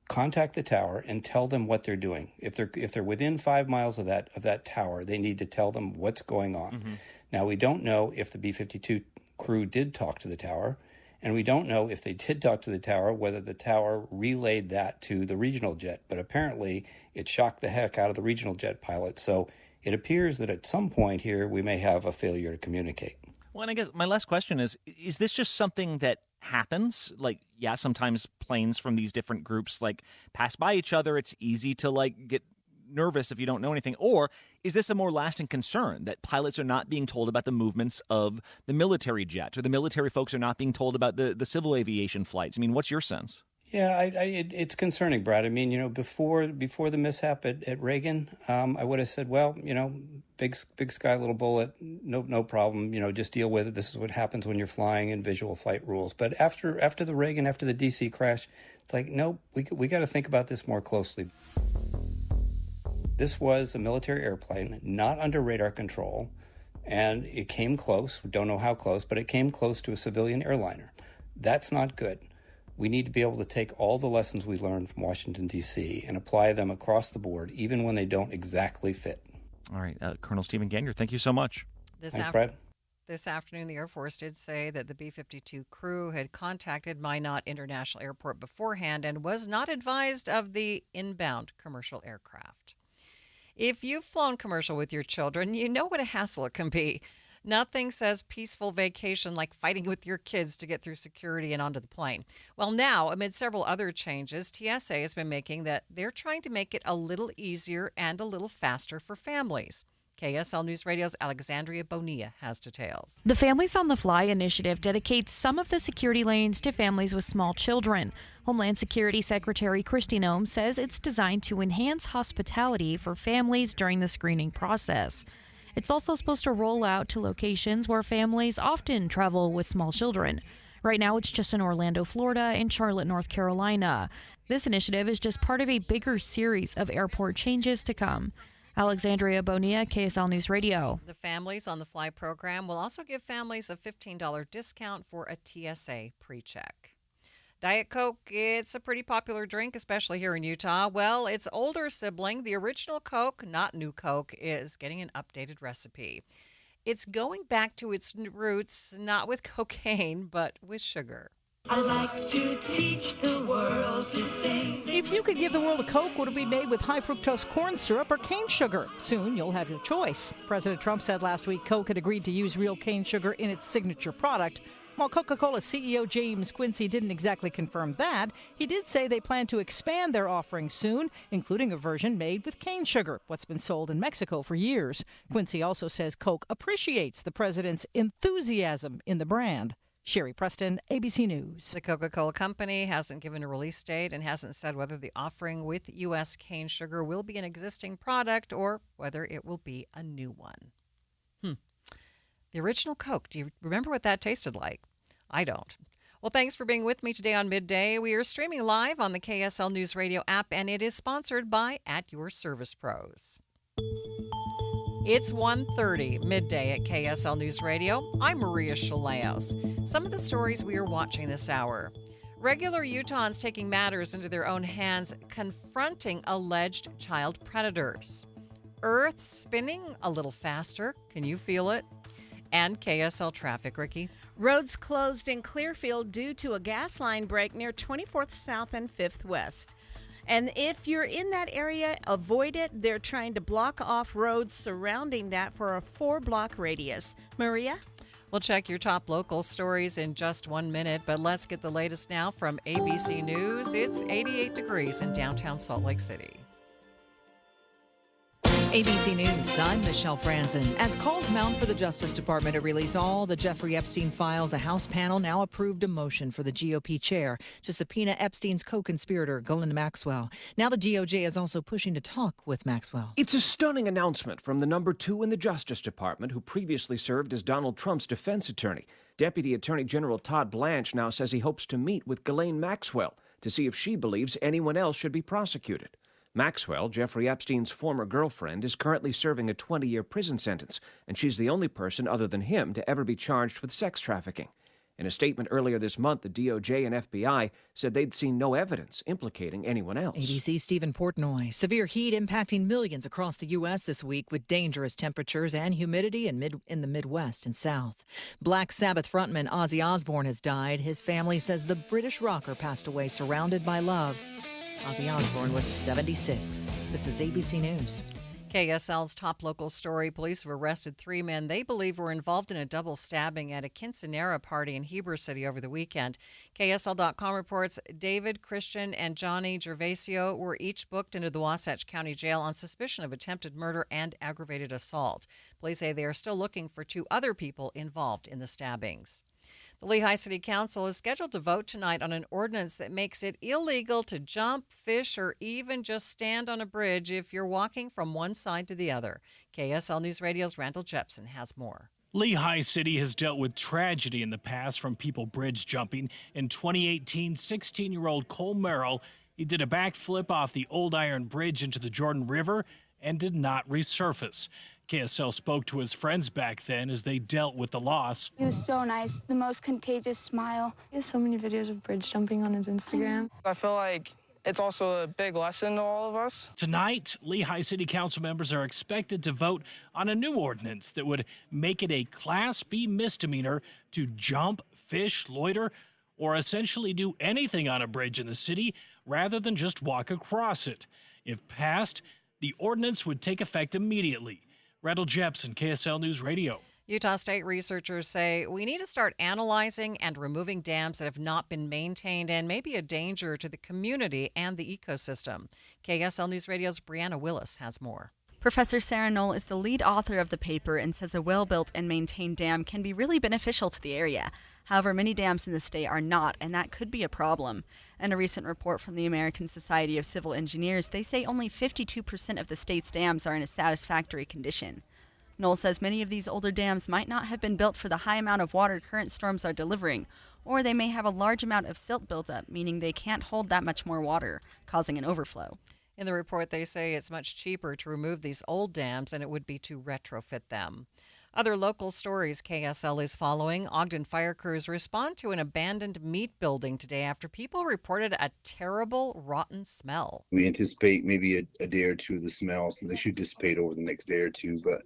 contact the tower and tell them what they're doing. If they're within 5 miles of that tower, they need to tell them what's going on. Mm-hmm. Now, we don't know if the B-52 crew did talk to the tower, and we don't know if they did talk to the tower, whether the tower relayed that to the regional jet. But apparently, it shocked the heck out of the regional jet pilot. So it appears that at some point here, we may have a failure to communicate. Well, and I guess my last question is this just something that happens? Like, yeah, sometimes planes from these different groups, like, pass by each other. It's easy to, like, get nervous if you don't know anything. Or is this a more lasting concern that pilots are not being told about the movements of the military jets, or the military folks are not being told about the civil aviation flights? I mean, what's your sense? Yeah, it's concerning, Brad. I mean, before the mishap at Reagan, I would have said, well, big sky, little bullet, no problem. Just deal with it. This is what happens when you're flying in visual flight rules. But after the Reagan, after the DC crash, it's like, nope, we got to think about this more closely. This was a military airplane, not under radar control, and it came close. We don't know how close, but it came close to a civilian airliner. That's not good. We need to be able to take all the lessons we learned from Washington, D.C. and apply them across the board, even when they don't exactly fit. All right. Colonel Stephen Ganyard, thank you so much. Thanks, Brad. This afternoon, the Air Force did say that the B-52 crew had contacted Minot International Airport beforehand and was not advised of the inbound commercial aircraft. If you've flown commercial with your children, you know what a hassle it can be. Nothing says peaceful vacation like fighting with your kids to get through security and onto the plane. Well, now, amid several other changes, TSA has been making that they're trying to make it a little easier and a little faster for families. KSL News Radio's Alexandria Bonilla has details. The Families on the Fly initiative dedicates some of the security lanes to families with small children. Homeland Security Secretary Kristi Noem says it's designed to enhance hospitality for families during the screening process. It's also supposed to roll out to locations where families often travel with small children. Right now, it's just in Orlando, Florida, and Charlotte, North Carolina. This initiative is just part of a bigger series of airport changes to come. Alexandria Bonilla, KSL News Radio. The Families on the Fly program will also give families a $15 discount for a TSA pre-check. Diet Coke, it's a pretty popular drink, especially here in Utah. Well, its older sibling, the original Coke, not new Coke, is getting an updated recipe. It's going back to its roots, not with cocaine, but with sugar. I like to teach the world to sing. If you could give the world a Coke, would it be made with high fructose corn syrup or cane sugar? Soon you'll have your choice. President Trump said last week Coke had agreed to use real cane sugar in its signature product. While Coca-Cola CEO James Quincy didn't exactly confirm that, he did say they plan to expand their offering soon, including a version made with cane sugar, what's been sold in Mexico for years. Quincy also says Coke appreciates the president's enthusiasm in the brand. Sherry Preston, ABC News. The Coca-Cola Company hasn't given a release date and hasn't said whether the offering with U.S. cane sugar will be an existing product or whether it will be a new one. The original Coke, do you remember what that tasted like? I don't. Well, thanks for being with me today on Midday. We are streaming live on the KSL News Radio app, and it is sponsored by At Your Service Pros. It's 1:30 midday at KSL News Radio. I'm Maria Shilaos. Some of the stories we are watching this hour. Regular Utahns taking matters into their own hands, confronting alleged child predators. Earth spinning a little faster. Can you feel it? And KSL traffic, Ricky. Roads closed in Clearfield due to a gas line break near 24th South and 5th West. And if you're in that area, avoid it. They're trying to block off roads surrounding that for a 4-block radius. Maria? We'll check your top local stories in just 1 minute, but let's get the latest now from ABC News. It's 88 degrees in downtown Salt Lake City. ABC News, I'm Michelle Franzen. As calls mount for the Justice Department to release all the Jeffrey Epstein files, a House panel now approved a motion for the GOP chair to subpoena Epstein's co-conspirator, Ghislaine Maxwell. Now the DOJ is also pushing to talk with Maxwell. It's a stunning announcement from the number 2 in the Justice Department, who previously served as Donald Trump's defense attorney. Deputy Attorney General Todd Blanche now says he hopes to meet with Ghislaine Maxwell to see if she believes anyone else should be prosecuted. Maxwell, Jeffrey Epstein's former girlfriend, is currently serving a 20-year prison sentence, and she's the only person other than him to ever be charged with sex trafficking. In a statement earlier this month, the DOJ and FBI said they'd seen no evidence implicating anyone else. ABC's Stephen Portnoy. Severe heat impacting millions across the U.S. this week with dangerous temperatures and humidity in the Midwest and South. Black Sabbath frontman Ozzy Osbourne has died. His family says the British rocker passed away surrounded by love. Ozzy Osbourne was 76. This is ABC News. KSL's top local story. Police have arrested 3 men they believe were involved in a double stabbing at a quinceanera party in Heber City over the weekend. KSL.com reports David, Christian, and Johnny Gervasio were each booked into the Wasatch County Jail on suspicion of attempted murder and aggravated assault. Police say they are still looking for 2 other people involved in the stabbings. The Lehigh City Council is scheduled to vote tonight on an ordinance that makes it illegal to jump, fish, or even just stand on a bridge if you're walking from one side to the other. KSL News Radio's Randall Jepson has more. Lehigh City has dealt with tragedy in the past from people bridge jumping. In 2018, 16-year-old Cole Merrill, he did a backflip off the Old Iron Bridge into the Jordan River and did not resurface. KSL spoke to his friends back then as they dealt with the loss. He was so nice, the most contagious smile. He has so many videos of bridge jumping on his Instagram. I feel like it's also a big lesson to all of us. Tonight, Lehigh City Council members are expected to vote on a new ordinance that would make it a Class B misdemeanor to jump, fish, loiter, or essentially do anything on a bridge in the city rather than just walk across it. If passed, the ordinance would take effect immediately. Randall Jepson, KSL News Radio. Utah State researchers say we need to start analyzing and removing dams that have not been maintained and may be a danger to the community and the ecosystem. KSL News Radio's Brianna Willis has more. Professor Sarah Knoll is the lead author of the paper and says a well-built and maintained dam can be really beneficial to the area. However, many dams in the state are not, and that could be a problem. In a recent report from the American Society of Civil Engineers, they say only 52% of the state's dams are in a satisfactory condition. Knoll says many of these older dams might not have been built for the high amount of water current storms are delivering, or they may have a large amount of silt buildup, meaning they can't hold that much more water, causing an overflow. In the report, they say it's much cheaper to remove these old dams than it would be to retrofit them. Other local stories KSL is following. Ogden fire crews respond to an abandoned meat building today after people reported a terrible, rotten smell. We anticipate maybe a day or two of the smell, so they should dissipate over the next day or two. But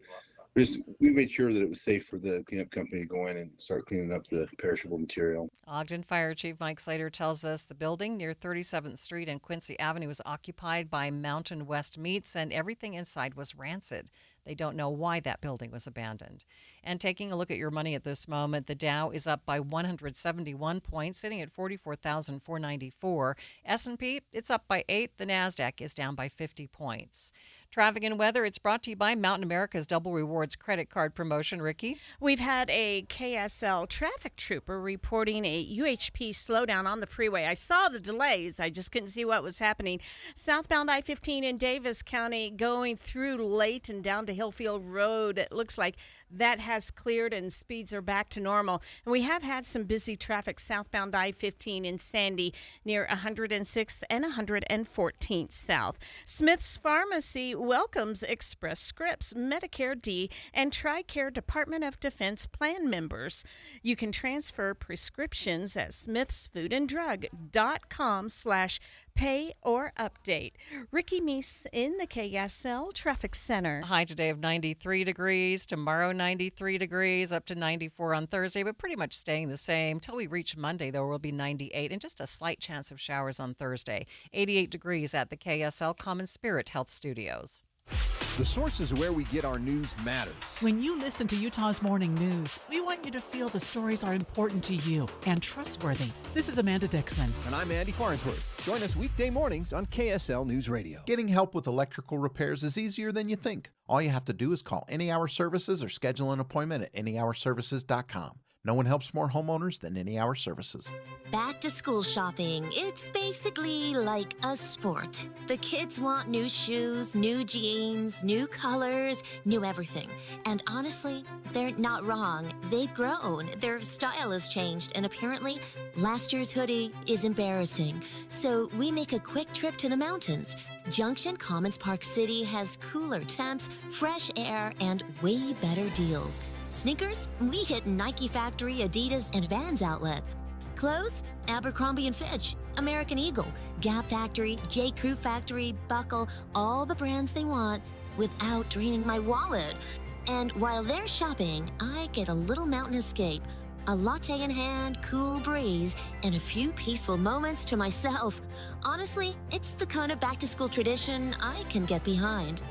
we made sure that it was safe for the cleanup company to go in and start cleaning up the perishable material. Ogden Fire Chief Mike Slater tells us the building near 37th Street and Quincy Avenue was occupied by Mountain West Meats, and everything inside was rancid. They don't know why that building was abandoned. And taking a look at your money at this moment, the Dow is up by 171 points, sitting at 44,494. S&P, it's up by 8. The NASDAQ is down by 50 points. Traffic and weather, it's brought to you by Mountain America's Double Rewards credit card promotion. Ricky? We've had a KSL traffic trooper reporting a UHP slowdown on the freeway. I saw the delays. I just couldn't see what was happening. Southbound I-15 in Davis County going through Layton down to Hillfield Road. It looks like that has cleared and speeds are back to normal. And we have had some busy traffic southbound I-15 in Sandy near 106th and 114th South. Smith's Pharmacy welcomes Express Scripts, Medicare D, and TRICARE Department of Defense plan members. You can transfer prescriptions at smithsfoodanddrug.com/pay or update. Ricky Meese in the KSL Traffic Center. High today of 93 degrees. Tomorrow 93 degrees, up to 94 on Thursday, but pretty much staying the same. Till we reach Monday, though, we'll be 98 and just a slight chance of showers on Thursday. 88 degrees at the KSL Common Spirit Health Studios. The sources where we get our news matters. When you listen to Utah's Morning News, we want you to feel the stories are important to you and trustworthy. This is Amanda Dixon. And I'm Andy Farnsworth. Join us weekday mornings on KSL News Radio. Getting help with electrical repairs is easier than you think. All you have to do is call Any Hour Services or schedule an appointment at anyhourservices.com. No one helps more homeowners than Any Hour Services. Back to school shopping. It's basically like a sport. The kids want new shoes, new jeans, new colors, new everything. And honestly, they're not wrong. They've grown. Their style has changed. And apparently, last year's hoodie is embarrassing. So we make a quick trip to the mountains. Junction Commons Park City has cooler temps, fresh air, and way better deals. Sneakers? We hit Nike Factory, Adidas, and Vans Outlet. Clothes? Abercrombie & Fitch, American Eagle, Gap Factory, J. Crew Factory, Buckle, all the brands they want without draining my wallet. And while they're shopping, I get a little mountain escape, a latte in hand, cool breeze, and a few peaceful moments to myself. Honestly, it's the kind of back-to-school tradition I can get behind.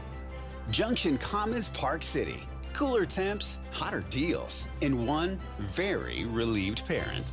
Junction Commons Park City. Cooler temps, hotter deals, and one very relieved parent.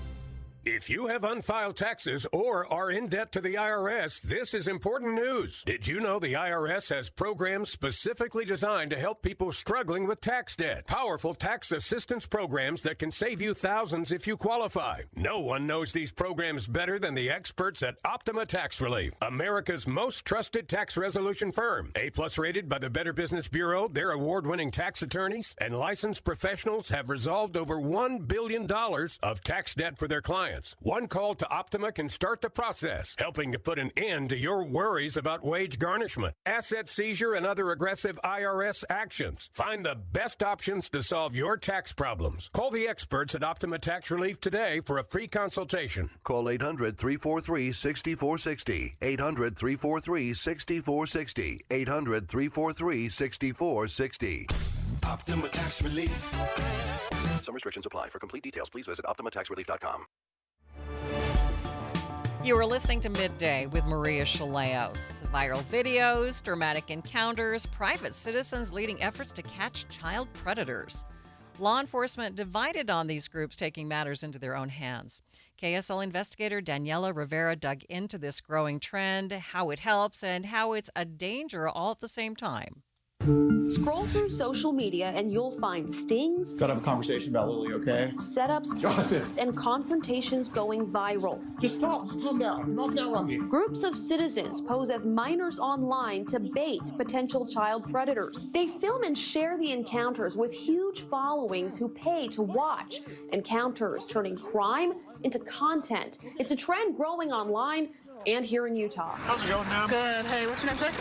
If you have unfiled taxes or are in debt to the IRS, this is important news. Did you know the IRS has programs specifically designed to help people struggling with tax debt? Powerful tax assistance programs that can save you thousands if you qualify. No one knows these programs better than the experts at Optima Tax Relief, America's most trusted tax resolution firm. A-plus rated by the Better Business Bureau, their award-winning tax attorneys and licensed professionals have resolved over $1 billion of tax debt for their clients. One call to Optima can start the process, helping to put an end to your worries about wage garnishment, asset seizure, and other aggressive IRS actions. Find the best options to solve your tax problems. Call the experts at Optima Tax Relief today for a free consultation. Call 800-343-6460. 800-343-6460. 800-343-6460. Optima Tax Relief. Some restrictions apply. For complete details, please visit OptimaTaxRelief.com. You are listening to Midday with Maria Shilaos. Viral videos, dramatic encounters, private citizens leading efforts to catch child predators. Law enforcement divided on these groups taking matters into their own hands. KSL investigator Daniela Rivera dug into this growing trend, how it helps, and how it's a danger all at the same time. Scroll through social media and you'll find stings. Gotta have a conversation about Lily, okay? Setups, Jonathan, and confrontations going viral. just stop, just calm down, knock down on me. Groups of citizens pose as minors online to bait potential child predators. They film and share the encounters with huge followings who pay to watch. Encounters turning crime into content. It's a trend growing online and here in Utah. How's it going, ma'am? Good. Hey, what's your name, sir?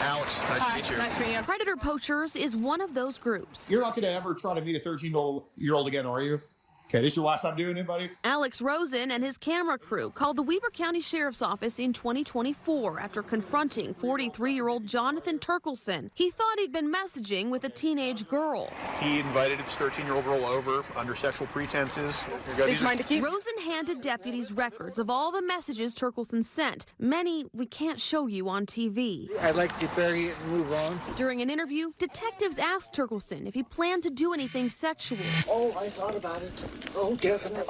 Alex, nice to meet you. Nice to meet you. Predator Poachers is one of those groups. You're not gonna ever try to meet a 13-year-old again, are you? Okay, this is your last time doing it, buddy? Alex Rosen and his camera crew called the Weber County Sheriff's Office in 2024 after confronting 43-year-old Jonathan Turkelson. He thought he'd been messaging with a teenage girl. He invited this 13-year-old girl over under sexual pretenses. Rosen handed deputies records of all the messages Turkelson sent. Many we can't show you on TV. I'd like to bury it and move on. During an interview, detectives asked Turkelson if he planned to do anything sexual. Oh, I thought about it. Oh, definitely.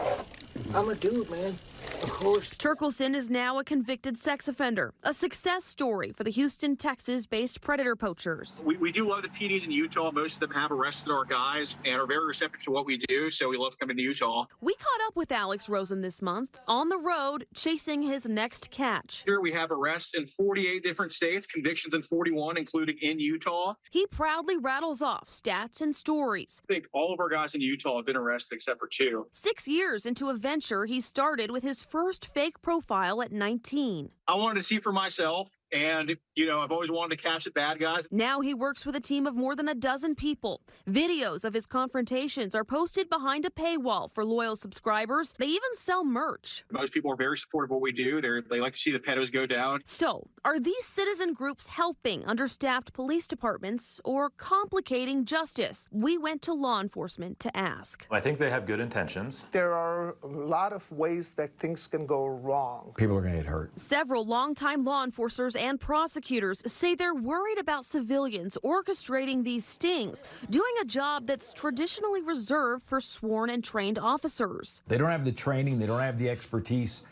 I'm a dude, man. Of course. Turkelson is now a convicted sex offender, a success story for the Houston, Texas-based predator poachers. We do love the PDs in Utah. Most of them have arrested our guys and are very receptive to what we do, so we love coming to Utah. We caught up with Alex Rosen this month, on the road, chasing his next catch. Here we have arrests in 48 different states, convictions in 41, including in Utah. He proudly rattles off stats and stories. I think all of our guys in Utah have been arrested except for 2. 6 years into a venture he started with his first fake profile at 19. I wanted to see for myself, and, I've always wanted to catch the bad guys. Now he works with a team of more than a dozen people. Videos of his confrontations are posted behind a paywall for loyal subscribers. They even sell merch. Most people are very supportive of what we do. They like to see the pedos go down. So, are these citizen groups helping understaffed police departments or complicating justice? We went to law enforcement to ask. I think they have good intentions. There are a lot of ways that things can go wrong. People are going to get hurt. Several longtime law enforcers and prosecutors say they're worried about civilians orchestrating these stings, doing a job that's traditionally reserved for sworn and trained officers. They don't have the training, they don't have the expertise,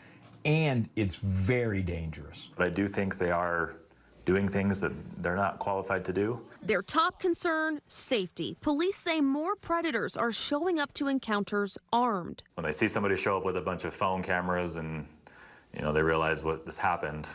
and it's very dangerous. But I do think they are doing things that they're not qualified to do. Their top concern, safety. Police say more predators are showing up to encounters armed. When they see somebody show up with a bunch of phone cameras and they realize what has happened,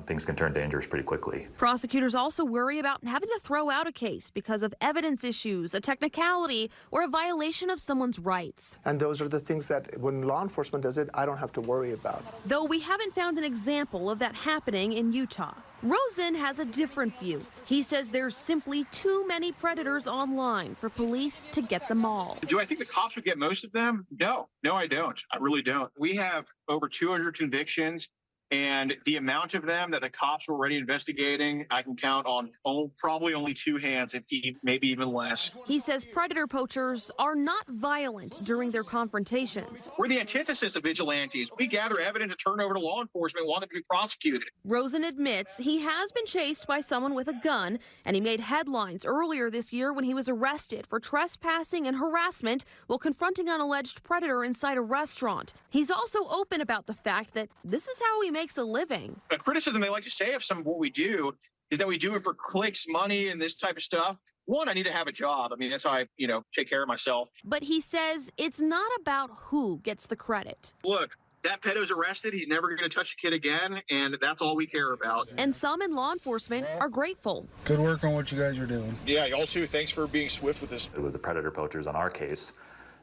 things can turn dangerous pretty quickly. Prosecutors also worry about having to throw out a case because of evidence issues, a technicality, or a violation of someone's rights. And those are the things that when law enforcement does it, I don't have to worry about. Though we haven't found an example of that happening in Utah. Rosen has a different view. He says there's simply too many predators online for police to get them all. Do I think the cops would get most of them? No, I don't. I really don't. We have over 200 convictions, and the amount of them that the cops were already investigating, I can count on probably only 2 hands, maybe even less. He says predator poachers are not violent during their confrontations. We're the antithesis of vigilantes. We gather evidence and turn over to law enforcement, want them to be prosecuted. Rosen admits he has been chased by someone with a gun, and he made headlines earlier this year when he was arrested for trespassing and harassment while confronting an alleged predator inside a restaurant. He's also open about the fact that this is how he makes a living. A criticism they like to say of some of what we do is that we do it for clicks, money, and this type of stuff. One, I need to have a job. I mean, that's how I, take care of myself. But he says it's not about who gets the credit. Look, that pedo's arrested. He's never going to touch a kid again, and that's all we care about. And some in law enforcement are grateful. Good work on what you guys are doing. Yeah, y'all too. Thanks for being swift with this. With the predator poachers on our case,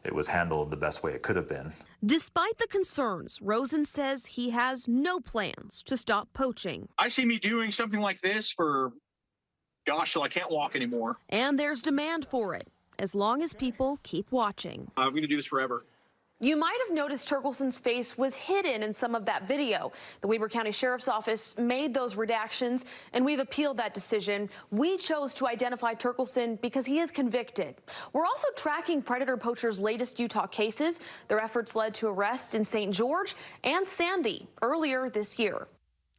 it was handled the best way it could have been. Despite the concerns, Rosen says he has no plans to stop poaching. I see me doing something like this for, till I can't walk anymore. And there's demand for it, as long as people keep watching. I'm going to do this forever. You might have noticed Turkelson's face was hidden in some of that video. The Weber County Sheriff's Office made those redactions, and we've appealed that decision. We chose to identify Turkelson because he is convicted. We're also tracking predator poachers' latest Utah cases. Their efforts led to arrests in St. George and Sandy earlier this year.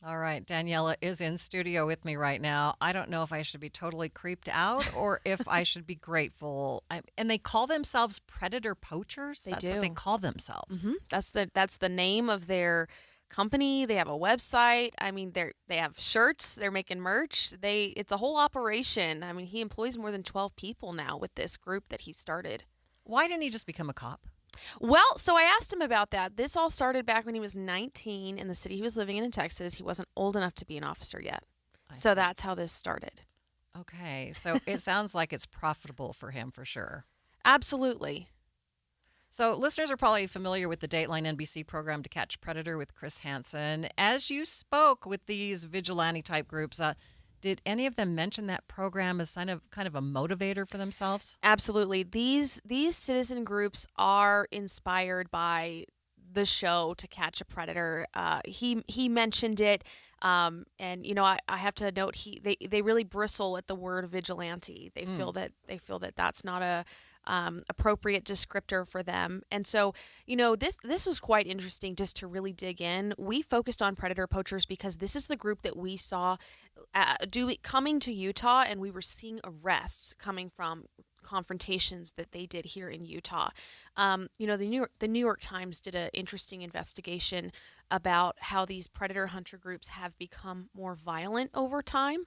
All right, Daniela is in studio with me right now. I don't know if I should be totally creeped out or if I should be grateful. And they call themselves predator poachers. They That's do. what they call themselves. That's the name of their company. They have a website. I mean, they have shirts. They're making merch. It's a whole operation. I mean, he employs more than 12 people now with this group that he started. Why didn't he just become a cop? Well, so I asked him about that. This all started back when he was 19 in the city he was living in Texas. He wasn't old enough to be an officer yet. So that's how this started. Okay, so it sounds like it's profitable for him for sure. Absolutely. So listeners are probably familiar with the Dateline NBC program To Catch a Predator with Chris Hansen. As you spoke with these vigilante type groups, did any of them mention that program as kind of a motivator for themselves? Absolutely. These citizen groups are inspired by the show To Catch a Predator. He mentioned it, and I have to note they really bristle at the word vigilante. They feel that that's not a appropriate descriptor for them. And so, this was quite interesting just to really dig in. We focused on predator poachers because this is the group that we saw coming to Utah, and we were seeing arrests coming from confrontations that they did here in Utah. The New York Times did an interesting investigation about how these predator hunter groups have become more violent over time.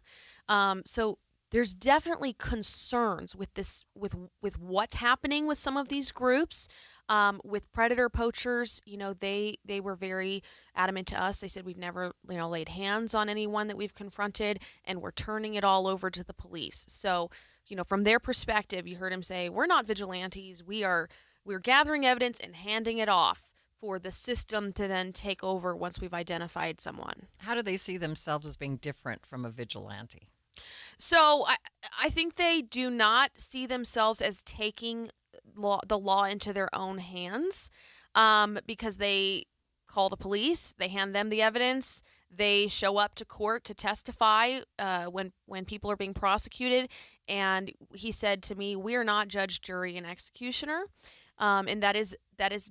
So there's definitely concerns with this, with what's happening with some of these groups, with predator poachers. They were very adamant to us. They said we've never, laid hands on anyone that we've confronted, and we're turning it all over to the police. So, from their perspective, you heard him say, we're not vigilantes. We're gathering evidence and handing it off for the system to then take over once we've identified someone. How do they see themselves as being different from a vigilante? So I think they do not see themselves as taking the law into their own hands, because they call the police, they hand them the evidence, they show up to court to testify when people are being prosecuted. And he said to me, we are not judge, jury, and executioner. And that is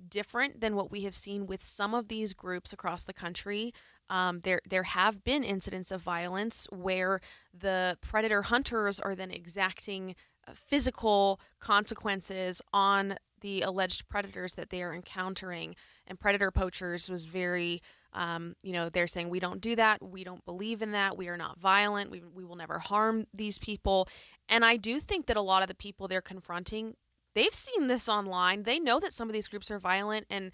different than what we have seen with some of these groups across the country. There have been incidents of violence where the predator hunters are then exacting physical consequences on the alleged predators that they are encountering. And predator poachers was very, they're saying, we don't do that. We don't believe in that. We are not violent. We will never harm these people. And I do think that a lot of the people they're confronting, they've seen this online. They know that some of these groups are violent, and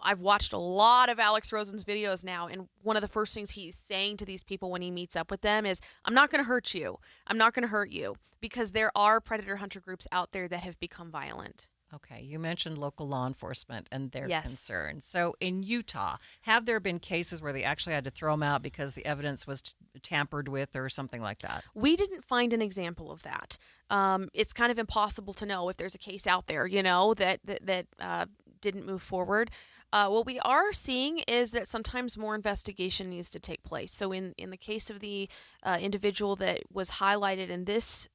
I've watched a lot of Alex Rosen's videos now, and one of the first things he's saying to these people when he meets up with them is, I'm not going to hurt you. I'm not going to hurt you, because there are predator hunter groups out there that have become violent. Okay, you mentioned local law enforcement and their Yes. concerns. So in Utah, have there been cases where they actually had to throw them out because the evidence was tampered with or something like that? We didn't find an example of that. It's kind of impossible to know if there's a case out there, that didn't move forward. What we are seeing is that sometimes more investigation needs to take place. So in the case of the individual that was highlighted in this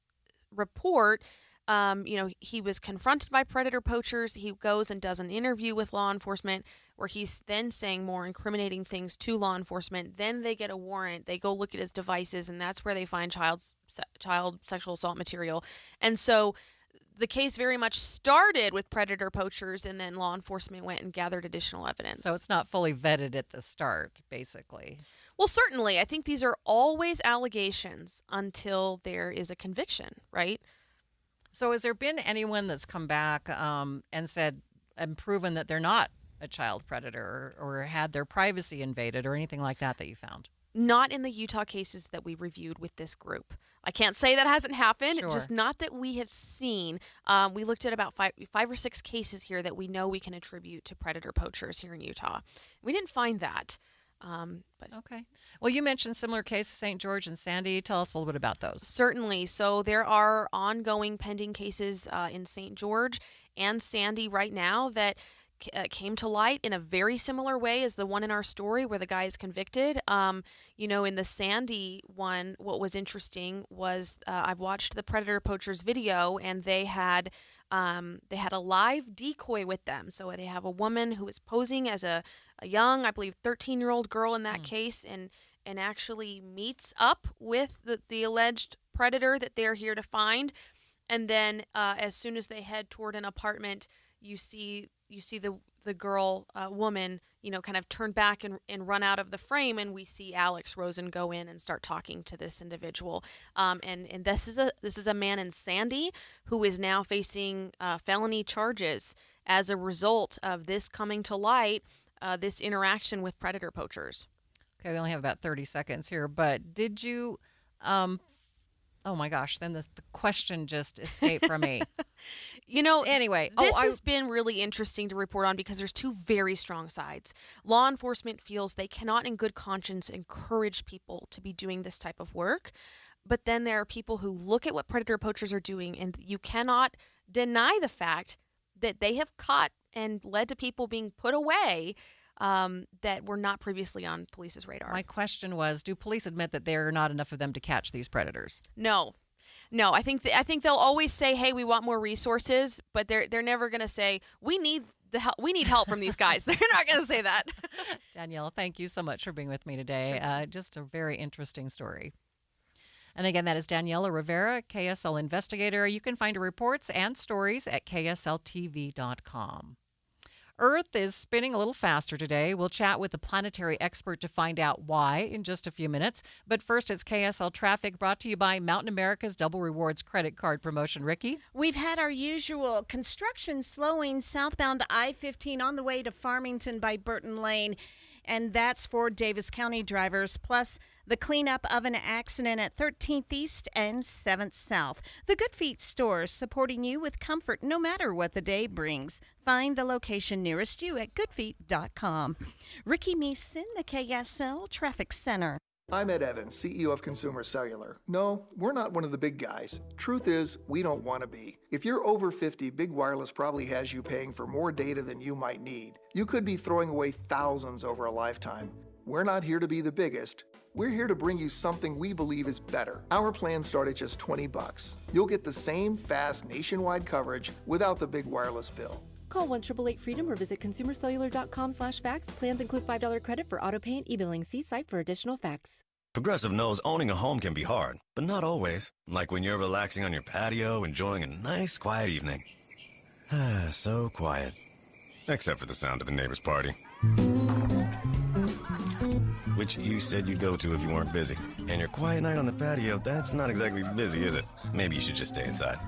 report, he was confronted by predator poachers. He goes and does an interview with law enforcement where he's then saying more incriminating things to law enforcement. Then they get a warrant. They go look at his devices, and that's where they find child sexual assault material. And so the case very much started with predator poachers, and then law enforcement went and gathered additional evidence. So it's not fully vetted at the start, basically. Well, certainly. I think these are always allegations until there is a conviction, right? So has there been anyone that's come back and said and proven that they're not a child predator or had their privacy invaded or anything like that you found? Not in the Utah cases that we reviewed with this group. I can't say that hasn't happened, Sure. just not that we have seen. We looked at about five or six cases here that we know we can attribute to predator poachers here in Utah. We didn't find that. But okay. Well, you mentioned similar cases, St. George and Sandy. Tell us a little bit about those. Certainly. So there are ongoing pending cases in St. George and Sandy right now that came to light in a very similar way as the one in our story where the guy is convicted. In the Sandy one, what was interesting was I've watched the predator poachers video, and they had a live decoy with them. So they have a woman who is posing as a young, I believe, 13-year-old girl in that case, and and actually meets up with the alleged predator that they're here to find. And then as soon as they head toward an apartment, you see the girl, woman, kind of turn back and run out of the frame, and we see Alex Rosen go in and start talking to this individual. And this is a man in Sandy who is now facing felony charges as a result of this coming to light, this interaction with predator poachers. Okay, we only have about 30 seconds here, but did you... oh my gosh, then the question just escaped from me. Anyway. This has been really interesting to report on because there's two very strong sides. Law enforcement feels they cannot in good conscience encourage people to be doing this type of work. But then there are people who look at what predator poachers are doing, and you cannot deny the fact that they have caught and led to people being put away that were not previously on police's radar. My question was, do police admit that there are not enough of them to catch these predators? No. I think they'll always say, "Hey, we want more resources," but they're never going to say, "We need the help. We need help from these guys." They're not going to say that. Danielle, thank you so much for being with me today. Just a very interesting story. And again, that is Daniela Rivera, KSL investigator. You can find her reports and stories at ksltv.com. Earth is spinning a little faster today. We'll chat with a planetary expert to find out why in just a few minutes. But first, it's KSL Traffic, brought to you by Mountain America's Double Rewards credit card promotion. Ricky? We've had our usual construction slowing southbound I-15 on the way to Farmington by Burton Lane, and that's for Davis County drivers, plus the cleanup of an accident at 13th East and 7th South. The Good Feet stores, supporting you with comfort no matter what the day brings. Find the location nearest you at goodfeet.com. Ricky Meeson, the KSL Traffic Center. I'm Ed Evans, CEO of Consumer Cellular. No, we're not one of the big guys. Truth is, we don't want to be. If you're over 50, Big Wireless probably has you paying for more data than you might need. You could be throwing away thousands over a lifetime. We're not here to be the biggest. We're here to bring you something we believe is better. Our plans start at just $20. You'll get the same fast nationwide coverage without the big wireless bill. Call 1-888-FREEDOM or visit consumercellular.com/facts. Plans include $5 credit for auto pay and e-billing. See site for additional facts. Progressive knows owning a home can be hard, but not always. Like when you're relaxing on your patio, enjoying a nice, quiet evening. So quiet. Except for the sound of the neighbor's party. Which you said you'd go to if you weren't busy. And your quiet night on the patio, that's not exactly busy, is it? Maybe you should just stay inside.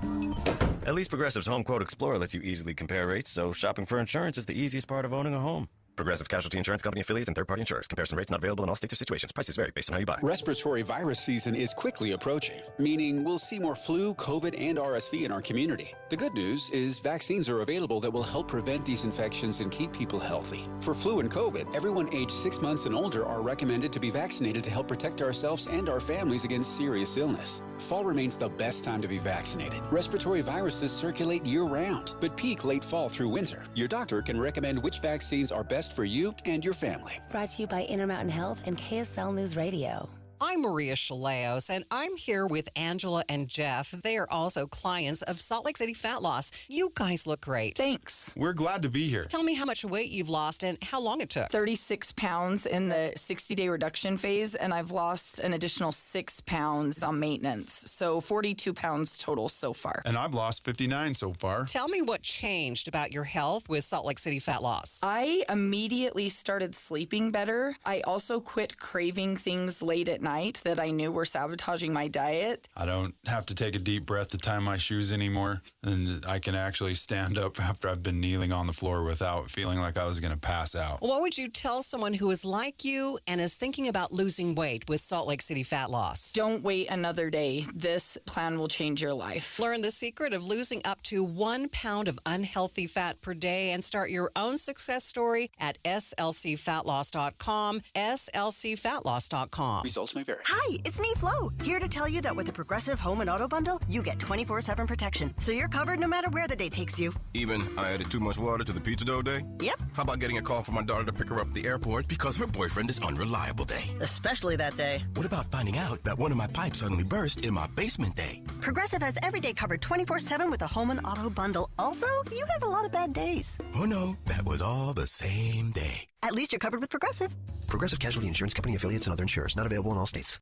At least Progressive's Home Quote Explorer lets you easily compare rates, so shopping for insurance is the easiest part of owning a home. Progressive Casualty Insurance Company affiliates and third-party insurers. Comparison rates not available in all states or situations. Prices vary based on how you buy. Respiratory virus season is quickly approaching, meaning we'll see more flu, COVID, and RSV in our community. The good news is vaccines are available that will help prevent these infections and keep people healthy. For flu and COVID, everyone aged 6 months and older are recommended to be vaccinated to help protect ourselves and our families against serious illness. Fall remains the best time to be vaccinated. Respiratory viruses circulate year-round, but peak late fall through winter. Your doctor can recommend which vaccines are best for you and your family. Brought to you by Intermountain Health and KSL News Radio. I'm Maria Shilaos, and I'm here with Angela and Jeff. They are also clients of Salt Lake City Fat Loss. You guys look great. Thanks. We're glad to be here. Tell me how much weight you've lost and how long it took. 36 pounds in the 60-day reduction phase, and I've lost an additional 6 pounds on maintenance. So 42 pounds total so far. And I've lost 59 so far. Tell me what changed about your health with Salt Lake City Fat Loss. I immediately started sleeping better. I also quit craving things late at night that I knew were sabotaging my diet. I don't have to take a deep breath to tie my shoes anymore, and I can actually stand up after I've been kneeling on the floor without feeling like I was going to pass out. What would you tell someone who is like you and is thinking about losing weight with Salt Lake City Fat Loss? Don't wait another day. This plan will change your life. Learn the secret of losing up to 1 pound of unhealthy fat per day and start your own success story at slcfatloss.com, slcfatloss.com. Results may vary. Hi, it's me, Flo, here to tell you that with the Progressive Home and Auto Bundle, you get 24/7 protection, so you're covered no matter where the day takes you. Even I added too much water to the pizza dough day? Yep. How about getting a call from my daughter to pick her up at the airport because her boyfriend is unreliable day? Especially that day. What about finding out that one of my pipes suddenly burst in my basement day? Progressive has every day covered 24/7 with the Home and Auto Bundle Also, you have a lot of bad days. Oh no, that was all the same day. At least you're covered with Progressive. Progressive Casualty Insurance Company affiliates and other insurers. Not available in all states.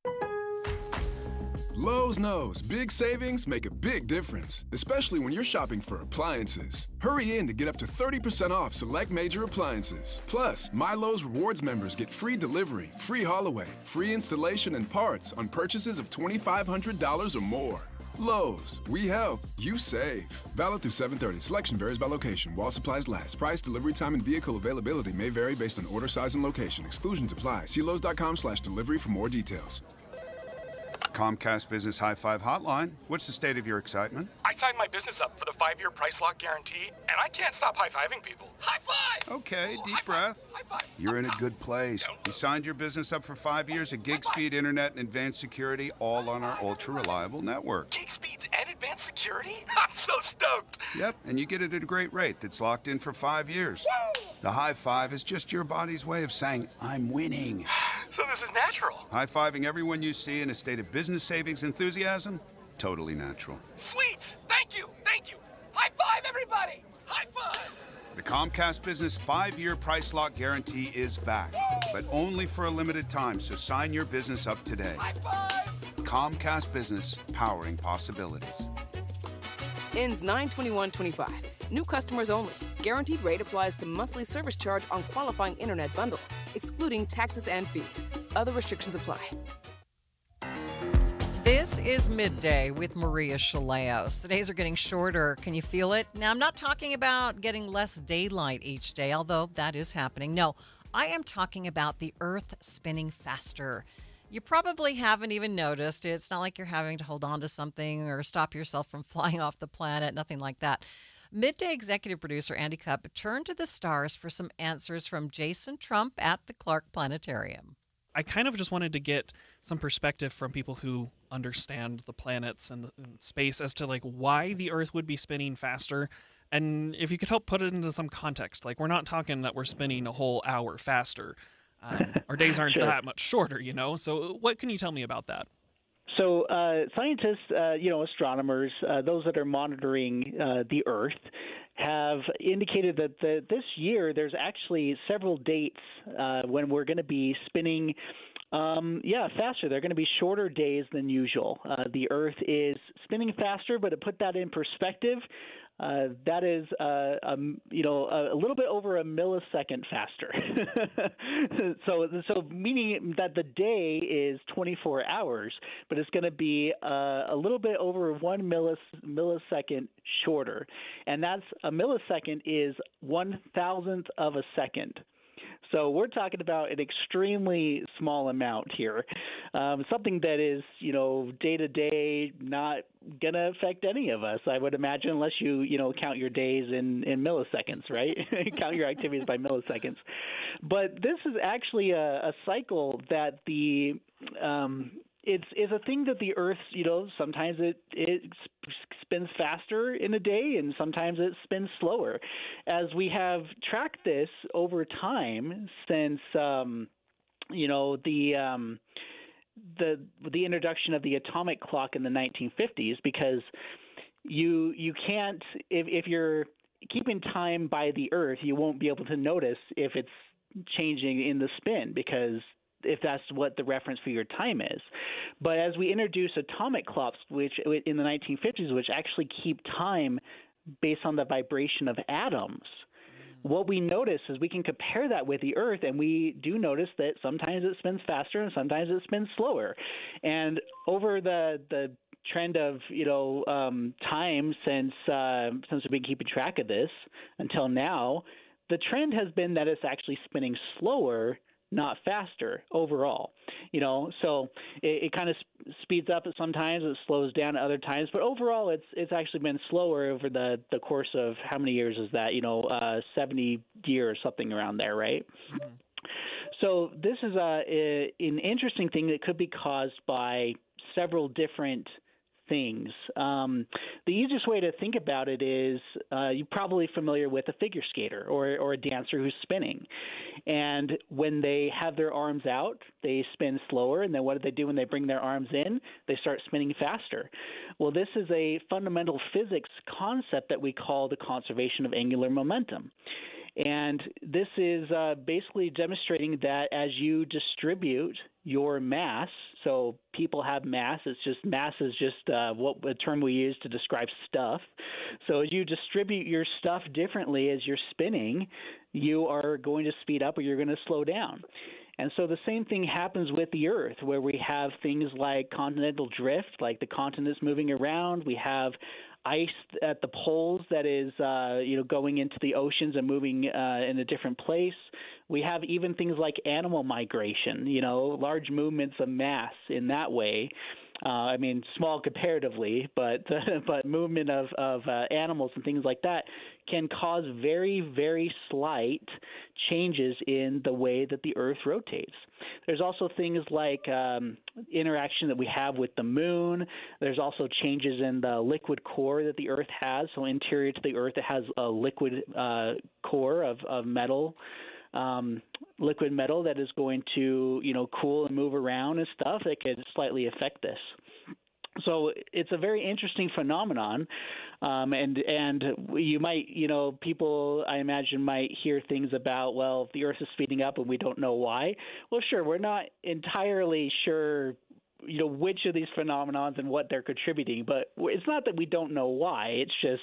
Lowe's knows big savings make a big difference, especially when you're shopping for appliances. Hurry in to get up to 30% off select major appliances. Plus, My Lowe's Rewards members get free delivery, free haul away, free installation and parts on purchases of $2,500 or more. Lowe's, we help, you save. Valid through 7/30. Selection varies by location. While supplies last. Price, delivery time, and vehicle availability may vary based on order size and location. Exclusions apply. See Lowes.com/delivery for more details. Comcast Business High Five Hotline. What's the state of your excitement? I signed my business up for the 5-year price lock guarantee, and I can't stop high-fiving people. High five! Okay, deep breath. You're in a good place. You signed your business up for 5 years of gig speed internet and advanced security, all on our ultra-reliable network. Gig speeds and advanced security? I'm so stoked! Yep, and you get it at a great rate that's locked in for 5 years. Woo! The high five is just your body's way of saying, I'm winning. So this is natural. High-fiving everyone you see in a state of business savings enthusiasm, totally natural. Sweet! Thank you! Thank you! High five, everybody! High five! The Comcast Business 5-year price lock guarantee is back, but only for a limited time, so sign your business up today. High five! Comcast Business, powering possibilities. Ends 9/21/25. New customers only. Guaranteed rate applies to monthly service charge on qualifying internet bundle, excluding taxes and fees. Other restrictions apply. This is Midday with Maria Shilaos. The days are getting shorter. Can you feel it? Now, I'm not talking about getting less daylight each day, although that is happening. No, I am talking about the Earth spinning faster. You probably haven't even noticed. It's not like you're having to hold on to something or stop yourself from flying off the planet, nothing like that. Midday executive producer Andy Cupp turned to the stars for some answers from Jason Trump at the Clark Planetarium. I kind of just wanted to get some perspective from people who understand the planets and space as to like why the Earth would be spinning faster. And if you could help put it into some context, like we're not talking that we're spinning a whole hour faster. Our days aren't Sure. that much shorter, you know? So what can you tell me about that? So scientists, astronomers, those that are monitoring the Earth, have indicated that this year there's actually several dates when we're going to be spinning faster. They're going to be shorter days than usual. The Earth is spinning faster, but to put that in perspective, that is a little bit over a millisecond faster. so meaning that the day is 24 hours, but it's going to be a little bit over 1 millisecond shorter, and that's a millisecond is 1,000th of a second. So we're talking about an extremely small amount here, something that is, day to day not going to affect any of us, I would imagine, unless you count your days in milliseconds, right? Count your activities by milliseconds. But this is actually a cycle that it's a thing that the Earth, sometimes it spins faster in a day and sometimes it spins slower. As we have tracked this over time since, the introduction of the atomic clock in the 1950s, because you can't, if you're keeping time by the Earth, you won't be able to notice if it's changing in the spin, because if that's what the reference for your time is. But as we introduce atomic clocks, which in the 1950s, which actually keep time based on the vibration of atoms, what we notice is we can compare that with the Earth, and we do notice that sometimes it spins faster and sometimes it spins slower. And over the trend of time since we've been keeping track of this until now, the trend has been that it's actually spinning slower, not faster overall. So it kind of speeds up at sometimes, it slows down at other times, but overall it's actually been slower over the course of how many years is that? 70 years, something around there, right? Mm-hmm. So this is an interesting thing that could be caused by several different things. The easiest way to think about it is you're probably familiar with a figure skater or a dancer who's spinning. And when they have their arms out, they spin slower. And then what do they do when they bring their arms in? They start spinning faster. Well, this is a fundamental physics concept that we call the conservation of angular momentum. And this is basically demonstrating that as you distribute your mass, so people have mass, mass is just what a term we use to describe stuff. So as you distribute your stuff differently as you're spinning, you are going to speed up or you're going to slow down. And so the same thing happens with the Earth, where we have things like continental drift, like the continents moving around. We have ice at the poles that is, going into the oceans and moving in a different place. We have even things like animal migration, large movements of mass in that way. Small comparatively, but movement of animals and things like that can cause very, very slight changes in the way that the Earth rotates. There's also things like interaction that we have with the moon. There's also changes in the liquid core that the Earth has. So interior to the Earth, it has a liquid core of metal. Liquid metal that is going to, cool and move around and stuff that could slightly affect this. So it's a very interesting phenomenon, and you might, people I imagine might hear things about, well, if the Earth is speeding up and we don't know why. Well, sure, we're not entirely sure, which of these phenomenons and what they're contributing, but it's not that we don't know why. It's just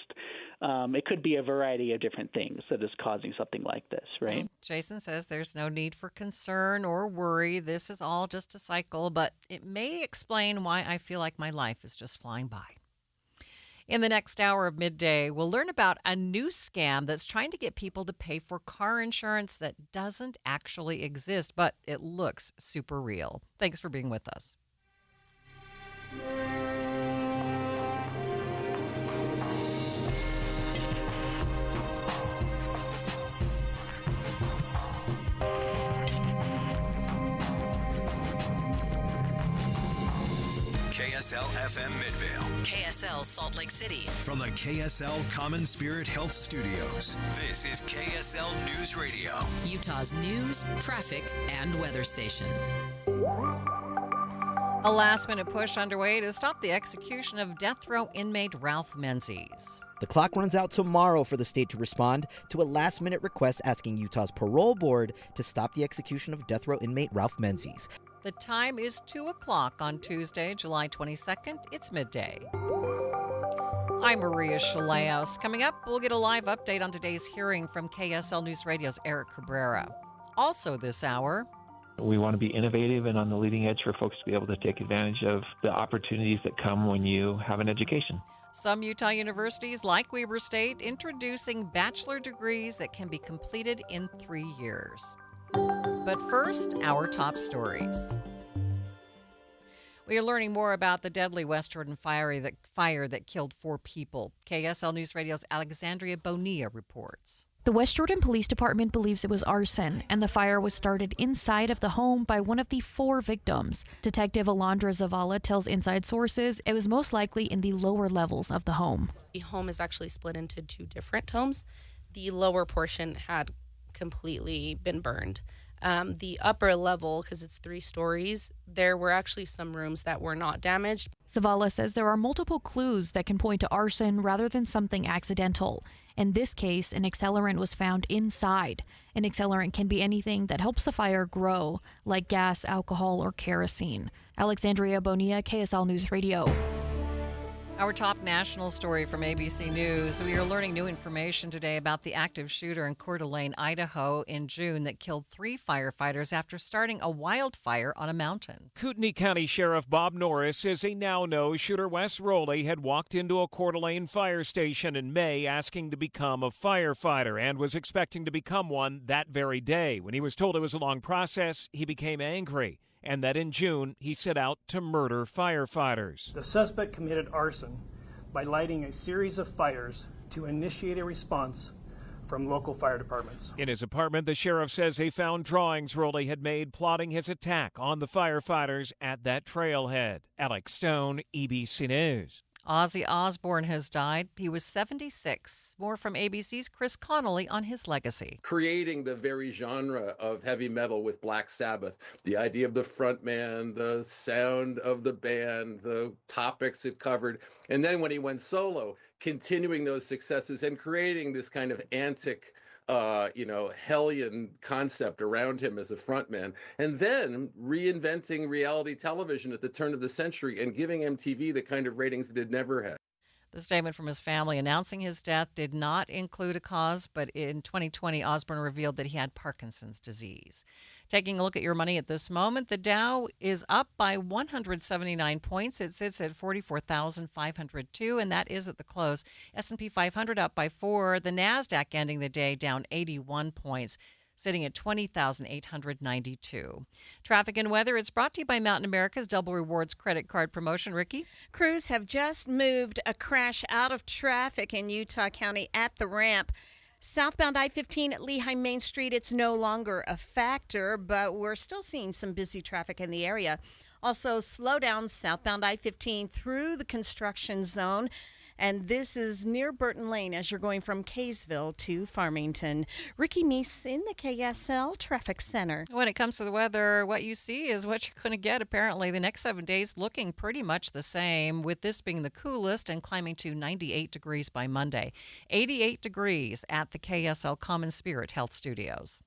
it could be a variety of different things that is causing something like this, right? Jason says there's no need for concern or worry. This is all just a cycle, but it may explain why I feel like my life is just flying by. In the next hour of Midday, we'll learn about a new scam that's trying to get people to pay for car insurance that doesn't actually exist, but it looks super real. Thanks for being with us. KSL FM Midvale. KSL Salt Lake City. From the KSL Common Spirit Health Studios, this is KSL News Radio. Utah's news, traffic, and weather station. A last-minute push underway to stop the execution of death row inmate Ralph Menzies. The clock runs out tomorrow for the state to respond to a last-minute request asking Utah's parole board to stop the execution of death row inmate Ralph Menzies. The time is 2 o'clock on Tuesday, July 22nd. It's midday. I'm Maria Shilaos. Coming up, we'll get a live update on today's hearing from KSL News Radio's Eric Cabrera. Also this hour, we want to be innovative and on the leading edge for folks to be able to take advantage of the opportunities that come when you have an education. Some Utah universities, like Weber State, introducing bachelor degrees that can be completed in 3 years. But first, our top stories. We are learning more about the deadly West Jordan fire that killed 4 people. KSL News Radio's Alexandria Bonilla reports. The West Jordan Police Department believes it was arson, and the fire was started inside of the home by one of the 4 victims. Detective Alondra Zavala tells Inside Sources it was most likely in the lower levels of the home. The home is actually split into 2 different homes. The lower portion had completely been burned. The upper level, because it's 3 stories, there were actually some rooms that were not damaged. Zavala says there are multiple clues that can point to arson rather than something accidental. In this case, an accelerant was found inside. An accelerant can be anything that helps the fire grow, like gas, alcohol, or kerosene. Alexandria Bonilla, KSL News Radio. Our top national story from ABC News. We are learning new information today about the active shooter in Coeur d'Alene, Idaho in June that killed 3 firefighters after starting a wildfire on a mountain. Kootenai County Sheriff Bob Norris says he now knows shooter Wes Rowley had walked into a Coeur d'Alene fire station in May asking to become a firefighter and was expecting to become one that very day. When he was told it was a long process, he became angry, and that in June he set out to murder firefighters. The suspect committed arson by lighting a series of fires to initiate a response from local fire departments. In his apartment, the sheriff says they found drawings Rowley had made plotting his attack on the firefighters at that trailhead. Alex Stone, EBC News. Ozzy Osbourne has died. He was 76. More from ABC's Chris Connolly on his legacy. Creating the very genre of heavy metal with Black Sabbath, the idea of the frontman, the sound of the band, the topics it covered. And then when he went solo, continuing those successes and creating this kind of antic hellion concept around him as a frontman, and then reinventing reality television at the turn of the century and giving MTV the kind of ratings it had never had. The statement from his family announcing his death did not include a cause, but in 2020, Osbourne revealed that he had Parkinson's disease. Taking a look at your money at this moment, the Dow is up by 179 points. It sits at 44,502, and that is at the close. S&P 500 up by 4. The NASDAQ ending the day down 81 points, sitting at 20,892. Traffic and weather is brought to you by Mountain America's Double Rewards credit card promotion. Ricky? Crews have just moved a crash out of traffic in Utah County at the ramp. Southbound I-15 at Lehigh Main Street, it's no longer a factor, but we're still seeing some busy traffic in the area. Also, slow down southbound I-15 through the construction zone. And this is near Burton Lane as you're going from Kaysville to Farmington. Ricky Meese in the KSL Traffic Center. When it comes to the weather, what you see is what you're going to get, apparently. The next 7 days looking pretty much the same, with this being the coolest and climbing to 98 degrees by Monday. 88 degrees at the KSL Common Spirit Health Studios.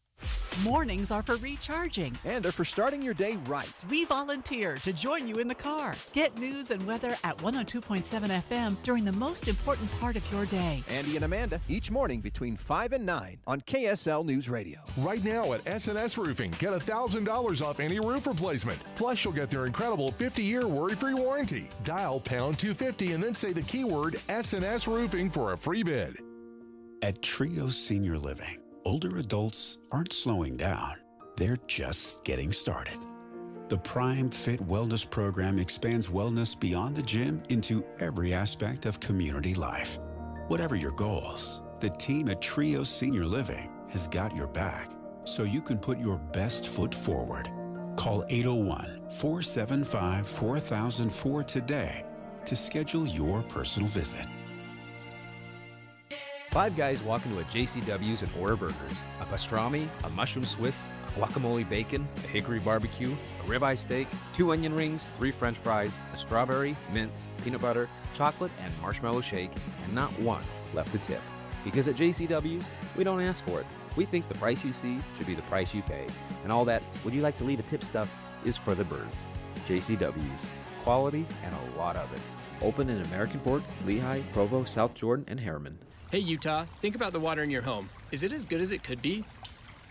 Mornings are for recharging. And they're for starting your day right. We volunteer to join you in the car. Get news and weather at 102.7 FM during the most important part of your day. Andy and Amanda, each morning between 5 and 9 on KSL News Radio. Right now at S&S Roofing, get $1,000 off any roof replacement. Plus, you'll get their incredible 50-year worry-free warranty. Dial pound 250 and then say the keyword S&S Roofing for a free bid. At Trio Senior Living, older adults aren't slowing down. They're just getting started. The Prime Fit Wellness Program expands wellness beyond the gym into every aspect of community life. Whatever your goals, the team at Trio Senior Living has got your back, so you can put your best foot forward. Call 801-475-4004 today to schedule your personal visit. Five guys walk into a JCW's and order burgers. A pastrami, a mushroom Swiss, a guacamole bacon, a hickory barbecue, a ribeye steak, 2 onion rings, 3 french fries, a strawberry, mint, peanut butter, chocolate, and marshmallow shake, and not one left to tip. Because at JCW's, we don't ask for it. We think the price you see should be the price you pay. And all that, would you like to leave a tip stuff, is for the birds. JCW's. Quality and a lot of it. Open in American Fork, Lehigh, Provo, South Jordan, and Harriman. Hey Utah, think about the water in your home. Is it as good as it could be?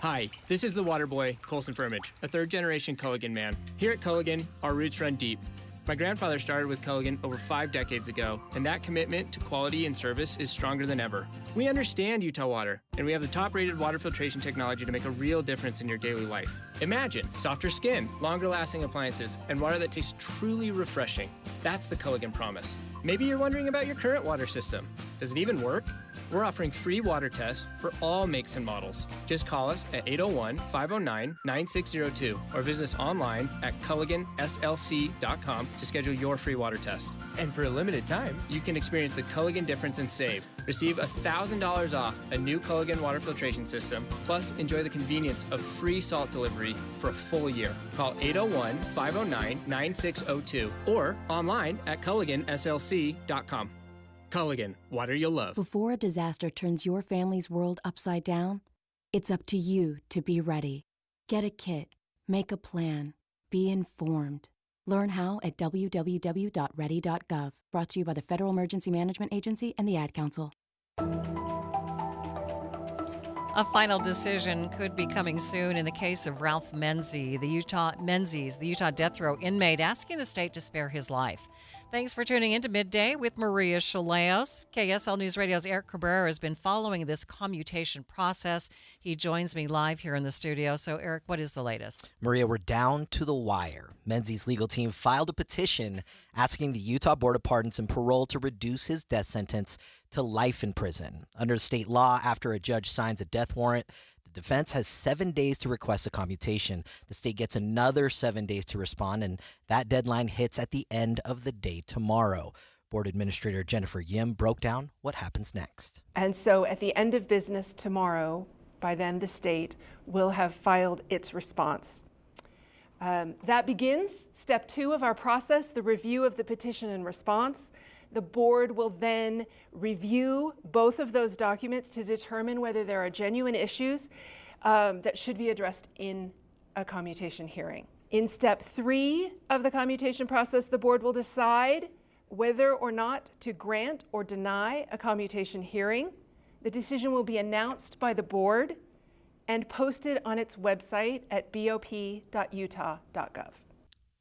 Hi, this is the water boy, Colson Firmage, a third-generation Culligan man. Here at Culligan, our roots run deep. My grandfather started with Culligan over 5 decades ago, and that commitment to quality and service is stronger than ever. We understand Utah water, and we have the top-rated water filtration technology to make a real difference in your daily life. Imagine softer skin, longer-lasting appliances, and water that tastes truly refreshing. That's the Culligan promise. Maybe you're wondering about your current water system. Does it even work? We're offering free water tests for all makes and models. Just call us at 801-509-9602 or visit us online at culliganslc.com to schedule your free water test. And for a limited time, you can experience the Culligan difference and save. Receive $1,000 off a new Culligan water filtration system, plus enjoy the convenience of free salt delivery for a full year. Call 801-509-9602 or online at culliganslc.com. Culligan, water you'll love. Before a disaster turns your family's world upside down, it's up to you to be ready. Get a kit, make a plan, be informed. Learn how at www.ready.gov. Brought to you by the Federal Emergency Management Agency and the Ad Council. A final decision could be coming soon in the case of Ralph Menzies, the Utah death row inmate, asking the state to spare his life. Thanks for tuning in to Midday with Maria Shilaos. KSL News Radio's Eric Cabrera has been following this commutation process. He joins me live here in the studio. So, Eric, what is the latest? Maria, we're down to the wire. Menzies' legal team filed a petition asking the Utah Board of Pardons and Parole to reduce his death sentence to life in prison. Under state law, after a judge signs a death warrant, the defense has 7 days to request a commutation. The state gets another 7 days to respond, and that deadline hits at the end of the day tomorrow. Board Administrator Jennifer Yim broke down what happens next. And so at the end of business tomorrow, by then the state will have filed its response. That begins step 2 of our process, the review of the petition and response. The board will then review both of those documents to determine whether there are genuine issues that should be addressed in a commutation hearing. In step 3 of the commutation process, the board will decide whether or not to grant or deny a commutation hearing. The decision will be announced by the board and posted on its website at bop.utah.gov.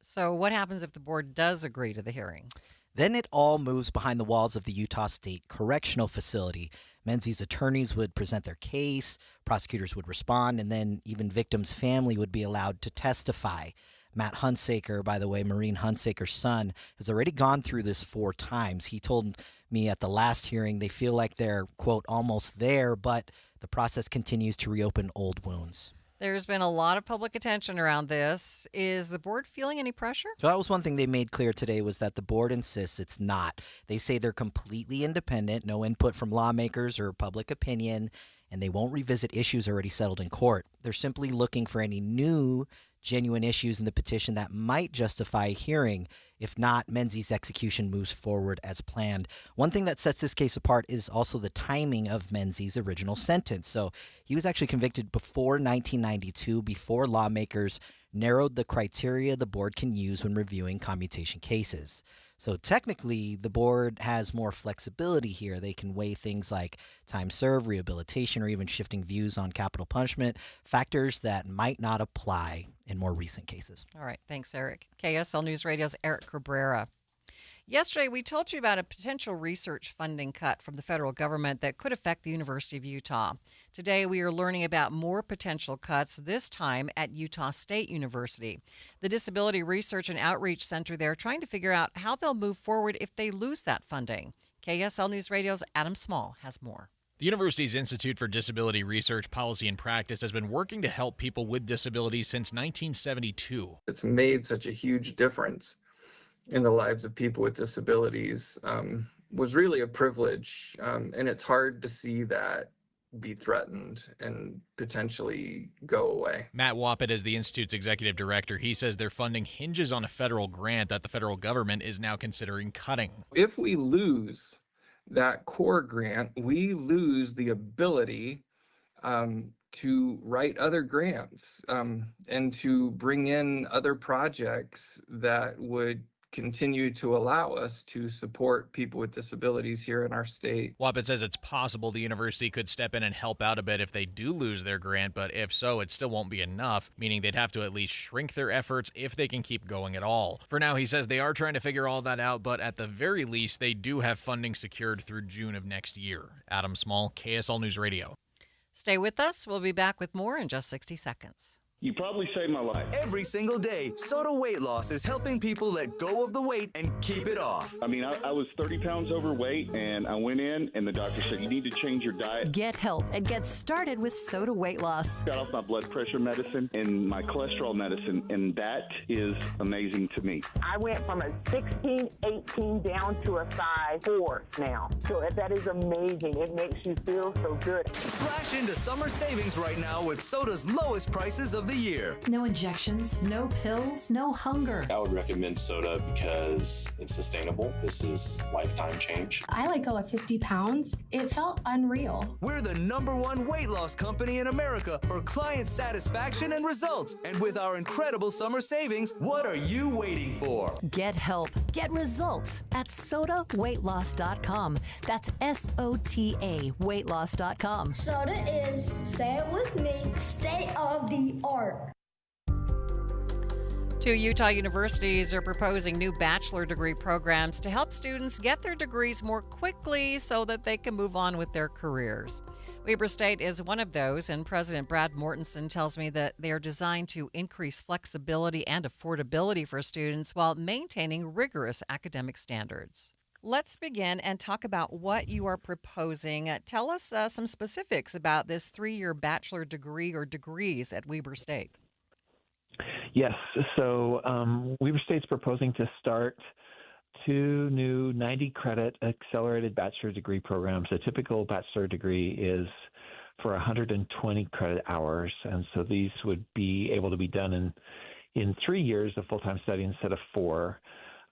So what happens if the board does agree to the hearing? Then it all moves behind the walls of the Utah State Correctional Facility. Menzies' attorneys would present their case, prosecutors would respond, and then even victims' family would be allowed to testify. Matt Hunsaker, by the way, Maureen Hunsaker's son, has already gone through this 4 times. He told me at the last hearing they feel like they're, quote, almost there, but the process continues to reopen old wounds. There's been a lot of public attention around this. Is the board feeling any pressure? So that was one thing they made clear today, was that the board insists it's not. They say they're completely independent, no input from lawmakers or public opinion, and they won't revisit issues already settled in court. They're simply looking for any new, genuine issues in the petition that might justify a hearing. If not, Menzies' execution moves forward as planned. One thing that sets this case apart is also the timing of Menzies' original sentence. So he was actually convicted before 1992, before lawmakers narrowed the criteria the board can use when reviewing commutation cases. So technically, the board has more flexibility here. They can weigh things like time served, rehabilitation, or even shifting views on capital punishment, factors that might not apply in more recent cases. All right. Thanks, Eric. KSL News Radio's Eric Cabrera. Yesterday, we told you about a potential research funding cut from the federal government that could affect the University of Utah. Today, we are learning about more potential cuts, this time at Utah State University. The Disability Research and Outreach Center there trying to figure out how they'll move forward if they lose that funding. KSL News Radio's Adam Small has more. The university's Institute for Disability Research, Policy, and Practice has been working to help people with disabilities since 1972. It's made such a huge difference in the lives of people with disabilities, was really a privilege. And it's hard to see that be threatened and potentially go away. Matt Wappett is the Institute's executive director. He says their funding hinges on a federal grant that the federal government is now considering cutting. If we lose that core grant, we lose the ability to write other grants and to bring in other projects that would continue to allow us to support people with disabilities here in our state. Wappett says it's possible the university could step in and help out a bit if they do lose their grant, but if so, it still won't be enough, meaning they'd have to at least shrink their efforts if they can keep going at all. For now, he says they are trying to figure all that out, but at the very least, they do have funding secured through June of next year. Adam Small, KSL News Radio. Stay with us. We'll be back with more in just 60 seconds. You probably saved my life. Every single day, Soda Weight Loss is helping people let go of the weight and keep it off. I mean, I was 30 pounds overweight, and I went in, and the doctor said, you need to change your diet. Get help and get started with Soda Weight Loss. Got off my blood pressure medicine and my cholesterol medicine, and that is amazing to me. I went from a 16, 18 down to a size 4 now. So that is amazing. It makes you feel so good. Splash into summer savings right now with Soda's lowest prices of the year. No injections, no pills, no hunger. I would recommend Soda because it's sustainable. This is lifetime change. I let go of 50 pounds. It felt unreal. We're the #1 weight loss company in America for client satisfaction and results. And with our incredible summer savings, what are you waiting for? Get help. Get results at sodaweightloss.com. That's SOTA weightloss.com. Soda is, say it with me, state of the art. Two Utah universities are proposing new bachelor degree programs to help students get their degrees more quickly so that they can move on with their careers. Weber State is one of those, and President Brad Mortensen tells me that they are designed to increase flexibility and affordability for students while maintaining rigorous academic standards. Let's begin and talk about what you are proposing. Tell us some specifics about this 3-year bachelor degree or degrees at Weber State. Yes. So Weber State's proposing to start 2 new 90-credit accelerated bachelor degree programs. A typical bachelor degree is for 120 credit hours, and so these would be able to be done in 3 years of full-time study instead of 4.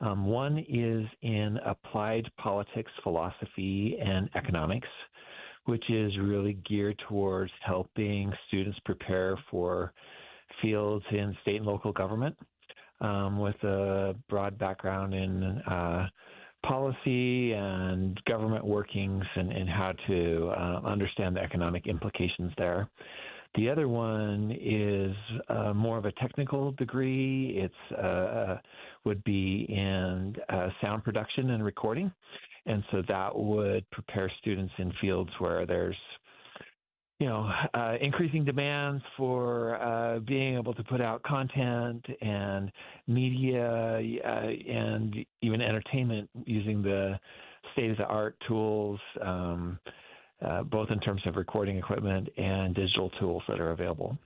One is in applied politics, philosophy, and economics, which is really geared towards helping students prepare for fields in state and local government, with a broad background in policy and government workings and how to understand the economic implications there. The other one is more of a technical degree. It's would be in sound production and recording, and so that would prepare students in fields where there's increasing demands for being able to put out content and media and even entertainment using the state-of-the-art tools, both in terms of recording equipment and digital tools that are available.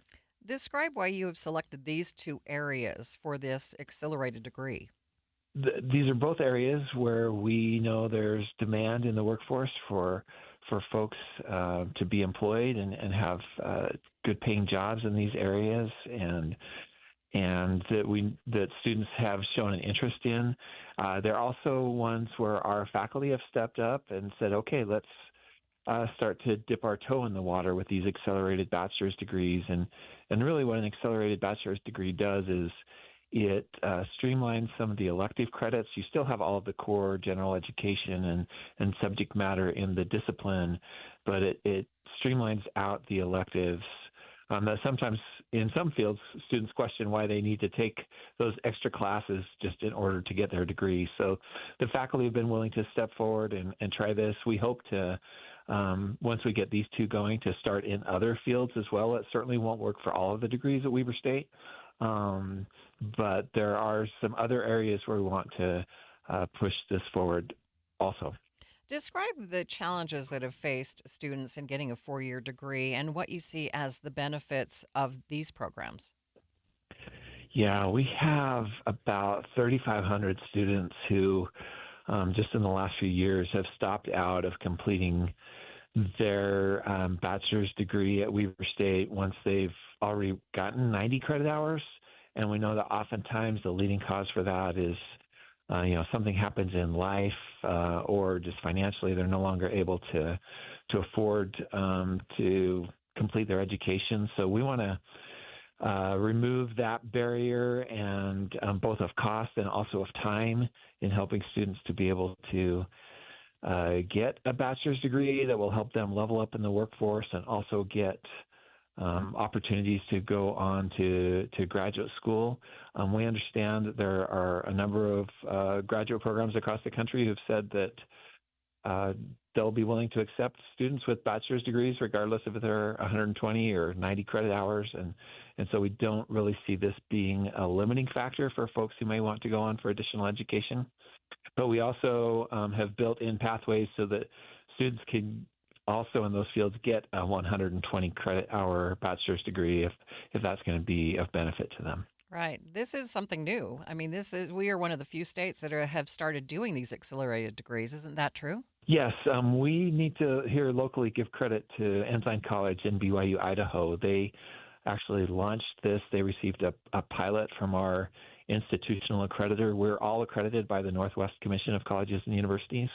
Describe why you have selected these 2 areas for this accelerated degree. These are both areas where we know there's demand in the workforce for folks to be employed and have good paying jobs in these areas, and that students have shown an interest in. They're also ones where our faculty have stepped up and said, okay, let's start to dip our toe in the water with these accelerated bachelor's degrees. And really what an accelerated bachelor's degree does is it streamlines some of the elective credits. You still have all of the core general education and subject matter in the discipline, but it streamlines out the electives. That sometimes in some fields, students question why they need to take those extra classes just in order to get their degree. So the faculty have been willing to step forward and try this. We hope to, once we get these 2 going, to start in other fields as well. It certainly won't work for all of the degrees at Weber State. But there are some other areas where we want to push this forward also. Describe the challenges that have faced students in getting a 4-year degree and what you see as the benefits of these programs. Yeah, we have about 3,500 students who just in the last few years have stopped out of completing their bachelor's degree at Weber State once they've already gotten 90 credit hours. And we know that oftentimes the leading cause for that is, something happens in life or just financially they're no longer able to afford to complete their education. So we want to remove that barrier and both of cost and also of time in helping students to be able to get a bachelor's degree that will help them level up in the workforce and also get opportunities to go on to graduate school. We understand that there are a number of graduate programs across the country who've said that they'll be willing to accept students with bachelor's degrees regardless if they're 120 or 90 credit hours. And so we don't really see this being a limiting factor for folks who may want to go on for additional education. But we also have built in pathways so that students can also in those fields get a 120 credit hour bachelor's degree if that's going to be of benefit to them. Right. This is something new. I mean, we are one of the few states that have started doing these accelerated degrees. Isn't that true? Yes. We need to here locally give credit to Ensign College in BYU, Idaho. They actually launched this. They received a pilot from our institutional accreditor. We're all accredited by the Northwest Commission of Colleges and Universities.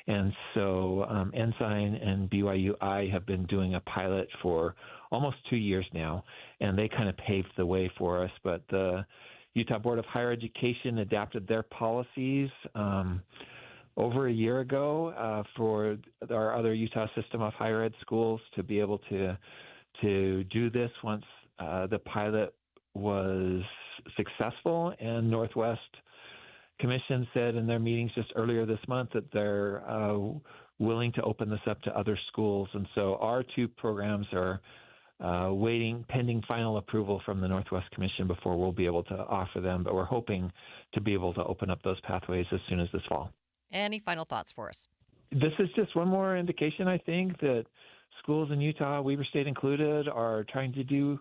And so Ensign and BYU-I have been doing a pilot for almost 2 years now, and they kind of paved the way for us. But the Utah Board of Higher Education adapted their policies over a year ago for our other Utah system of higher ed schools to be able to do this once the pilot was successful, and Northwest Commission said in their meetings just earlier this month that they're willing to open this up to other schools. And so our two programs are waiting, pending final approval from the Northwest Commission before we'll be able to offer them. But we're hoping to be able to open up those pathways as soon as this fall. Any final thoughts for us? This is just one more indication, I think, that schools in Utah, Weber State included, are trying to do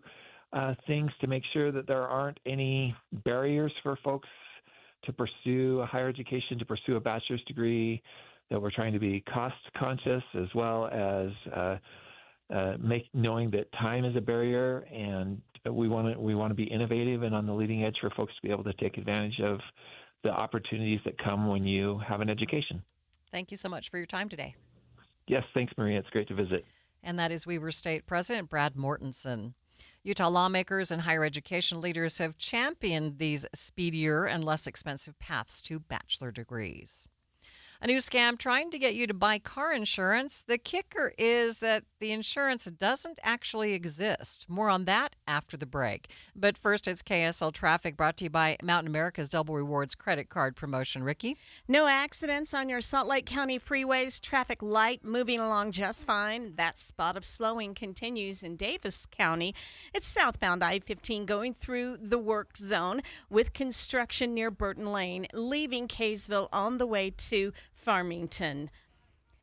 things to make sure that there aren't any barriers for folks to pursue a higher education, to pursue a bachelor's degree, that we're trying to be cost conscious as well as knowing that time is a barrier, and we want to be innovative and on the leading edge for folks to be able to take advantage of the opportunities that come when you have an education. Thank you so much for your time today. Yes, thanks, Maria. It's great to visit. And that is Weber State President Brad Mortensen. Utah lawmakers and higher education leaders have championed these speedier and less expensive paths to bachelor degrees. A new scam trying to get you to buy car insurance. The kicker is that the insurance doesn't actually exist. More on that after the break. But first, it's KSL Traffic, brought to you by Mountain America's Double Rewards credit card promotion. Ricky? No accidents on your Salt Lake County freeways. Traffic light, moving along just fine. That spot of slowing continues in Davis County. It's southbound I-15 going through the work zone with construction near Burton Lane, leaving Kaysville on the way to Farmington.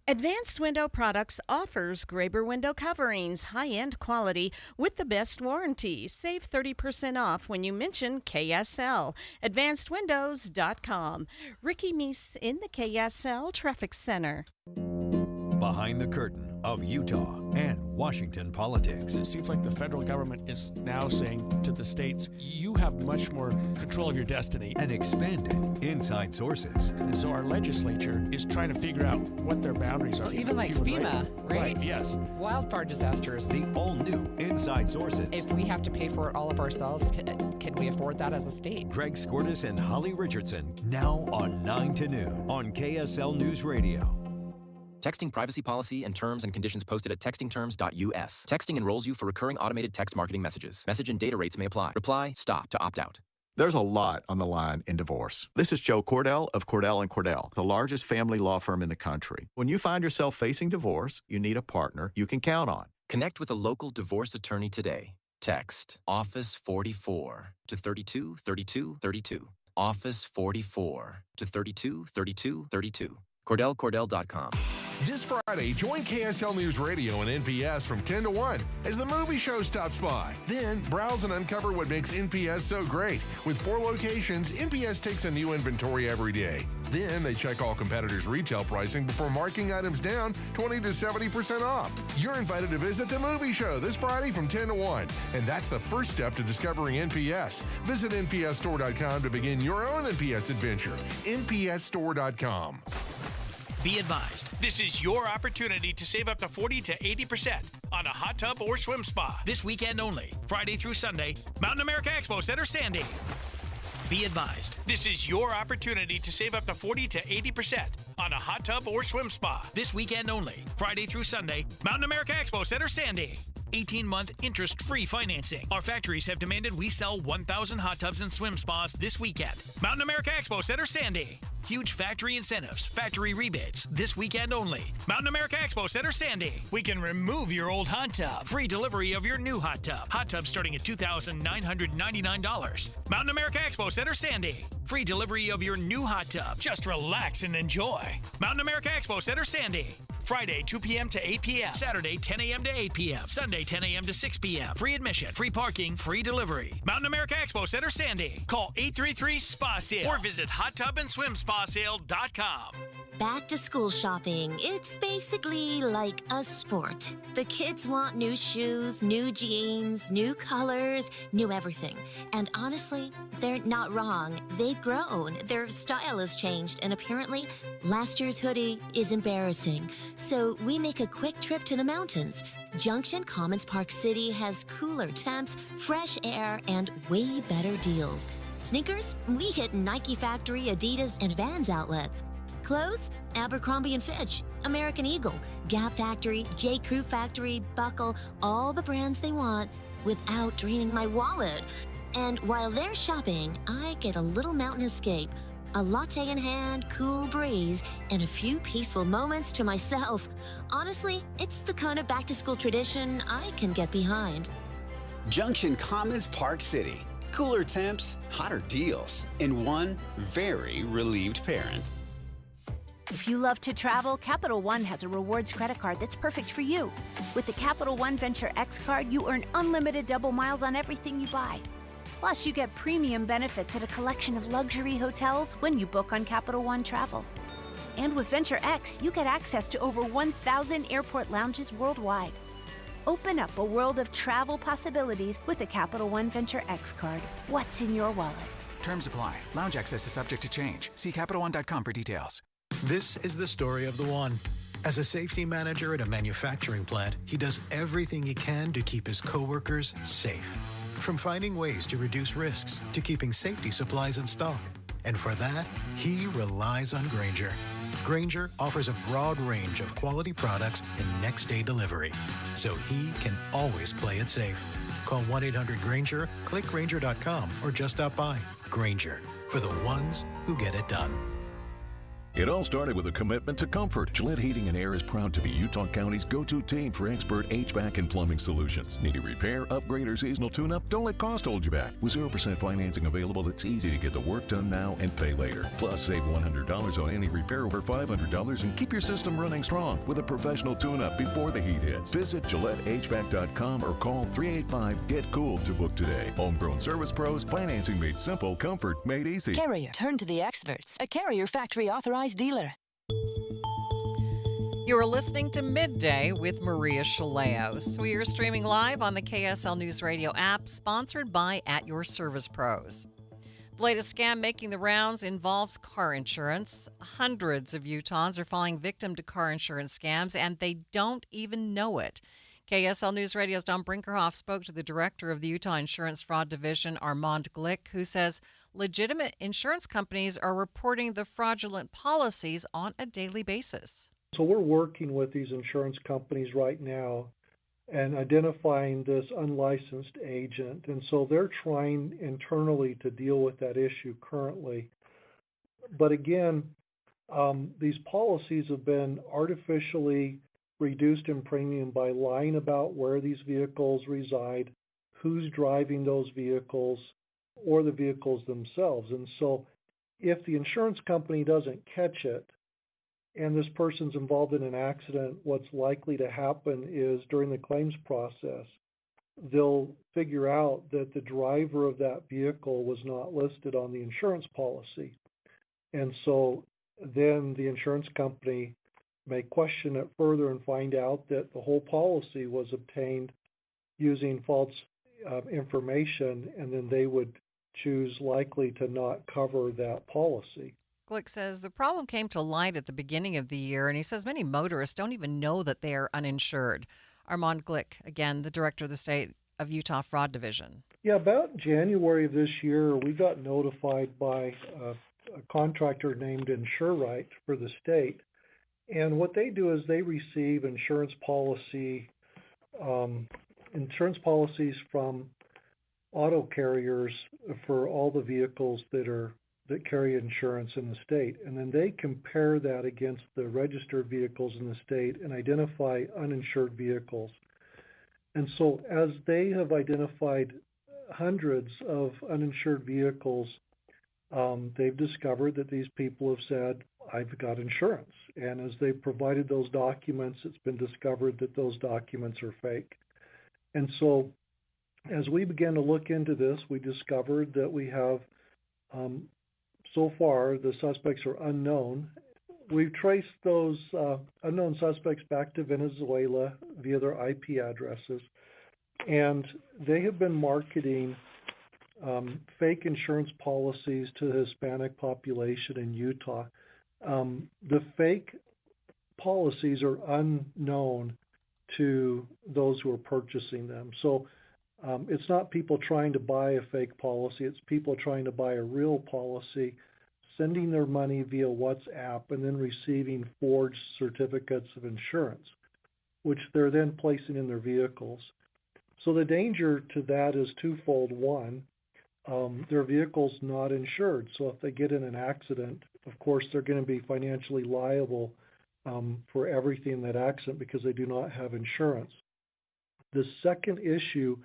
Advanced Window Products offers Graber window coverings, high-end quality with the best warranty. Save 30% off when you mention KSL. AdvancedWindows.com. Ricky Meese in the KSL Traffic Center. Behind the curtain of Utah and Washington politics. It seems like the federal government is now saying to the states, you have much more control of your destiny. And expanded inside sources. And so our legislature is trying to figure out what their boundaries are. Well, even like FEMA, right? Yes. Wildfire disasters. The all-new Inside Sources. If we have to pay for it all of ourselves, can we afford that as a state? Greg Skordas and Holly Richardson, now on 9 to noon on KSL News Radio. Texting privacy policy and terms and conditions posted at textingterms.us. Texting enrolls you for recurring automated text marketing messages. Message and data rates may apply. Reply STOP to opt out. There's a lot on the line in divorce. This is Joe Cordell of Cordell & Cordell, the largest family law firm in the country. When you find yourself facing divorce, you need a partner you can count on. Connect with a local divorce attorney today. Text Office 44 to 32 32 32. Office 44 to 32 32 32. CordellCordell.com. This Friday, join KSL News Radio and NPS from 10 to 1 as the movie show stops by. Then, browse and uncover what makes NPS so great. With 4 locations, NPS takes a new inventory every day. Then, they check all competitors' retail pricing before marking items down 20 to 70% off. You're invited to visit the movie show this Friday from 10 to 1. And that's the first step to discovering NPS. Visit NPSstore.com to begin your own NPS adventure. NPSstore.com. Be advised, this is your opportunity to save up to 40 to 80% on a hot tub or swim spa this weekend only, Friday through Sunday, Mountain America Expo Center, Sandy. Be advised, this is your opportunity to save up to 40 to 80% on a hot tub or swim spa this weekend only, Friday through Sunday, Mountain America Expo Center, Sandy. 18-month interest-free financing. Our factories have demanded we sell 1,000 hot tubs and swim spas this weekend. Mountain America Expo Center, Sandy. Huge factory incentives, factory rebates, this weekend only. Mountain America Expo Center, Sandy. We can remove your old hot tub. Free delivery of your new hot tub. Hot tub starting at $2,999. Mountain America Expo Center, Sandy. Free delivery of your new hot tub. Just relax and enjoy. Mountain America Expo Center, Sandy. Friday, 2 p.m. to 8 p.m. Saturday, 10 a.m. to 8 p.m. Sunday, 10 a.m. to 6 p.m. Free admission, free parking, free delivery. Mountain America Expo Center, Sandy. Call 833-SPA-SALE or visit hottubandSwimSpaSale.com. Back to school shopping. It's basically like a sport. The kids want new shoes, new jeans, new colors, new everything. And honestly, they're not wrong. They've grown. Their style has changed, and apparently, last year's hoodie is embarrassing. So we make a quick trip to the mountains. Junction Commons Park City has cooler temps, fresh air, and way better deals. Sneakers? We hit Nike Factory, Adidas, and Vans Outlet. Clothes? Abercrombie & Fitch, American Eagle, Gap Factory, J. Crew Factory, Buckle, all the brands they want without draining my wallet. And while they're shopping, I get a little mountain escape. A latte in hand, cool breeze, and a few peaceful moments to myself. Honestly, it's the kind of back-to-school tradition I can get behind. Junction Commons Park City. Cooler temps, hotter deals, and one very relieved parent. If you love to travel, Capital One has a rewards credit card that's perfect for you. With the Capital One Venture X card, you earn unlimited double miles on everything you buy. Plus, you get premium benefits at a collection of luxury hotels when you book on Capital One Travel. And with Venture X, you get access to over 1,000 airport lounges worldwide. Open up a world of travel possibilities with the Capital One Venture X card. What's in your wallet? Terms apply. Lounge access is subject to change. See CapitalOne.com for details. This is the story of the one. As a safety manager at a manufacturing plant, he does everything he can to keep his coworkers safe. From finding ways to reduce risks to keeping safety supplies in stock. And for that, he relies on Grainger. Grainger offers a broad range of quality products and next-day delivery, so he can always play it safe. Call 1-800-GRAINGER, click Grainger.com, or just stop by. Grainger, for the ones who get it done. It all started with a commitment to comfort. Gillette Heating and Air is proud to be Utah County's go-to team for expert HVAC and plumbing solutions. Need a repair, upgrade, or seasonal tune-up? Don't let cost hold you back. With 0% financing available, it's easy to get the work done now and pay later. Plus, save $100 on any repair over $500 and keep your system running strong with a professional tune-up before the heat hits. Visit GilletteHVAC.com or call 385-GET-COOL to book today. Homegrown service pros, financing made simple, comfort made easy. Carrier, turn to the experts. A Carrier factory authorized dealer. You are listening to Midday with Maria Shilaos. We are streaming live on the KSL News Radio app, sponsored by At Your Service Pros. The latest scam making the rounds involves car insurance. Hundreds of Utahns are falling victim to car insurance scams, and they don't even know it. KSL News Radio's Don Brinkerhoff spoke to the director of the Utah Insurance Fraud Division, Armand Glick, who says legitimate insurance companies are reporting the fraudulent policies on a daily basis. So we're working with these insurance companies right now and identifying this unlicensed agent. And so they're trying internally to deal with that issue currently. But again, these policies have been artificially reduced in premium by lying about where these vehicles reside, who's driving those vehicles, or the vehicles themselves. And so if the insurance company doesn't catch it and this person's involved in an accident, what's likely to happen is during the claims process, they'll figure out that the driver of that vehicle was not listed on the insurance policy. And so then the insurance company may question it further and find out that the whole policy was obtained using false information, and then they would choose likely to not cover that policy. Glick says the problem came to light at the beginning of the year, and he says many motorists don't even know that they are uninsured. Armand Glick, again, the director of the State of Utah Fraud Division. Yeah, about January of this year, we got notified by a contractor named InsureRight for the state. And what they do is they receive insurance policies from auto carriers for all the vehicles that carry insurance in the state, and then they compare that against the registered vehicles in the state and identify uninsured vehicles. And so, as they have identified hundreds of uninsured vehicles, they've discovered that these people have said, "I've got insurance." And as they've provided those documents, it's been discovered that those documents are fake. And so, as we began to look into this, we discovered that we have, so far, the suspects are unknown. We've traced those unknown suspects back to Venezuela via their IP addresses, and they have been marketing fake insurance policies to the Hispanic population in Utah. The fake policies are unknown to those who are purchasing them. So it's not people trying to buy a fake policy, it's people trying to buy a real policy, sending their money via WhatsApp and then receiving forged certificates of insurance, which they're then placing in their vehicles. So the danger to that is twofold. One, their vehicle's not insured. So if they get in an accident, of course, they're going to be financially liable for everything in that accident because they do not have insurance. The second issue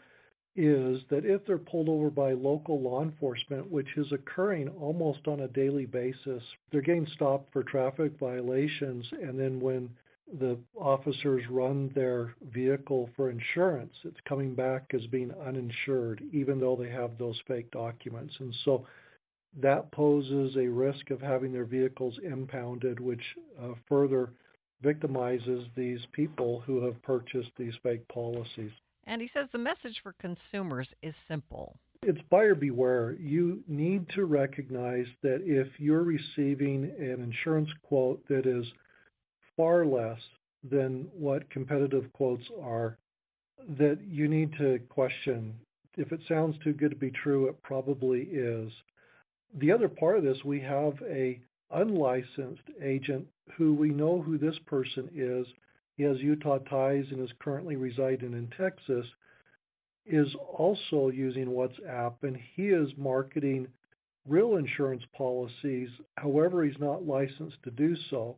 is that if they're pulled over by local law enforcement, which is occurring almost on a daily basis, they're getting stopped for traffic violations, and then when the officers run their vehicle for insurance, it's coming back as being uninsured, even though they have those fake documents. And so that poses a risk of having their vehicles impounded, which further victimizes these people who have purchased these fake policies. And he says the message for consumers is simple. It's buyer beware. You need to recognize that if you're receiving an insurance quote that is far less than what competitive quotes are, that you need to question. If it sounds too good to be true, it probably is. The other part of this, we have a unlicensed agent who we know who this person is. He has Utah ties and is currently residing in Texas, is also using WhatsApp, and he is marketing real insurance policies. However, he's not licensed to do so.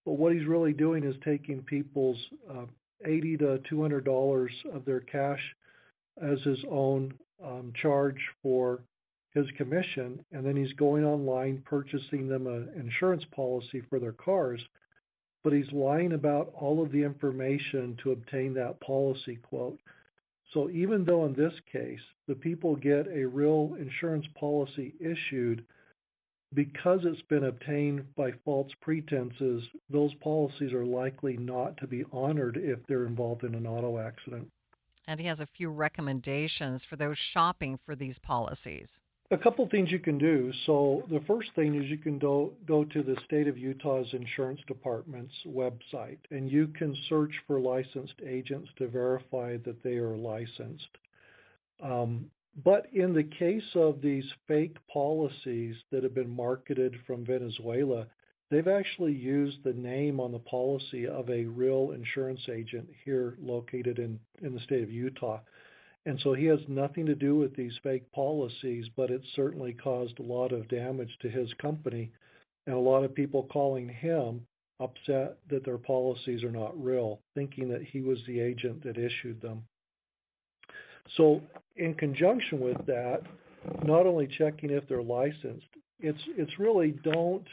But what he's really doing is taking people's $80 to $200 of their cash as his own charge for his commission, and then he's going online purchasing them an insurance policy for their cars, but he's lying about all of the information to obtain that policy quote. So even though in this case the people get a real insurance policy issued, because it's been obtained by false pretenses, those policies are likely not to be honored if they're involved in an auto accident. And he has a few recommendations for those shopping for these policies. A couple things you can do. So the first thing is you can go to the state of Utah's insurance department's website, and you can search for licensed agents to verify that they are licensed. But in the case of these fake policies that have been marketed from Venezuela, they've actually used the name on the policy of a real insurance agent here located in the state of Utah. And so he has nothing to do with these fake policies, but it certainly caused a lot of damage to his company, and a lot of people calling him upset that their policies are not real, thinking that he was the agent that issued them. So in conjunction with that, not only checking if they're licensed, it's really don't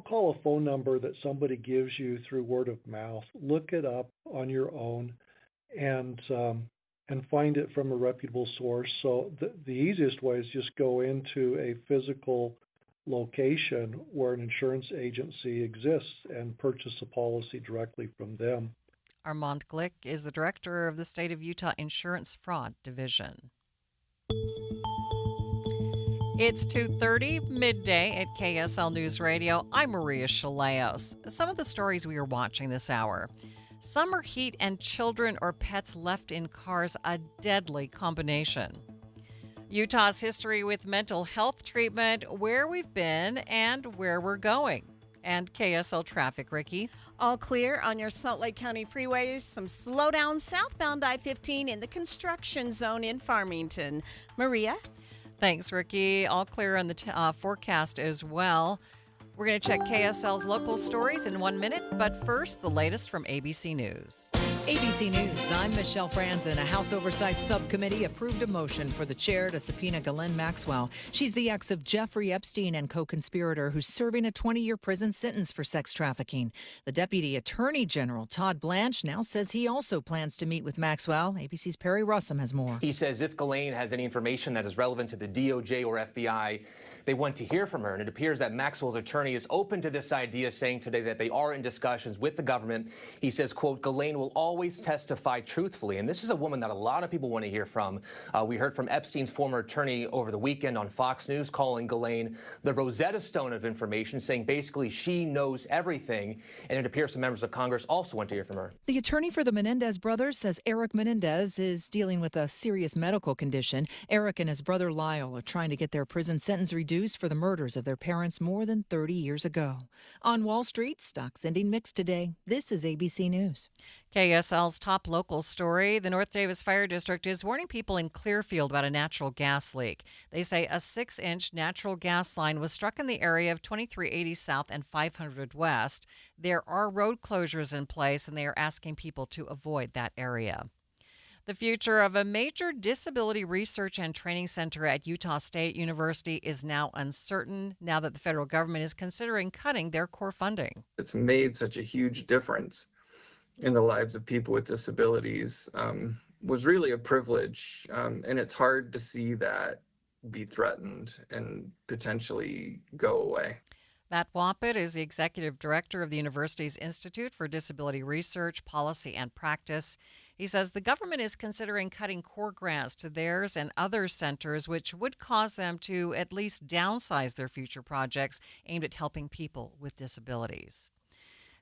call a phone number that somebody gives you through word of mouth. Look it up on your own and find it from a reputable source. So the easiest way is just go into a physical location where an insurance agency exists and purchase a policy directly from them. Armand Glick is the director of the State of Utah Insurance Fraud Division. It's 2:30, midday at KSL News Radio. I'm Maria Shilaos. Some of the stories we are watching this hour. Summer heat and children or pets left in cars, a deadly combination. Utah's history with mental health treatment, where we've been and where we're going. And KSL traffic, Ricky. All clear on your Salt Lake County freeways. Some slowdown southbound I-15 in the construction zone in Farmington. Maria? Thanks, Ricky. All clear on the forecast as well. We're going to check KSL's local stories in 1 minute, but first, the latest from ABC News. ABC News, I'm Michelle Franzen. A House Oversight Subcommittee approved a motion for the chair to subpoena Ghislaine Maxwell. She's the ex of Jeffrey Epstein and co-conspirator who's serving a 20-year prison sentence for sex trafficking. The Deputy Attorney General, Todd Blanche, now says he also plans to meet with Maxwell. ABC's Perry Russum has more. He says if Ghislaine has any information that is relevant to the DOJ or FBI, they want to hear from her, and it appears that Maxwell's attorney is open to this idea, saying today that they are in discussions with the government. He says, quote, Ghislaine will always testify truthfully, and this is a woman that a lot of people want to hear from. We heard from Epstein's former attorney over the weekend on Fox News, calling Ghislaine the Rosetta Stone of information, saying basically she knows everything, and it appears some members of Congress also want to hear from her. The attorney for the Menendez brothers says Eric Menendez is dealing with a serious medical condition. Eric and his brother Lyle are trying to get their prison sentence reduced reduced for the murders of their parents more than 30 years ago. On Wall Street, stocks ending mixed today. This is ABC News. KSL's top local story. The North Davis Fire District is warning people in Clearfield about a natural gas leak. They say a 6-inch natural gas line was struck in the area of 2380 South and 500 West. There are road closures in place, and they are asking people to avoid that area. The future of a major disability research and training center at Utah State University is now uncertain now that the federal government is considering cutting their core funding. It's made such a huge difference in the lives of people with disabilities, was really a privilege, and it's hard to see that be threatened and potentially go away. Matt Wampett is the executive director of the university's Institute for Disability Research, Policy, and Practice. He says the government is considering cutting core grants to theirs and other centers, which would cause them to at least downsize their future projects aimed at helping people with disabilities.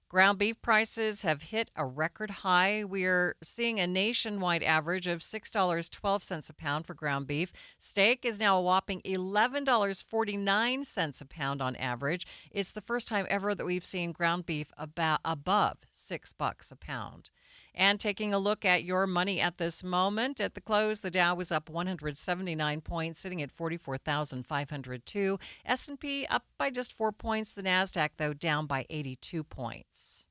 Ground beef prices have hit a record high. We're seeing a nationwide average of $6.12 a pound for ground beef. Steak is now a whopping $11.49 a pound on average. It's the first time ever that we've seen ground beef above $6 a pound. And taking a look at your money at this moment, at the close, the Dow was up 179 points, sitting at 44,502. S&P up by just 4 points. The NASDAQ, though, down by 82 points.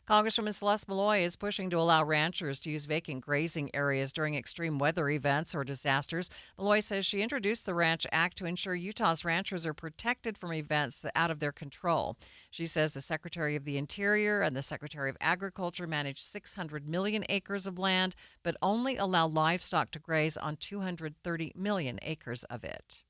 Congresswoman Celeste Malloy is pushing to allow ranchers to use vacant grazing areas during extreme weather events or disasters. Malloy says she introduced the Ranch Act to ensure Utah's ranchers are protected from events out of their control. She says the Secretary of the Interior and the Secretary of Agriculture manage 600 million acres of land, but only allow livestock to graze on 230 million acres of it.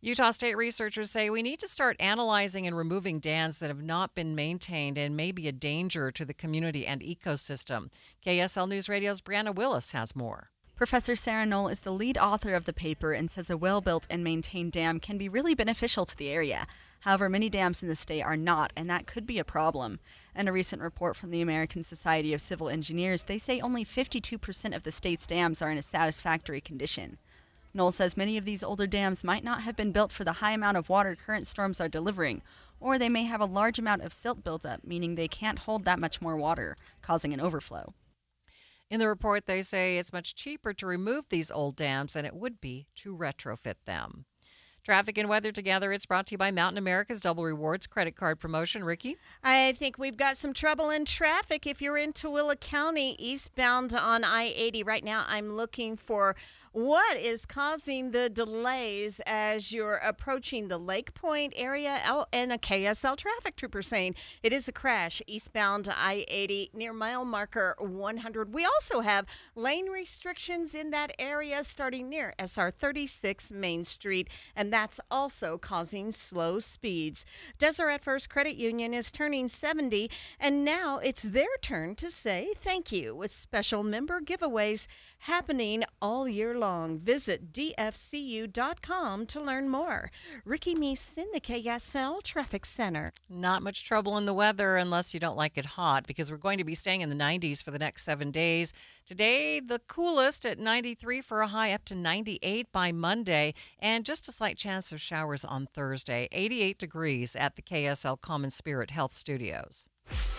Utah State researchers say we need to start analyzing and removing dams that have not been maintained and may be a danger to the community and ecosystem. KSL News Radio's Brianna Willis has more. Professor Sarah Knoll is the lead author of the paper and says a well-built and maintained dam can be really beneficial to the area. However, many dams in the state are not, and that could be a problem. In a recent report from the American Society of Civil Engineers, they say only 52% of the state's dams are in a satisfactory condition. Knoll says many of these older dams might not have been built for the high amount of water current storms are delivering, or they may have a large amount of silt buildup, meaning they can't hold that much more water, causing an overflow. In the report, they say it's much cheaper to remove these old dams than it would be to retrofit them. Traffic and weather together. It's brought to you by Mountain America's Double Rewards credit card promotion. Ricky? I think we've got some trouble in traffic if you're in Tooele County eastbound on I-80. Right now, I'm looking for what is causing the delays as you're approaching the Lake Point area. Oh, and a KSL traffic trooper saying it is a crash eastbound I-80 near mile marker 100. We also have lane restrictions in that area starting near SR 36 Main Street, and that's also causing slow speeds. Deseret First Credit Union is turning 70, and now it's their turn to say thank you with special member giveaways happening all year long. Visit dfcu.com to learn more. Ricky Meese in the KSL Traffic Center. Not much trouble in the weather unless you don't like it hot, because we're going to be staying in the 90s for the next 7 days. Today, the coolest at 93 for a high, up to 98 by Monday, and just a slight chance of showers on Thursday. 88 degrees at the KSL Common Spirit Health Studios.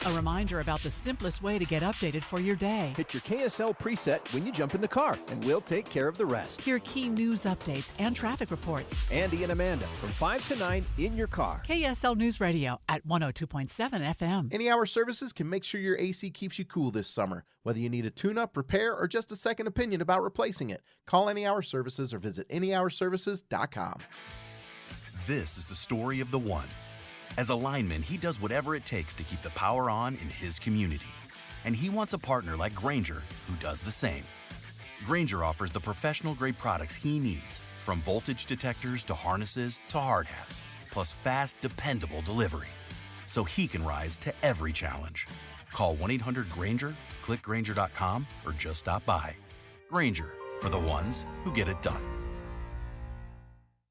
A reminder about the simplest way to get updated for your day. Hit your KSL preset when you jump in the car, and we'll take care of the rest. Hear key news updates and traffic reports. Andy and Amanda from 5 to 9 in your car. KSL News Radio at 102.7 FM. Any Hour Services can make sure your AC keeps you cool this summer. Whether you need a tune-up, repair, or just a second opinion about replacing it, call Any Hour Services or visit anyhourservices.com. This is the story of the one. As a lineman, he does whatever it takes to keep the power on in his community. And he wants a partner like Grainger who does the same. Grainger offers the professional-grade products he needs, from voltage detectors to harnesses to hard hats, plus fast, dependable delivery, so he can rise to every challenge. Call 1-800-GRAINGER, click Grainger.com, or just stop by. Grainger, for the ones who get it done.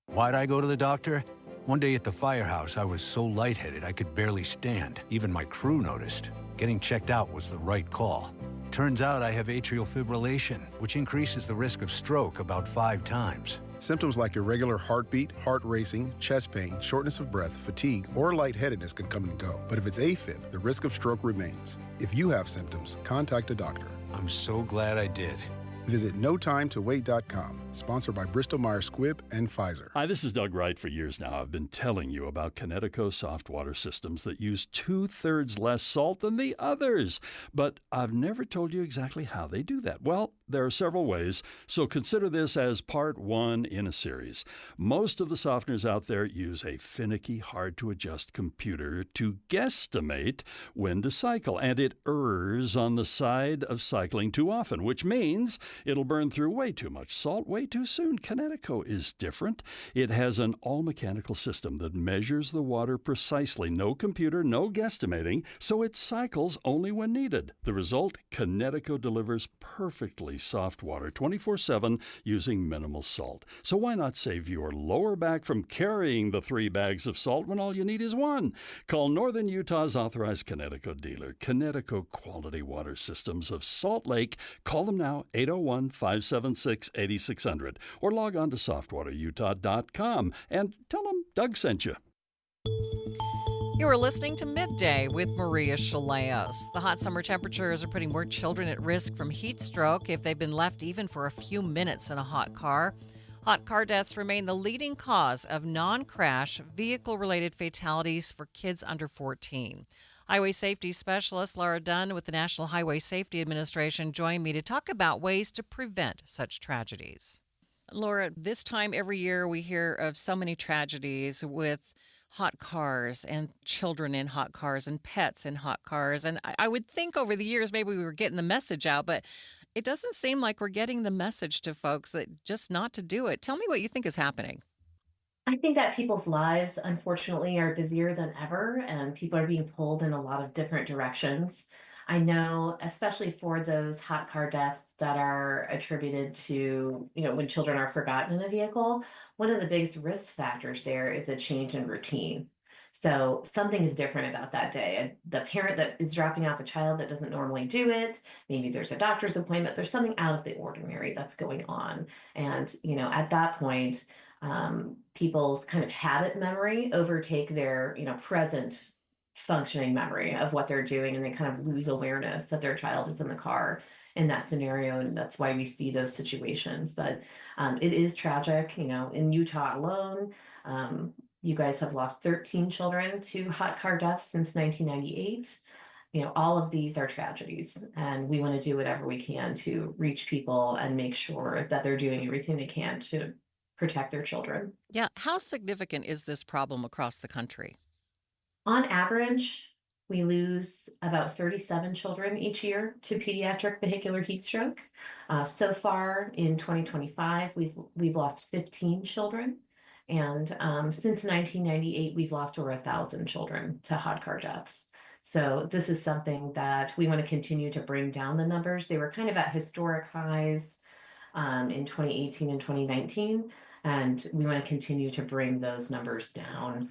Why'd I go to the doctor? One day at the firehouse, I was so lightheaded I could barely stand. Even my crew noticed. Getting checked out was the right call. Turns out I have atrial fibrillation, which increases the risk of stroke about 5 times. Symptoms like irregular heartbeat, heart racing, chest pain, shortness of breath, fatigue, or lightheadedness can come and go. But if it's AFib, the risk of stroke remains. If you have symptoms, contact a doctor. I'm so glad I did. Visit notimetowait.com, sponsored by Bristol-Myers Squibb and Pfizer. Hi, this is Doug Wright. For years now, I've been telling you about Connecticut soft water systems that use 2/3 less salt than the others. But I've never told you exactly how they do that. Well, there are several ways, so consider this as part one in a series. Most of the softeners out there use a finicky, hard-to-adjust computer to guesstimate when to cycle, and it errs on the side of cycling too often, which means it'll burn through way too much salt way too soon. Connecticut is different. It has an all-mechanical system that measures the water precisely. No computer, no guesstimating, so it cycles only when needed. The result? Connecticut delivers perfectly soft water 24/7 using minimal salt. So why not save your lower back from carrying the 3 bags of salt when all you need is 1? Call Northern Utah's authorized Connecticut dealer, Connecticut Quality Water Systems of Salt Lake. Call them now, 801-576-8600, or log on to softwaterutah.com and tell them Doug sent you. You are listening to Midday with Maria Shilaos. The hot summer temperatures are putting more children at risk from heat stroke if they've been left even for a few minutes in a hot car. Hot car deaths remain the leading cause of non-crash, vehicle-related fatalities for kids under 14. Highway safety specialist Laura Dunn with the National Highway Safety Administration joined me to talk about ways to prevent such tragedies. Laura, this time every year we hear of so many tragedies with hot cars and children in hot cars and pets in hot cars. And I would think over the years maybe we were getting the message out, but it doesn't seem like we're getting the message to folks that just not to do it. Tell me what you think is happening. I think that people's lives, unfortunately, are busier than ever, and people are being pulled in a lot of different directions. I know, especially for those hot car deaths that are attributed to, when children are forgotten in a vehicle, one of the biggest risk factors there is a change in routine. So something is different about that day. The parent that is dropping off a child that doesn't normally do it, maybe there's a doctor's appointment, there's something out of the ordinary that's going on. And, at that point, people's kind of habit memory overtake their, present functioning memory of what they're doing, and they kind of lose awareness that their child is in the car in that scenario, and that's why we see those situations. But it is tragic. In Utah alone, you guys have lost 13 children to hot car deaths since 1998. All of these are tragedies, and we want to do whatever we can to reach people and make sure that they're doing everything they can to protect their children. Yeah. How significant is this problem across the country? On average, we lose about 37 children each year to pediatric vehicular heat stroke. So far in 2025, we've lost 15 children. And since 1998, we've lost over 1,000 children to hot car deaths. So this is something that we want to continue to bring down the numbers. They were kind of at historic highs in 2018 and 2019. And we want to continue to bring those numbers down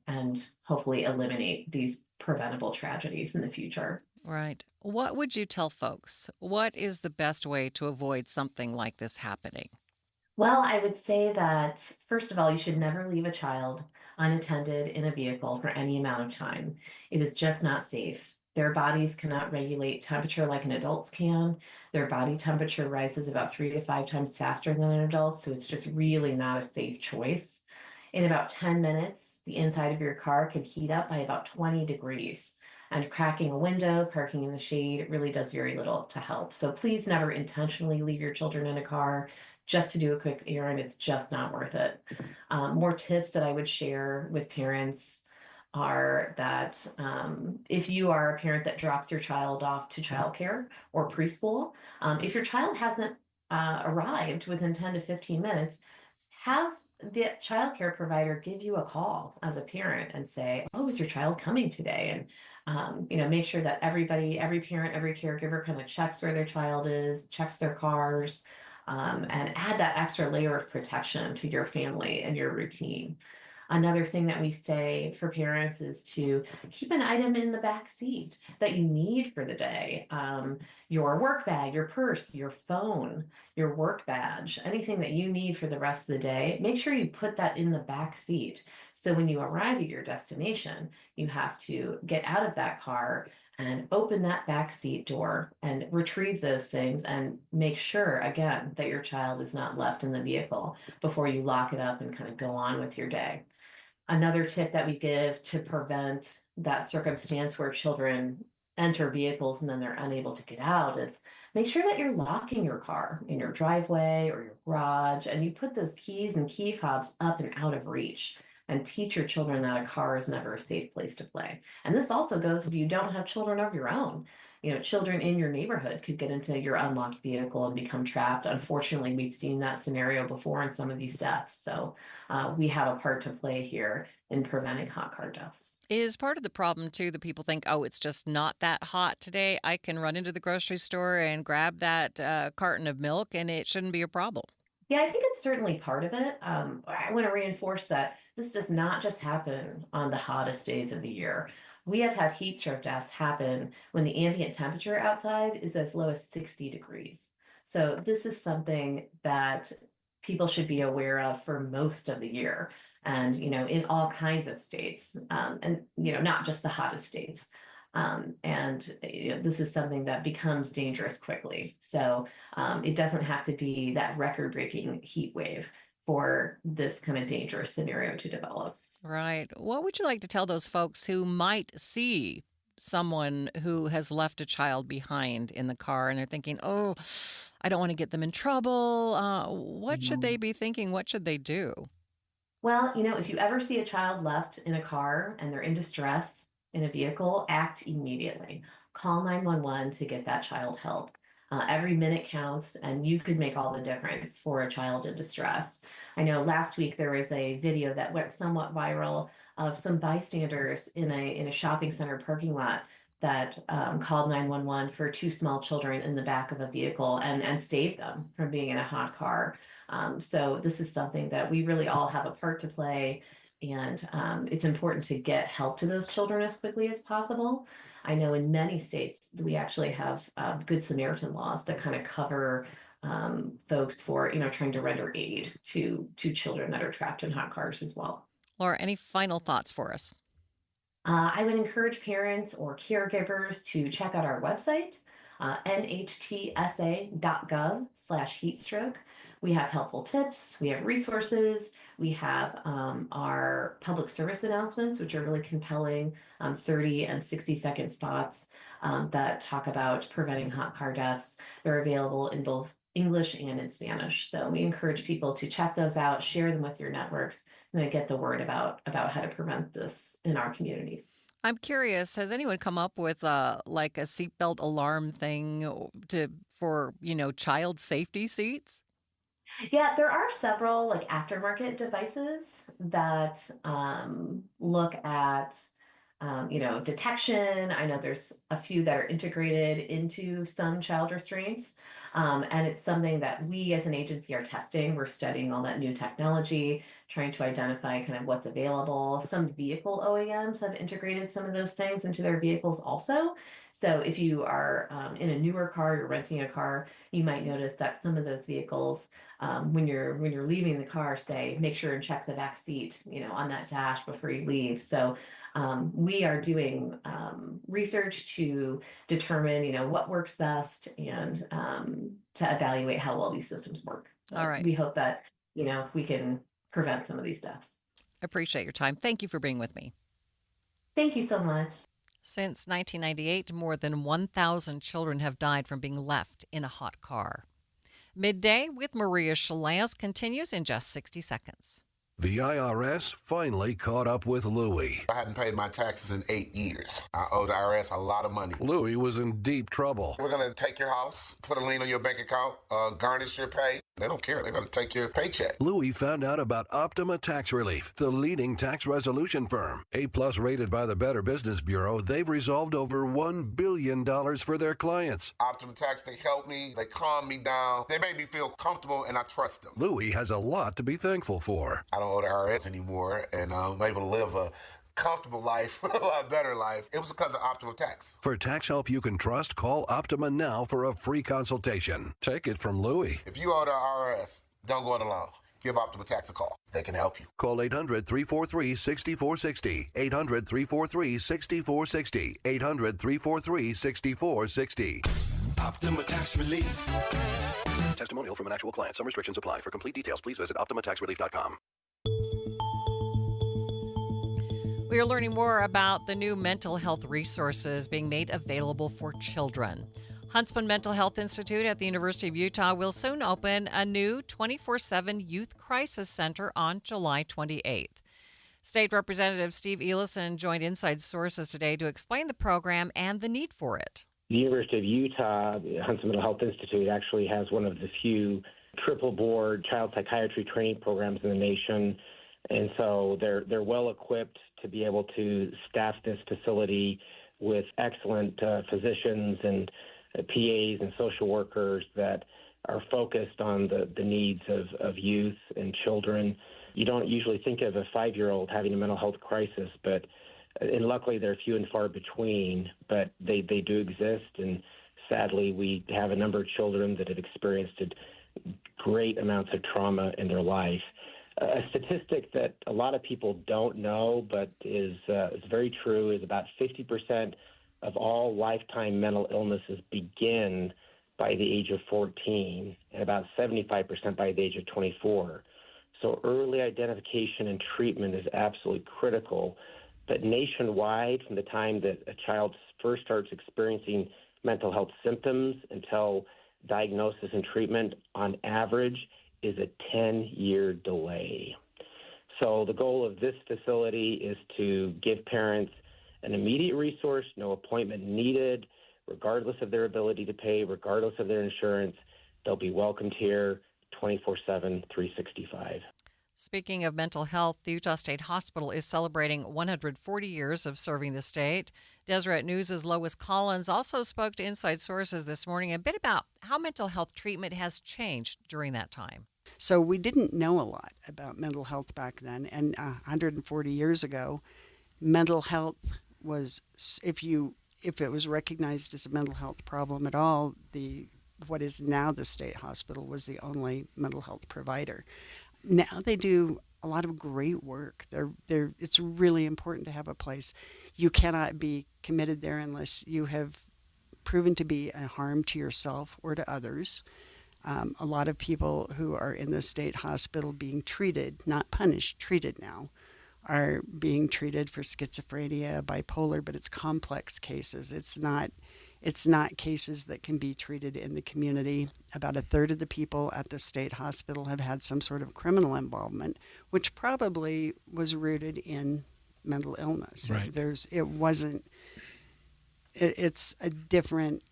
and hopefully eliminate these preventable tragedies in the future. Right. What would you tell folks? What is the best way to avoid something like this happening? Well, I would say that, first of all, you should never leave a child unattended in a vehicle for any amount of time. It is just not safe. Their bodies cannot regulate temperature like an adult's can. Their body temperature rises about 3 to 5 times faster than an adult, so it's just really not a safe choice. In about 10 minutes, the inside of your car can heat up by about 20 degrees. And cracking a window, parking in the shade, really does very little to help. So please never intentionally leave your children in a car just to do a quick errand. It's just not worth it. More tips that I would share with parents are that if you are a parent that drops your child off to childcare or preschool, if your child hasn't arrived within 10 to 15 minutes, have the childcare provider give you a call as a parent and say, "Oh, is your child coming today?" And make sure that every parent, every caregiver kind of checks where their child is, checks their cars, and add that extra layer of protection to your family and your routine. Another thing that we say for parents is to keep an item in the back seat that you need for the day. Your work bag, your purse, your phone, your work badge, anything that you need for the rest of the day, make sure you put that in the back seat. So when you arrive at your destination, you have to get out of that car and open that back seat door and retrieve those things and make sure, again, that your child is not left in the vehicle before you lock it up and kind of go on with your day. Another tip that we give to prevent that circumstance where children enter vehicles and then they're unable to get out is make sure that you're locking your car in your driveway or your garage, and you put those keys and key fobs up and out of reach, and teach your children that a car is never a safe place to play. And this also goes if you don't have children of your own. Children in your neighborhood could get into your unlocked vehicle and become trapped. Unfortunately, we've seen that scenario before in some of these deaths. So we have a part to play here in preventing hot car deaths. Is part of the problem, too, that people think, oh, it's just not that hot today. I can run into the grocery store and grab that carton of milk and it shouldn't be a problem. Yeah, I think it's certainly part of it. I want to reinforce that this does not just happen on the hottest days of the year. We have had heat stroke deaths happen when the ambient temperature outside is as low as 60 degrees. So this is something that people should be aware of for most of the year, and in all kinds of states, and not just the hottest states. This is something that becomes dangerous quickly. So it doesn't have to be that record-breaking heat wave for this kind of dangerous scenario to develop. Right. What would you like to tell those folks who might see someone who has left a child behind in the car and they're thinking, oh, I don't want to get them in trouble? What should they be thinking? What should they do? Well, if you ever see a child left in a car and they're in distress in a vehicle, act immediately. Call 911 to get that child help. Every minute counts, and you could make all the difference for a child in distress. I know last week there was a video that went somewhat viral of some bystanders in a shopping center parking lot that called 911 for two small children in the back of a vehicle and saved them from being in a hot car. So this is something that we really all have a part to play. And it's important to get help to those children as quickly as possible. I know in many states we actually have Good Samaritan laws that kind of cover folks for trying to render aid to children that are trapped in hot cars as well. Laura, any final thoughts for us? I would encourage parents or caregivers to check out our website, nhtsa.gov/heatstroke. We have helpful tips, we have resources, we have our public service announcements, which are really compelling, 30 and 60-second spots that talk about preventing hot car deaths. They're available in both English and in Spanish. So we encourage people to check those out, share them with your networks, and then get the word about how to prevent this in our communities. I'm curious, has anyone come up with like a seatbelt alarm thing for child safety seats? Yeah, there are several like aftermarket devices that look at detection. I know there's a few that are integrated into some child restraints. And it's something that we as an agency are testing. We're studying all that new technology, trying to identify kind of what's available. Some vehicle OEMs have integrated some of those things into their vehicles also. So if you are in a newer car, you're renting a car, you might notice that some of those vehicles, when you're leaving the car, say, make sure and check the back seat, on that dash before you leave. So we are doing research to determine, what works best and to evaluate how well these systems work. All right. We hope that, we can prevent some of these deaths. Appreciate your time. Thank you for being with me. Thank you so much. Since 1998, more than 1,000 children have died from being left in a hot car. Midday with Maria Shilaos continues in just 60 seconds. The IRS finally caught up with Louie. I hadn't paid my taxes in 8 years. I owe the IRS a lot of money. Louie was in deep trouble. We're going to take your house, put a lien on your bank account, garnish your pay. They don't care. They're going to take your paycheck. Louis found out about Optima Tax Relief, the leading tax resolution firm. A-plus rated by the Better Business Bureau, they've resolved over $1 billion for their clients. Optima Tax, they help me. They calm me down. They make me feel comfortable, and I trust them. Louis has a lot to be thankful for. I don't owe the IRS anymore, and I'm able to live a comfortable life, a lot better life. It was because of Optima Tax. For tax help you can trust, call Optima now for a free consultation. Take it from Louis. If you owe the IRS, don't go it alone. Give Optima Tax a call. They can help you. Call 800-343-6460. 800-343-6460. 800-343-6460. Optima Tax Relief. Testimonial from an actual client. Some restrictions apply. For complete details, please visit OptimaTaxRelief.com. We are learning more about the new mental health resources being made available for children. Huntsman Mental Health Institute at the University of Utah will soon open a new 24/7 Youth Crisis Center on July 28th. State Representative Steve Elison joined Inside Sources today to explain the program and the need for it. The University of Utah, the Huntsman Mental Health Institute, actually has one of the few triple board child psychiatry training programs in the nation. And so they're well equipped to be able to staff this facility with excellent physicians and PAs and social workers that are focused on the needs of youth and children. You don't usually think of a 5-year-old having a mental health crisis, and luckily they're few and far between, but they do exist. And sadly, we have a number of children that have experienced great amounts of trauma in their life. A statistic that a lot of people don't know, but is very true, is about 50% of all lifetime mental illnesses begin by the age of 14, and about 75% by the age of 24. So early identification and treatment is absolutely critical. But nationwide, from the time that a child first starts experiencing mental health symptoms until diagnosis and treatment, on average, is a 10-year delay. So the goal of this facility is to give parents an immediate resource, no appointment needed, regardless of their ability to pay, regardless of their insurance. They'll be welcomed here 24/7, 365. Speaking of mental health, the Utah State Hospital is celebrating 140 years of serving the state. Deseret News' Lois Collins also spoke to Inside Sources this morning a bit about how mental health treatment has changed during that time. So we didn't know a lot about mental health back then. And 140 years ago, mental health was, if it was recognized as a mental health problem at all, what is now the state hospital was the only mental health provider. Now they do a lot of great work. It's really important to have a place. You cannot be committed there unless you have proven to be a harm to yourself or to others. A lot of people who are in the state hospital being treated, not punished, treated now, are being treated for schizophrenia, bipolar, but it's complex cases. It's not cases that can be treated in the community. About a third of the people at the state hospital have had some sort of criminal involvement, which probably was rooted in mental illness. Right. It's a different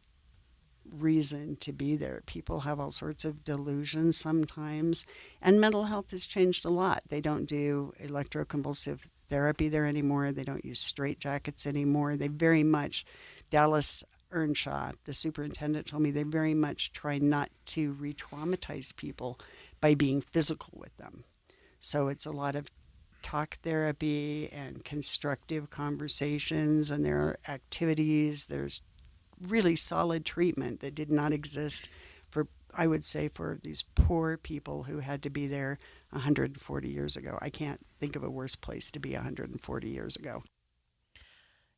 reason to be there. People have all sorts of delusions sometimes, and mental health has changed a lot. They don't do electroconvulsive therapy there anymore. They don't use straitjackets anymore. They very much, Dallas Earnshaw, the superintendent, told me they very much try not to re-traumatize people by being physical with them. So it's a lot of talk therapy and constructive conversations, and there are activities. There's really solid treatment that did not exist for, I would say, for these poor people who had to be there 140 years ago. I can't think of a worse place to be 140 years ago.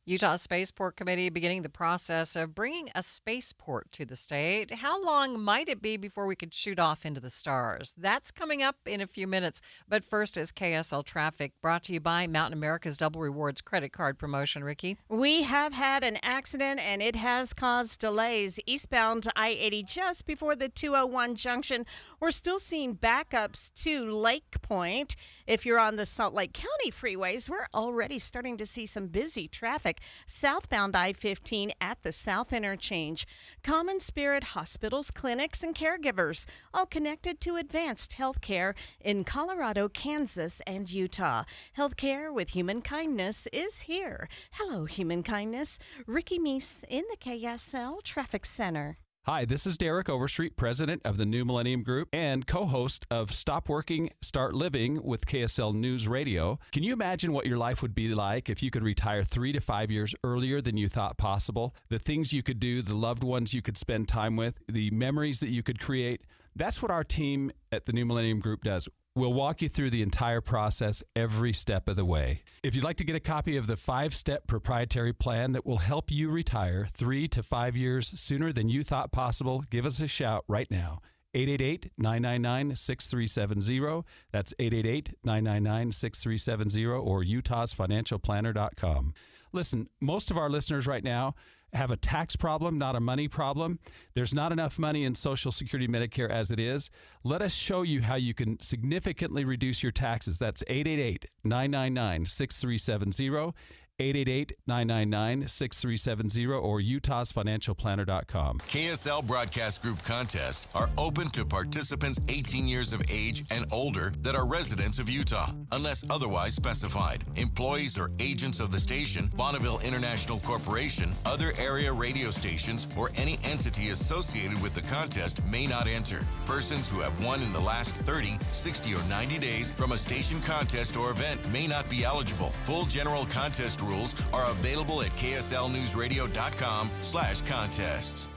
Utah Spaceport Committee beginning the process of bringing a spaceport to the state. How long might it be before we could shoot off into the stars? That's coming up in a few minutes. But first is KSL Traffic, brought to you by Mountain America's Double Rewards credit card promotion. Ricky? We have had an accident, and it has caused delays. Eastbound I-80 just before the 201 junction. We're still seeing backups to Lake Point. If you're on the Salt Lake County freeways, we're already starting to see some busy traffic southbound I-15 at the South Interchange. Common Spirit hospitals, clinics, and caregivers, all connected to advanced health care in Colorado, Kansas, and Utah. Healthcare with human kindness is here. Hello, human kindness. Ricky Meese in the KSL Traffic Center. Hi, this is Derek Overstreet, president of the New Millennium Group and co-host of Stop Working, Start Living with KSL News Radio. Can you imagine what your life would be like if you could retire 3 to 5 years earlier than you thought possible? The things you could do, the loved ones you could spend time with, the memories that you could create. That's what our team at the New Millennium Group does. We'll walk you through the entire process every step of the way. If you'd like to get a copy of the 5-step proprietary plan that will help you retire 3 to 5 years sooner than you thought possible, give us a shout right now. 888-999-6370. That's 888-999-6370 or utahsfinancialplanner.com. Listen, most of our listeners right now have a tax problem, not a money problem. There's not enough money in Social Security Medicare as it is. Let us show you how you can significantly reduce your taxes. That's 888-999-6370. 888-999-6370 or utahsfinancialplanner.com. KSL Broadcast Group contests are open to participants 18 years of age and older that are residents of Utah, unless otherwise specified. Employees or agents of the station, Bonneville International Corporation, other area radio stations, or any entity associated with the contest may not enter. Persons who have won in the last 30, 60, or 90 days from a station contest or event may not be eligible. Full general contest rules are available at kslnewsradio.com/contests.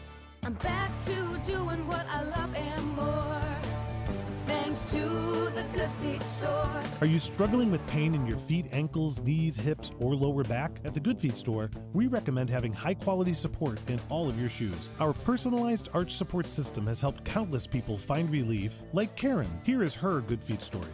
I'm back to doing what I love and more, thanks to the Good Feet store. Are you struggling with pain in your feet, ankles, knees, hips, or lower back? At the Good Feet store, we recommend having high-quality support in all of your shoes. Our personalized arch support system has helped countless people find relief, like Karen. Here is her Good Feet story.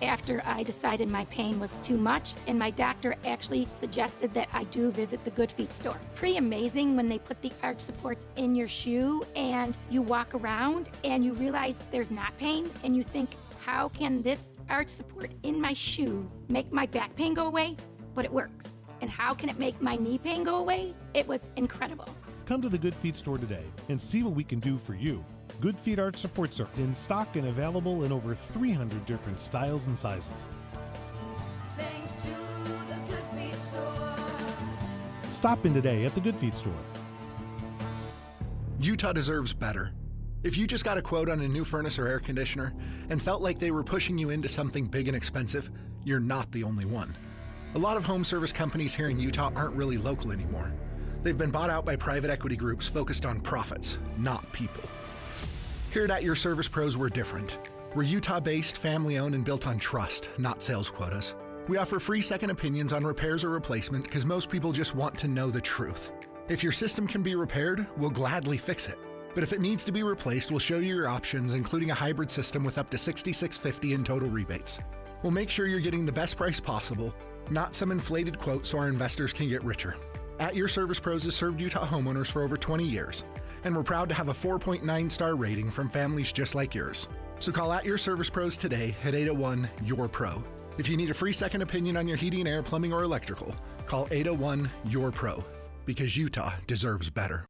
After I decided my pain was too much, and my doctor actually suggested that I do visit the Good Feet store. Pretty amazing when they put the arch supports in your shoe and you walk around and you realize there's not pain and you think, how can this arch support in my shoe make my back pain go away? But it works. And how can it make my knee pain go away? It was incredible. Come to the Good Feet store today and see what we can do for you. Good Feet arch supports are in stock and available in over 300 different styles and sizes. Thanks to the Good Feet store. Stop in today at the Good Feet store. Utah deserves better. If you just got a quote on a new furnace or air conditioner and felt like they were pushing you into something big and expensive, you're not the only one. A lot of home service companies here in Utah aren't really local anymore. They've been bought out by private equity groups focused on profits, not people. Here at Your Service Pros, we're different. We're Utah-based, family-owned, and built on trust, not sales quotas. We offer free second opinions on repairs or replacement because most people just want to know the truth. If your system can be repaired, we'll gladly fix it. But if it needs to be replaced, we'll show you your options, including a hybrid system with up to $6,650 in total rebates. We'll make sure you're getting the best price possible, not some inflated quote so our investors can get richer. Your Service Pros has served Utah homeowners for over 20 years. And we're proud to have a 4.9-star rating from families just like yours. So call Your Service Pros today at 801-YOUR-PRO. If you need a free second opinion on your heating, air, plumbing, or electrical, call 801-YOUR-PRO, because Utah deserves better.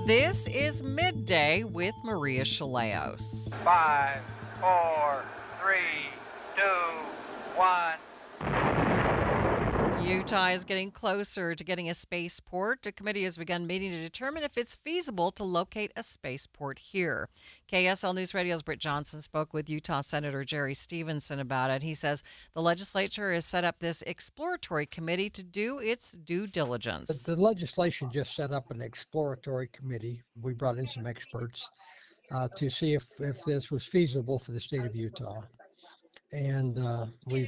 This is Midday with Maria Shilaos. 5, 4, 3, 2, 1. Utah is getting closer to getting a spaceport. A committee has begun meeting to determine if it's feasible to locate a spaceport here. KSL News Radio's Britt Johnson spoke with Utah Senator Jerry Stevenson about it. He says the legislature has set up this exploratory committee to do its due diligence. The legislation just set up an exploratory committee. We brought in some experts to see if this was feasible for the state of Utah. And we're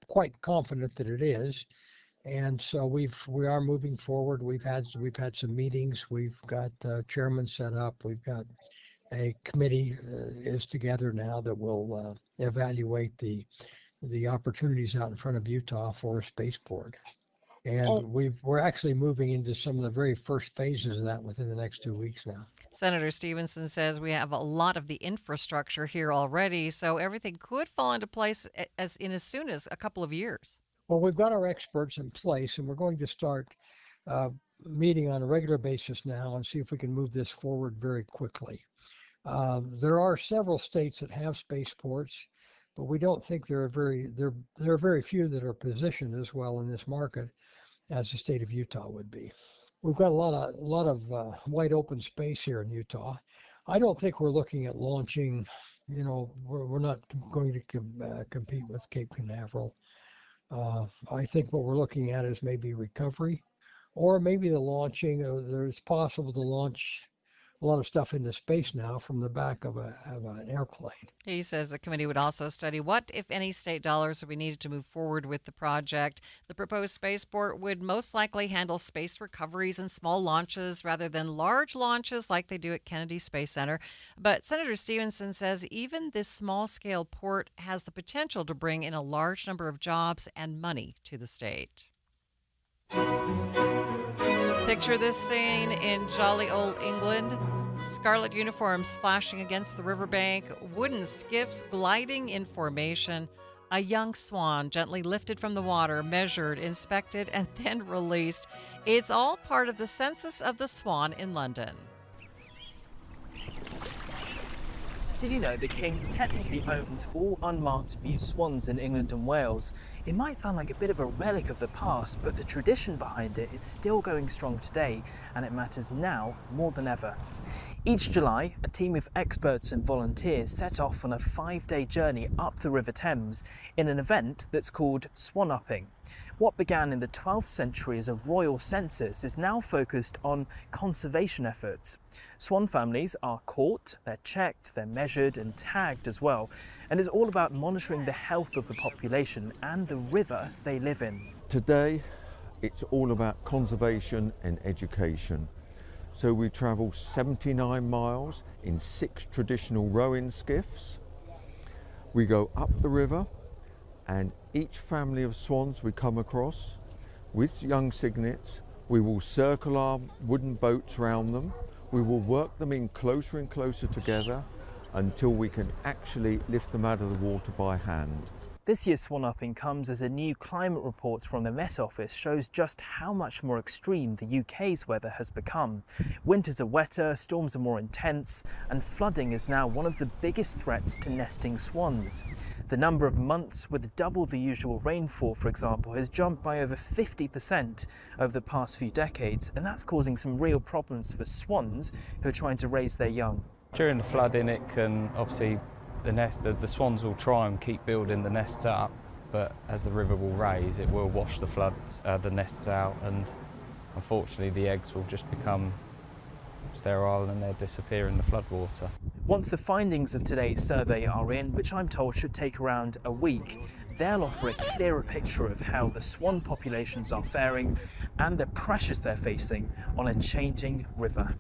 quite confident that it is, and so we are moving forward. We've had some meetings. We've got chairman set up. We've got a committee is together now that will evaluate the opportunities out in front of Utah for a spaceport. And we're actually moving into some of the very first phases of that within the next 2 weeks now. Senator Stevenson says we have a lot of the infrastructure here already, so everything could fall into place as soon as a couple of years. Well, we've got our experts in place, and we're going to start meeting on a regular basis now and see if we can move this forward very quickly. There are several states that have spaceports, but we don't think there are very few that are positioned as well in this market as the state of Utah would be. We've got a lot of wide open space here in Utah. I don't think we're looking at launching. We're not going to compete with Cape Canaveral. I think what we're looking at is maybe recovery, or maybe the launching. There's possible to launch a lot of stuff into space now from the back of an airplane. He says the committee would also study what, if any, state dollars would be needed to move forward with the project. The proposed spaceport would most likely handle space recoveries and small launches rather than large launches like they do at Kennedy Space Center. But Senator Stevenson says even this small-scale port has the potential to bring in a large number of jobs and money to the state. Picture this scene in jolly old England. Scarlet uniforms flashing against the riverbank, wooden skiffs gliding in formation, a young swan gently lifted from the water, measured, inspected, and then released. It's all part of the Census of the Swan in London. Did you know the King technically owns all unmarked mute swans in England and Wales? It might sound like a bit of a relic of the past, but the tradition behind it is still going strong today, and it matters now more than ever. Each July, a team of experts and volunteers set off on a 5-day journey up the River Thames in an event that's called swan upping. What began in the 12th century as a royal census is now focused on conservation efforts. Swan families are caught, they're checked, they're measured and tagged as well, and it's all about monitoring the health of the population and the river they live in. Today, it's all about conservation and education. So we travel 79 miles in 6 traditional rowing skiffs. We go up the river, and each family of swans we come across with young cygnets, we will circle our wooden boats around them. We will work them in closer and closer together until we can actually lift them out of the water by hand. This year's swan upping comes as a new climate report from the Met Office shows just how much more extreme the UK's weather has become. Winters are wetter, storms are more intense, and flooding is now one of the biggest threats to nesting swans. The number of months with double the usual rainfall, for example, has jumped by over 50% over the past few decades, and that's causing some real problems for swans who are trying to raise their young. During the flooding, it can obviously the swans will try and keep building the nests up, but as the river will raise, it will wash the nests out, and unfortunately the eggs will just become sterile and they'll disappear in the floodwater. Once the findings of today's survey are in, which I'm told should take around a week, they'll offer a clearer picture of how the swan populations are faring and the pressures they're facing on a changing river.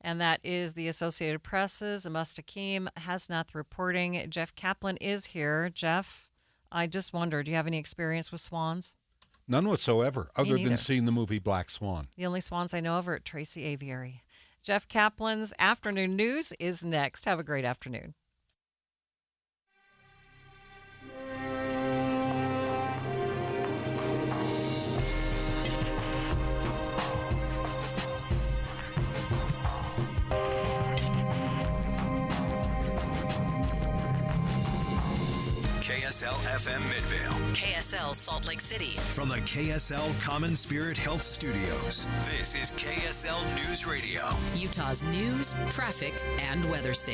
And that is the Associated Press's Mustakim Hasnath reporting. Jeff Kaplan is here. Jeff, I just wondered, do you have any experience with swans? None whatsoever, other than seeing the movie Black Swan. The only swans I know of are at Tracy Aviary. Jeff Kaplan's Afternoon News is next. Have a great afternoon. KSL FM Midvale. KSL Salt Lake City. From the KSL Common Spirit Health Studios, this is KSL News Radio. Utah's news, traffic, and weather station.